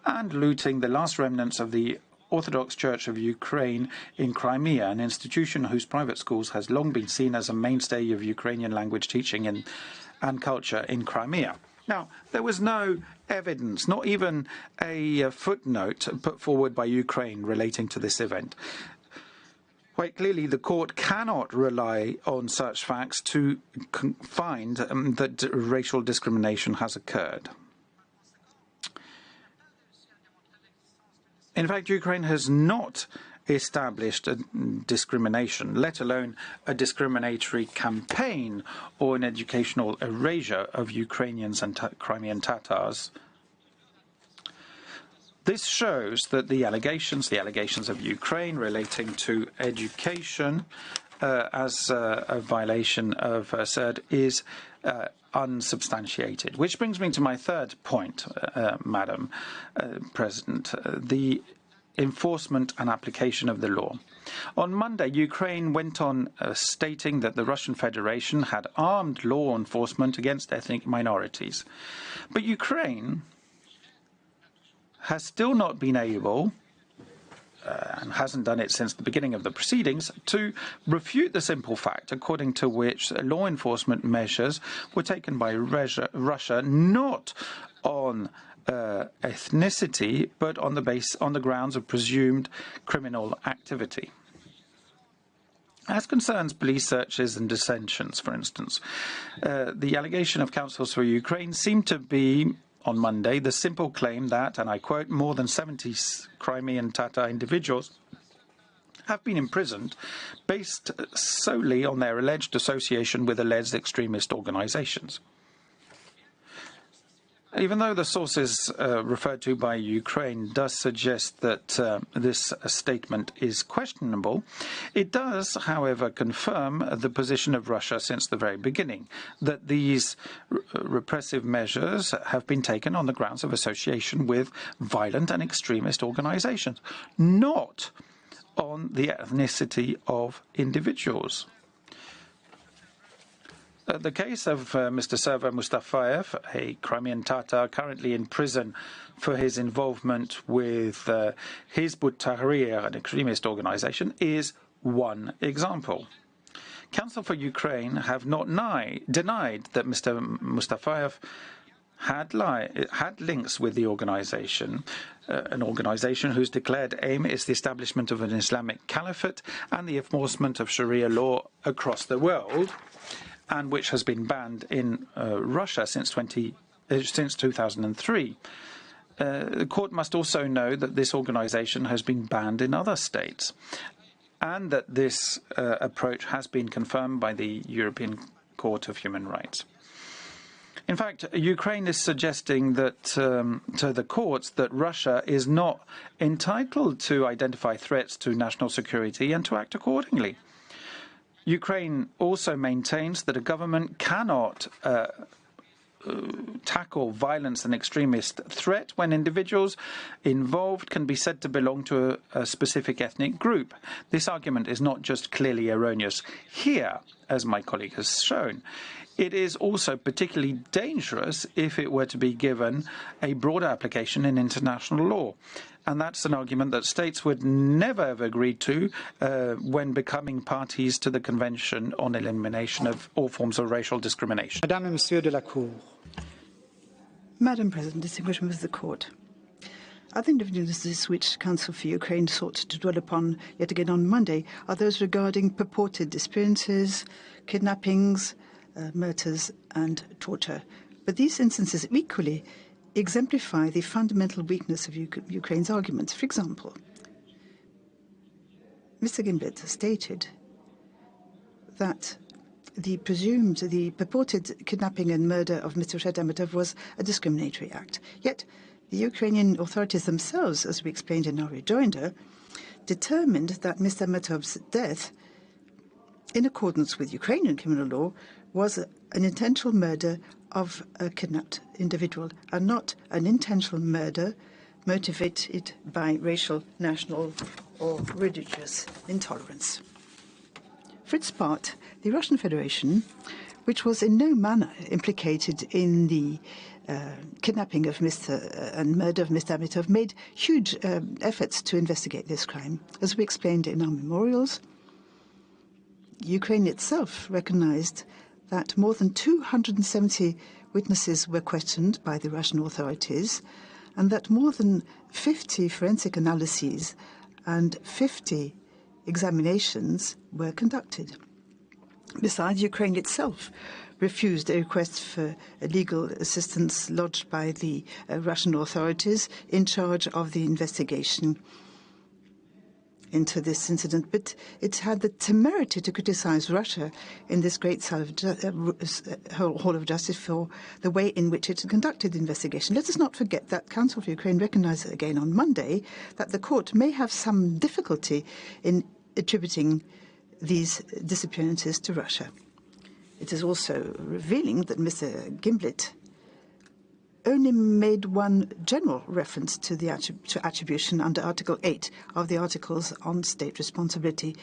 and looting the last remnants of the Orthodox Church of Ukraine in Crimea, an institution whose private schools has long been seen as a mainstay of Ukrainian language teaching and culture in Crimea. Now, there was no evidence, not even a footnote put forward by Ukraine relating to this event. Quite clearly, the court cannot rely on such facts to find that racial discrimination has occurred. In fact, Ukraine has not established a discrimination, let alone a discriminatory campaign or an educational erasure of Ukrainians and Crimean Tatars. This shows that the allegations of Ukraine relating to education as a violation of CERD is unsubstantiated. Which brings me to my third point, Madam President, the enforcement and application of the law. On Monday, Ukraine went on stating that the Russian Federation had armed law enforcement against ethnic minorities. But Ukraine has still not been able, and hasn't done it since the beginning of the proceedings, to refute the simple fact according to which law enforcement measures were taken by Russia not on ethnicity, but on the grounds of presumed criminal activity. As concerns police searches and detentions, for instance, the allegation of counsels for Ukraine seemed to be, on Monday, the simple claim that, and I quote, more than 70 Crimean Tatar individuals have been imprisoned based solely on their alleged association with alleged extremist organizations. Even though the sources referred to by Ukraine does suggest that this statement is questionable, it does, however, confirm the position of Russia since the very beginning, that these repressive measures have been taken on the grounds of association with violent and extremist organizations, not on the ethnicity of individuals. The case of Mr. Server Mustafayev, a Crimean Tatar currently in prison for his involvement with Hizb ut-Tahrir, an extremist organization, is one example. Counsel for Ukraine have not denied that Mr. Mustafayev had links with the organization, an organization whose declared aim is the establishment of an Islamic caliphate and the enforcement of Sharia law across the world, and which has been banned in Russia since 2003. The court must also know that this organization has been banned in other states, and that this approach has been confirmed by the European Court of Human Rights. In fact, Ukraine is suggesting that to the courts that Russia is not entitled to identify threats to national security and to act accordingly. Ukraine also maintains that a government cannot tackle violence and extremist threat when individuals involved can be said to belong to a specific ethnic group. This argument is not just clearly erroneous here, as my colleague has shown. It is also particularly dangerous if it were to be given a broader application in international law. And that's an argument that states would never have agreed to when becoming parties to the Convention on Elimination of All Forms of Racial Discrimination. Madame et Monsieur de la Cour. Madam President, distinguished members of the Court, other individuals which Counsel for Ukraine sought to dwell upon yet again on Monday are those regarding purported disappearances, kidnappings, murders and torture. But these instances equally exemplify the fundamental weakness of Ukraine's arguments. For example, Mr. Gimlet stated that the purported kidnapping and murder of Mr. Damatov was a discriminatory act. Yet the Ukrainian authorities themselves, as we explained in our rejoinder, determined that Mr. Damatov's death, in accordance with Ukrainian criminal law, was an intentional murder of a kidnapped individual and not an intentional murder motivated by racial, national or religious intolerance. For its part, the Russian Federation, which was in no manner implicated in the kidnapping of and murder of Mr. Damatov, made huge efforts to investigate this crime. As we explained in our memorials, Ukraine itself recognized that more than 270 witnesses were questioned by the Russian authorities and that more than 50 forensic analyses and 50 examinations were conducted. Besides, Ukraine itself refused a request for legal assistance lodged by the Russian authorities in charge of the investigation into this incident, but it had the temerity to criticize Russia in this great Hall of Justice for the way in which it conducted the investigation. Let us not forget that Counsel for Ukraine recognized again on Monday that the court may have some difficulty in attributing these disappearances to Russia. It is also revealing that Mr. Gimlet only made one general reference to the attribution under Article 8 of the Articles on State Responsibility,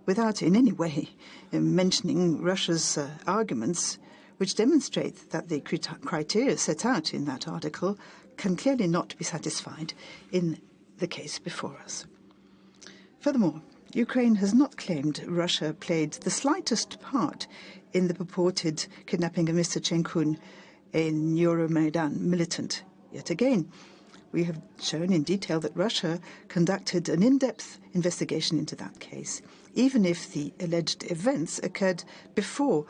without in any way mentioning Russia's arguments, which demonstrate that the criteria set out in that article can clearly not be satisfied in the case before us. Furthermore, Ukraine has not claimed Russia played the slightest part in the purported kidnapping of Mr. Chenkun, a Euromaidan militant Yet again, we have shown in detail that Russia conducted an in-depth investigation into that case, even if the alleged events occurred before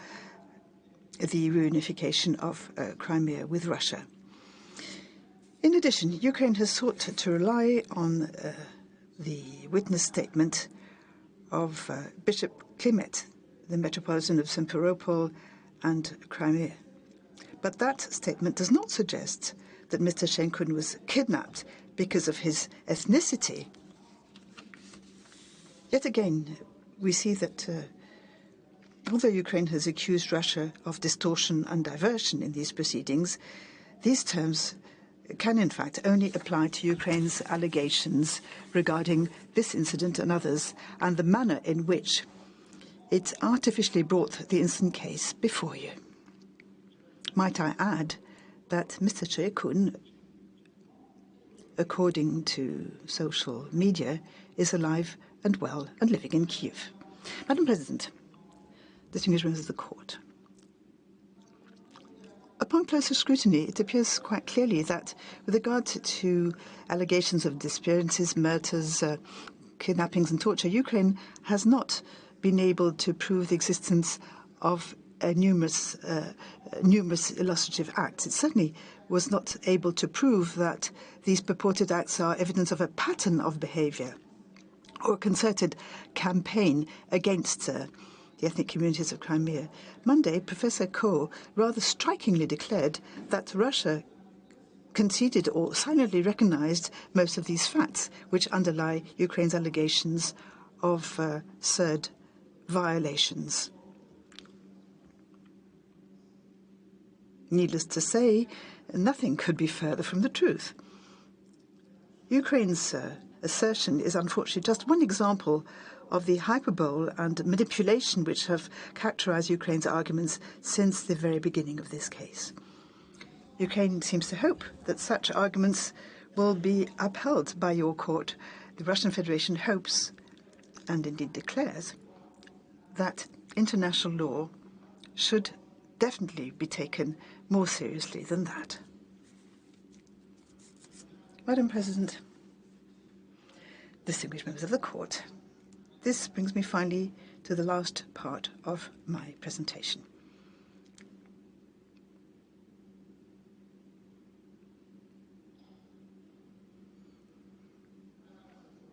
the reunification of Crimea with Russia. In addition, Ukraine has sought to rely on the witness statement of Bishop Klimet, the Metropolitan of Simferopol and Crimea. But that statement does not suggest that Mr. Shenkun was kidnapped because of his ethnicity. Yet again, we see that although Ukraine has accused Russia of distortion and diversion in these proceedings, these terms can in fact only apply to Ukraine's allegations regarding this incident and others, and the manner in which it artificially brought the instant case before you. Might I add that Mr. Shenkun, according to social media, is alive and well and living in Kiev. Madam President, distinguished members of the Court, upon closer scrutiny, it appears quite clearly that with regard to allegations of disappearances, murders, kidnappings and torture, Ukraine has not been able to prove the existence of numerous illustrative acts. It certainly was not able to prove that these purported acts are evidence of a pattern of behavior or a concerted campaign against the ethnic communities of Crimea. Monday, Professor Ko rather strikingly declared that Russia conceded or silently recognized most of these facts, which underlie Ukraine's allegations of CERD violations. Needless to say, nothing could be further from the truth. Ukraine's assertion is unfortunately just one example of the hyperbole and manipulation which have characterized Ukraine's arguments since the very beginning of this case. Ukraine seems to hope that such arguments will be upheld by your court. The Russian Federation hopes, and indeed declares, that international law should definitely be taken more seriously than that. Madam President, distinguished members of the Court, this brings me finally to the last part of my presentation.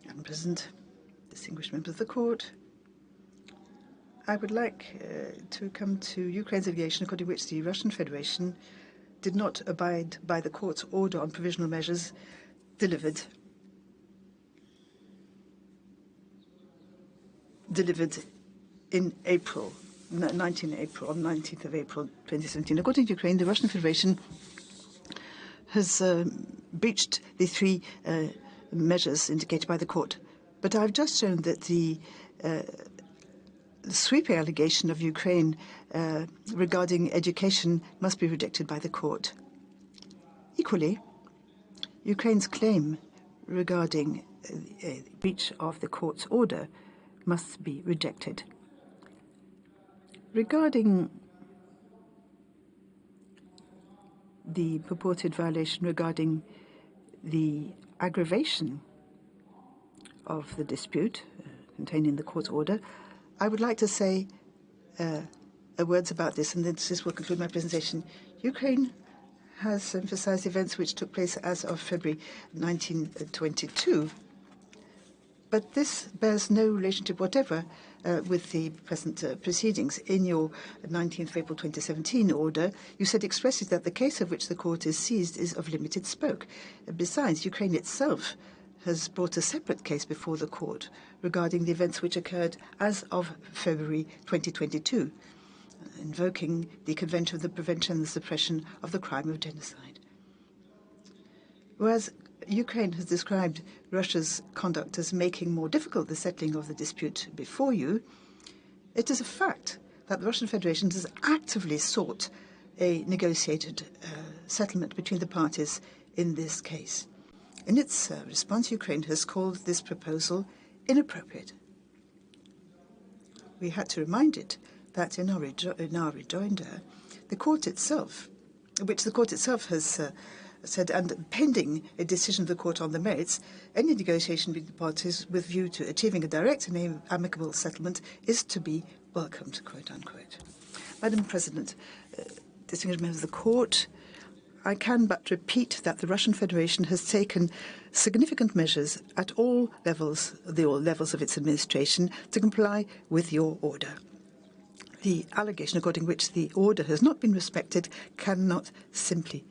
Madam President, distinguished members of the Court, I would like to come to Ukraine's allegation according to which the Russian Federation did not abide by the court's order on provisional measures delivered in April, 19th of April 2017. According to Ukraine, the Russian Federation has breached the three measures indicated by the court. But I've just shown that the sweeping allegation of Ukraine regarding education must be rejected by the court. Equally, Ukraine's claim regarding a breach of the court's order must be rejected. Regarding the purported violation regarding the aggravation of the dispute contained in the court's order, I would like to say words about this, and this will conclude my presentation. Ukraine has emphasized events which took place as of February 1922, but this bears no relationship whatever with the present proceedings. In your 19th of April 2017 order, you said expressly that the case of which the court is seized is of limited scope. Besides, Ukraine itself has brought a separate case before the court regarding the events which occurred as of February 2022, invoking the Convention of the Prevention and the Suppression of the Crime of Genocide. Whereas Ukraine has described Russia's conduct as making more difficult the settling of the dispute before you, it is a fact that the Russian Federation has actively sought a negotiated settlement between the parties in this case. In its response, Ukraine has called this proposal inappropriate. We had to remind it that in our rejoinder, the court itself, which the court itself has said, and pending a decision of the court on the merits, any negotiation between the parties with view to achieving a direct and amicable settlement is to be welcomed, quote unquote. Madam President, distinguished members of the court, I can but repeat that the Russian Federation has taken significant measures at all levels of its administration to comply with your order. The allegation according to which the order has not been respected cannot simply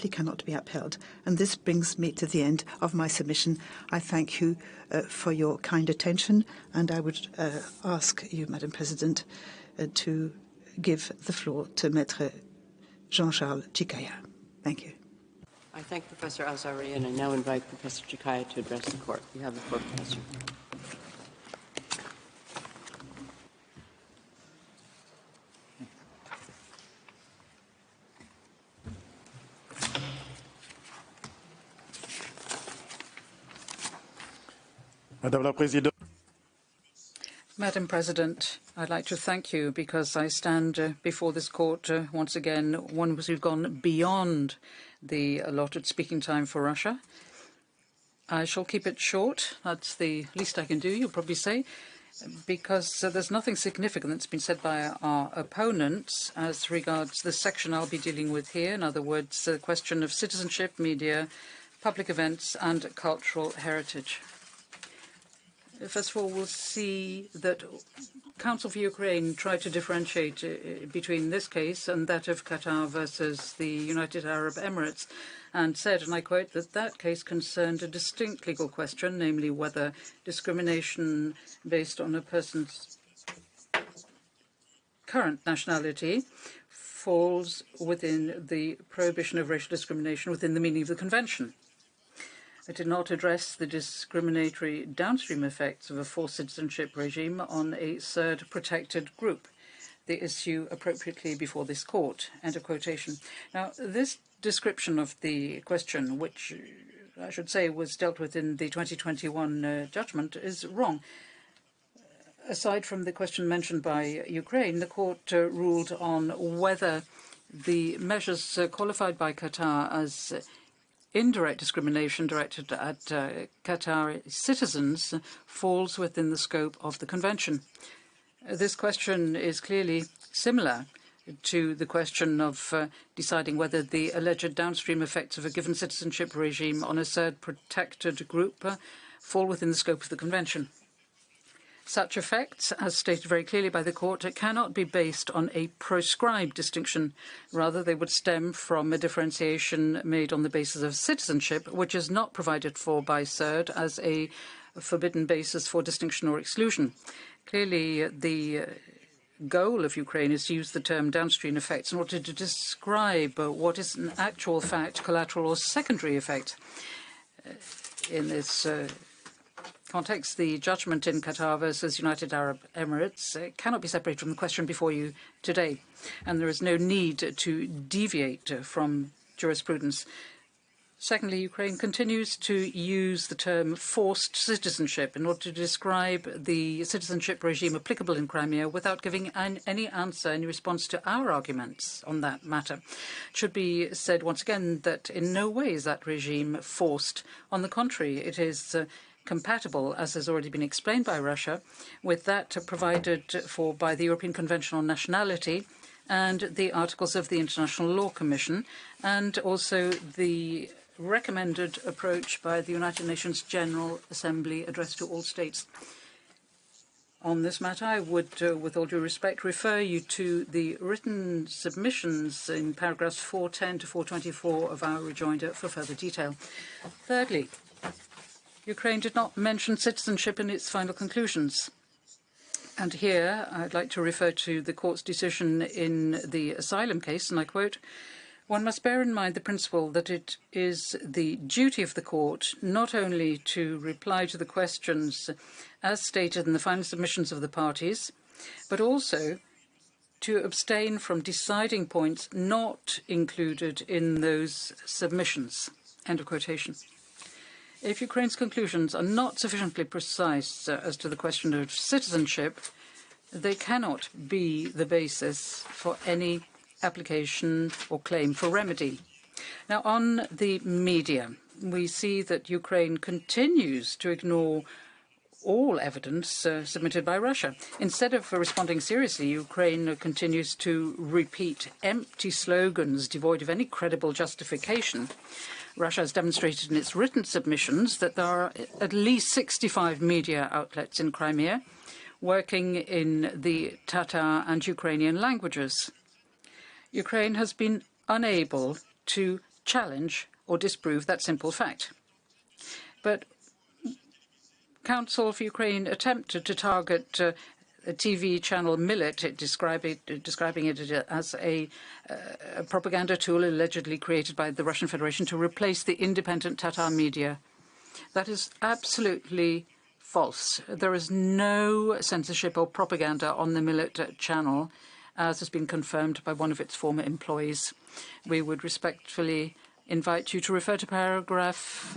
cannot be upheld. And this brings me to the end of my submission. I thank you for your kind attention, and I would ask you, Madam President, to give the floor to Maître Jean-Charles Chikaya. Thank you. I thank Professor Azari, and I now invite Professor Chikaya to address the court. You have the floor, Professor. Madam President, I'd like to thank you because I stand before this court once again, once we've gone beyond the allotted speaking time for Russia. I shall keep it short. That's the least I can do, you'll probably say, because there's nothing significant that's been said by our opponents as regards the section I'll be dealing with here. In other words, the question of citizenship, media, public events and cultural heritage. First of all, we'll see that Council for Ukraine tried to differentiate between this case and that of Qatar versus the United Arab Emirates, and said, and I quote, that that case concerned a distinct legal question, namely whether discrimination based on a person's current nationality falls within the prohibition of racial discrimination within the meaning of the Convention. It did not address the discriminatory downstream effects of a forced citizenship regime on a third protected group, the issue appropriately before this court. End of quotation. Now, this description of the question, which I should say was dealt with in the 2021 judgment, is wrong. Aside from the question mentioned by Ukraine, the court ruled on whether the measures qualified by Qatar as indirect discrimination directed at Qatari citizens falls within the scope of the Convention. This question is clearly similar to the question of deciding whether the alleged downstream effects of a given citizenship regime on a third protected group fall within the scope of the Convention. Such effects, as stated very clearly by the court, cannot be based on a proscribed distinction. Rather, they would stem from a differentiation made on the basis of citizenship, which is not provided for by CERD as a forbidden basis for distinction or exclusion. Clearly, the goal of Ukraine is to use the term downstream effects in order to describe what is an actual fact, collateral or secondary effect. In this context, the judgment in Qatar versus United Arab Emirates cannot be separated from the question before you today, and there is no need to deviate from jurisprudence. Secondly, Ukraine continues to use the term forced citizenship in order to describe the citizenship regime applicable in Crimea without giving any answer, any response to our arguments on that matter. It should be said once again that in no way is that regime forced. On the contrary, it is compatible, as has already been explained by Russia, with that provided for by the European Convention on Nationality and the Articles of the International Law Commission, and also the recommended approach by the United Nations General Assembly addressed to all states. On this matter, I would, with all due respect, refer you to the written submissions in paragraphs 410 to 424 of our rejoinder for further detail. Thirdly, Ukraine did not mention citizenship in its final conclusions. And here I'd like to refer to the court's decision in the asylum case, and I quote, "One must bear in mind the principle that it is the duty of the court not only to reply to the questions as stated in the final submissions of the parties, but also to abstain from deciding points not included in those submissions." End of quotation. If Ukraine's conclusions are not sufficiently precise as to the question of citizenship, they cannot be the basis for any application or claim for remedy. Now, on the media, we see that Ukraine continues to ignore all evidence submitted by Russia. Instead of responding seriously, Ukraine continues to repeat empty slogans devoid of any credible justification. Russia has demonstrated in its written submissions that there are at least 65 media outlets in Crimea working in the Tatar and Ukrainian languages. Ukraine has been unable to challenge or disprove that simple fact. But Council for Ukraine attempted to target a TV channel Millet, describing it as a propaganda tool allegedly created by the Russian Federation to replace the independent Tatar media. That is absolutely false. There is no censorship or propaganda on the Millet channel, as has been confirmed by one of its former employees. We would respectfully invite you to refer to paragraph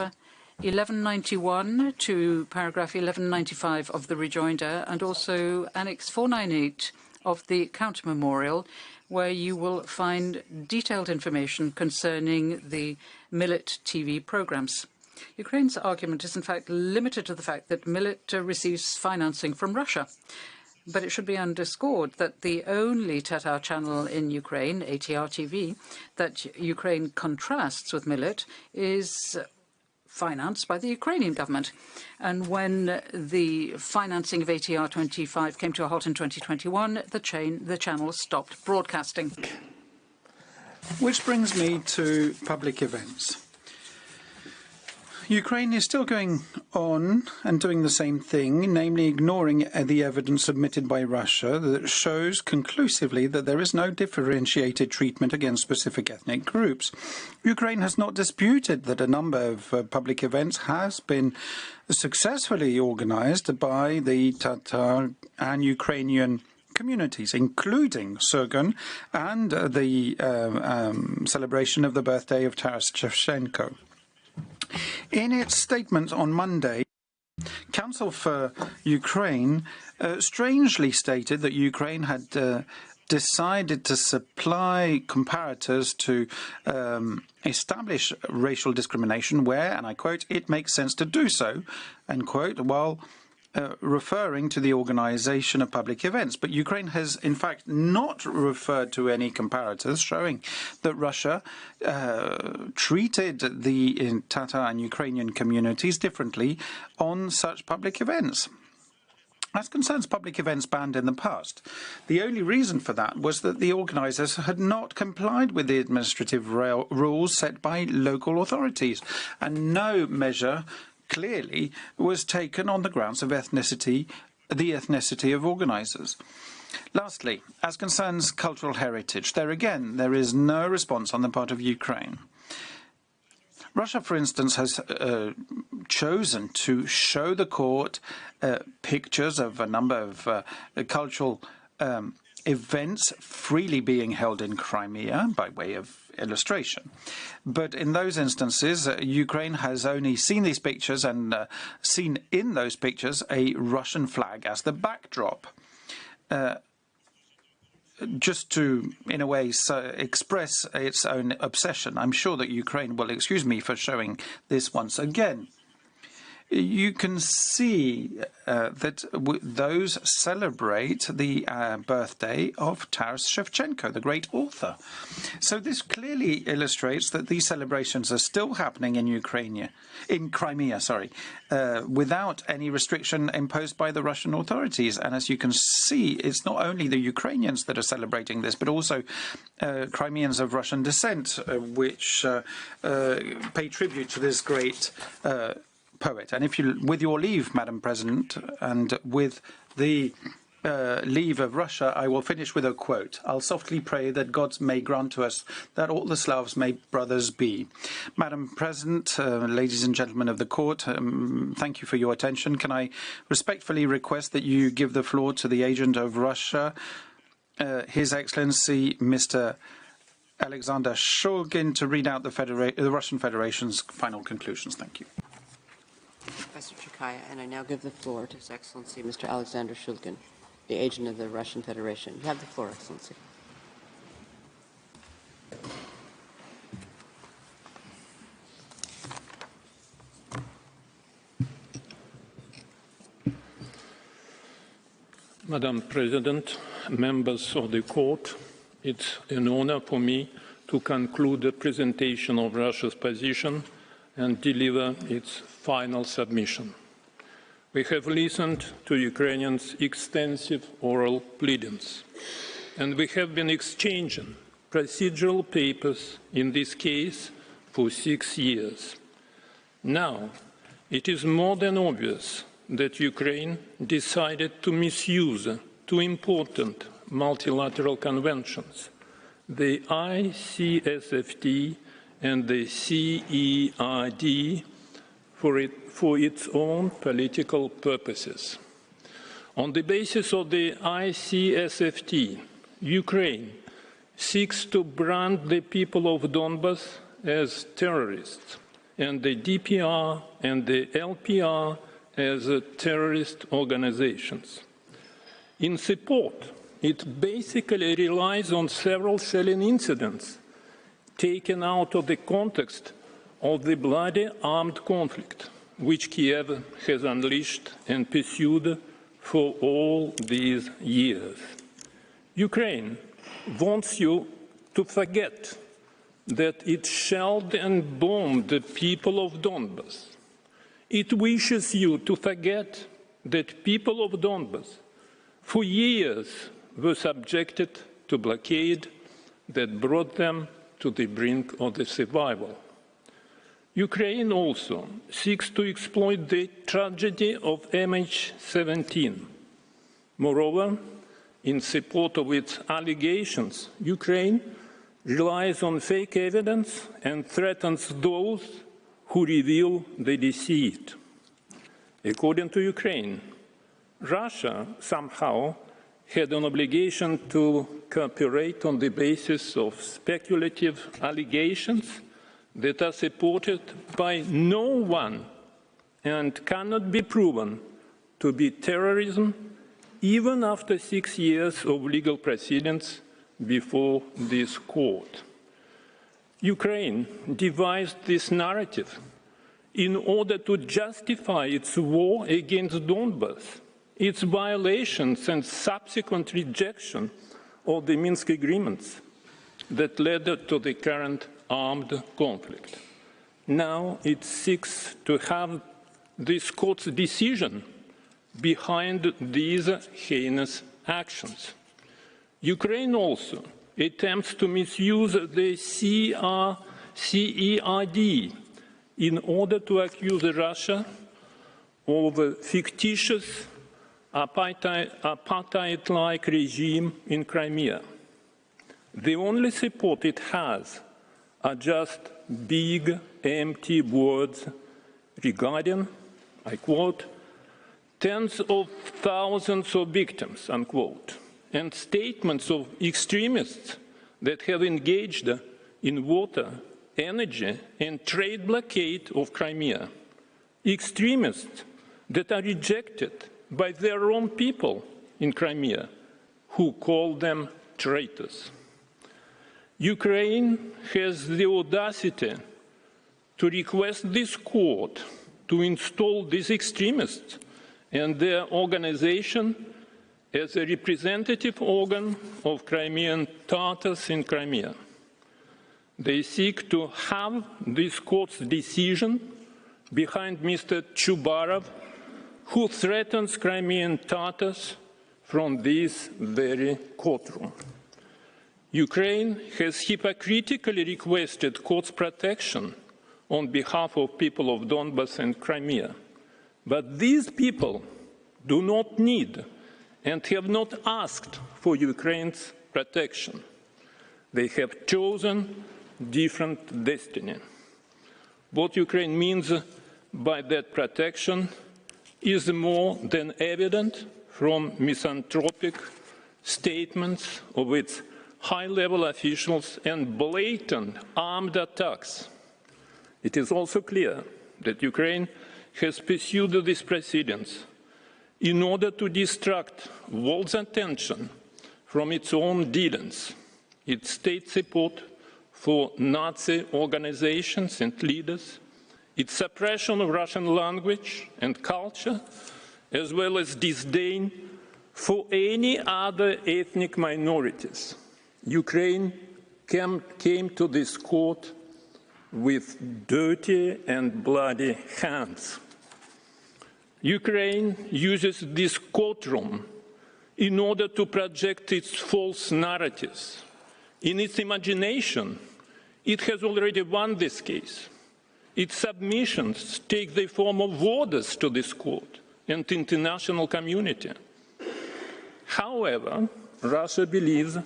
1191 to paragraph 1195 of the rejoinder, and also Annex 498 of the Count Memorial, where you will find detailed information concerning the Millet TV programs. Ukraine's argument is in fact limited to the fact that Millet receives financing from Russia. But it should be underscored that the only Tatar channel in Ukraine, ATR TV, that Ukraine contrasts with Millet is financed by the Ukrainian government. And when the financing of ATR 25 came to a halt in 2021, the channel stopped broadcasting. Which brings me to public events. Ukraine is still going on and doing the same thing, namely ignoring the evidence submitted by Russia that shows conclusively that there is no differentiated treatment against specific ethnic groups. Ukraine has not disputed that a number of public events has been successfully organized by the Tatar and Ukrainian communities, including Surgun and the celebration of the birthday of Taras Shevchenko. In its statement on Monday, Council for Ukraine strangely stated that Ukraine had decided to supply comparators to establish racial discrimination where, and I quote, it makes sense to do so, end quote, while referring to the organization of public events. But Ukraine has, in fact, not referred to any comparators, showing that Russia treated the Tatar and Ukrainian communities differently on such public events. As concerns public events banned in the past, the only reason for that was that the organisers had not complied with the administrative rules set by local authorities, and no measure clearly was taken on the grounds of ethnicity, the ethnicity of organisers. Lastly, as concerns cultural heritage, there again, there is no response on the part of Ukraine. Russia, for instance, has chosen to show the court pictures of a number of cultural events freely being held in Crimea by way of illustration. But in those instances, Ukraine has only seen these pictures and seen in those pictures a Russian flag as the backdrop. Just to, in a way, express its own obsession. I'm sure that Ukraine will excuse me for showing this once again. You can see that those celebrate the birthday of Taras Shevchenko, the great author. So this clearly illustrates that these celebrations are still happening in Crimea, without any restriction imposed by the Russian authorities. And as you can see, it's not only the Ukrainians that are celebrating this, but also Crimeans of Russian descent, which pay tribute to this great poet. And if you, with your leave, Madam President, and with the leave of Russia, I will finish with a quote. I'll softly pray that God may grant to us that all the Slavs may brothers be. Madam President, ladies and gentlemen of the court, thank you for your attention. Can I respectfully request that you give the floor to the agent of Russia, His Excellency, Mr. Alexander Shulgin, to read out the Russian Federation's final conclusions. Thank you. Professor Chikaya, and I now give the floor to His Excellency Mr. Alexander Shulgin, the agent of the Russian Federation. You have the floor, Excellency. Madam President, members of the court, it's an honor for me to conclude the presentation of Russia's position and deliver its final submission. We have listened to Ukrainians' extensive oral pleadings, and we have been exchanging procedural papers in this case for 6 years. Now, it is more than obvious that Ukraine decided to misuse two important multilateral conventions, the ICSFT and the CERD, for its own political purposes. On the basis of the ICSFT, Ukraine seeks to brand the people of Donbas as terrorists, and the DPR and the LPR as terrorist organizations. In support, it basically relies on several selling incidents taken out of the context of the bloody armed conflict, which Kiev has unleashed and pursued for all these years. Ukraine wants you to forget that it shelled and bombed the people of Donbas. It wishes you to forget that people of Donbas for years were subjected to blockade that brought them to the brink of the survival. Ukraine also seeks to exploit the tragedy of MH17. Moreover, in support of its allegations, Ukraine relies on fake evidence and threatens those who reveal the deceit. According to Ukraine, Russia somehow had an obligation to cooperate on the basis of speculative allegations that are supported by no one and cannot be proven to be terrorism even after 6 years of legal proceedings before this court. Ukraine devised this narrative in order to justify its war against Donbas, its violations and subsequent rejection of the Minsk agreements that led to the current armed conflict. Now it seeks to have this court's decision behind these heinous actions. Ukraine also attempts to misuse the CERD in order to accuse Russia of a fictitious apartheid-like regime in Crimea. The only support it has are just big, empty words regarding, I quote, tens of thousands of victims, unquote, and statements of extremists that have engaged in water, energy, and trade blockade of Crimea. Extremists that are rejected by their own people in Crimea, who call them traitors. Ukraine has the audacity to request this court to install these extremists and their organization as a representative organ of Crimean Tatars in Crimea. They seek to have this court's decision behind Mr. Chubarov, who threatens Crimean Tatars from this very courtroom. Ukraine has hypocritically requested court's protection on behalf of people of Donbas and Crimea. But these people do not need and have not asked for Ukraine's protection. They have chosen different destiny. What Ukraine means by that protection is more than evident from misanthropic statements of its high-level officials and blatant armed attacks. It is also clear that Ukraine has pursued these proceedings in order to distract world's attention from its own dealings, its state support for Nazi organizations and leaders, its suppression of Russian language and culture, as well as disdain For any other ethnic minorities, Ukraine came to this court with dirty and bloody hands. Ukraine uses this courtroom in order to project its false narratives. In its imagination, it has already won this case. Its submissions take the form of orders to this court and international community. However, Russia believes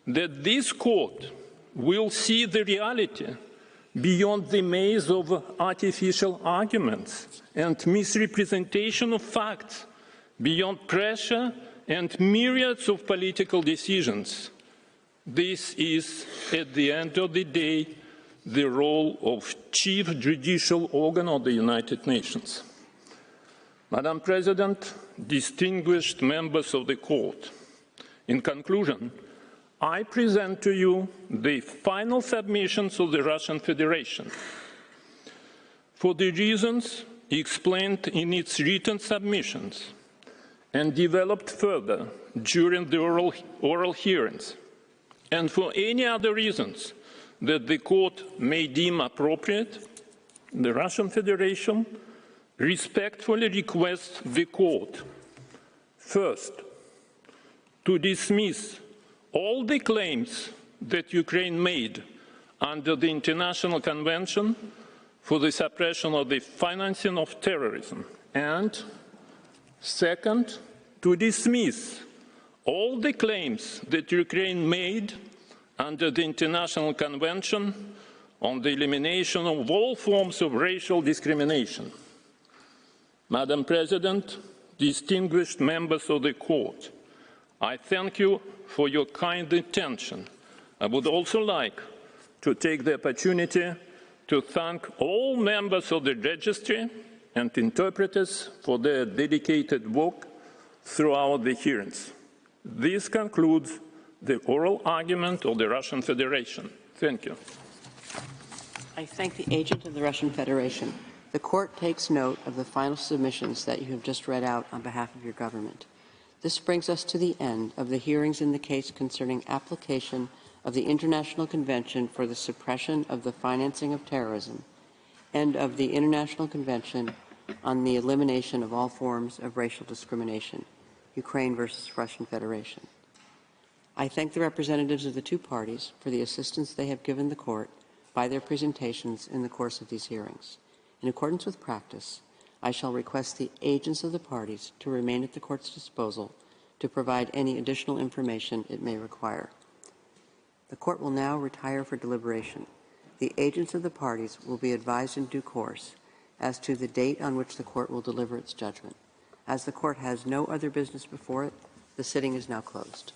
that this court will see the reality beyond the maze of artificial arguments and misrepresentation of facts, beyond pressure and myriads of political decisions. This is, at the end of the day, the role of chief judicial organ of the United Nations. Madam President, distinguished members of the court, in conclusion, I present to you the final submissions of the Russian Federation. For the reasons explained in its written submissions and developed further during the oral hearings, and for any other reasons that the court may deem appropriate, the Russian Federation respectfully requests the court, first, to dismiss all the claims that Ukraine made under the International Convention for the Suppression of the Financing of Terrorism, and second, to dismiss all the claims that Ukraine made under the International Convention on the elimination of all forms of racial discrimination. Madam President, distinguished members of the court, I thank you for your kind attention. I would also like to take the opportunity to thank all members of the registry and interpreters for their dedicated work throughout the hearings. This concludes the oral argument of the Russian Federation. Thank you. I thank the agent of the Russian Federation. The court takes note of the final submissions that you have just read out on behalf of your government. This brings us to the end of the hearings in the case concerning application of the International Convention for the Suppression of the Financing of Terrorism and of the International Convention on the Elimination of All Forms of Racial Discrimination, Ukraine versus Russian Federation. I thank the representatives of the two parties for the assistance they have given the court by their presentations in the course of these hearings. In accordance with practice, I shall request the agents of the parties to remain at the court's disposal to provide any additional information it may require. The court will now retire for deliberation. The agents of the parties will be advised in due course as to the date on which the court will deliver its judgment. As the court has no other business before it, the sitting is now closed.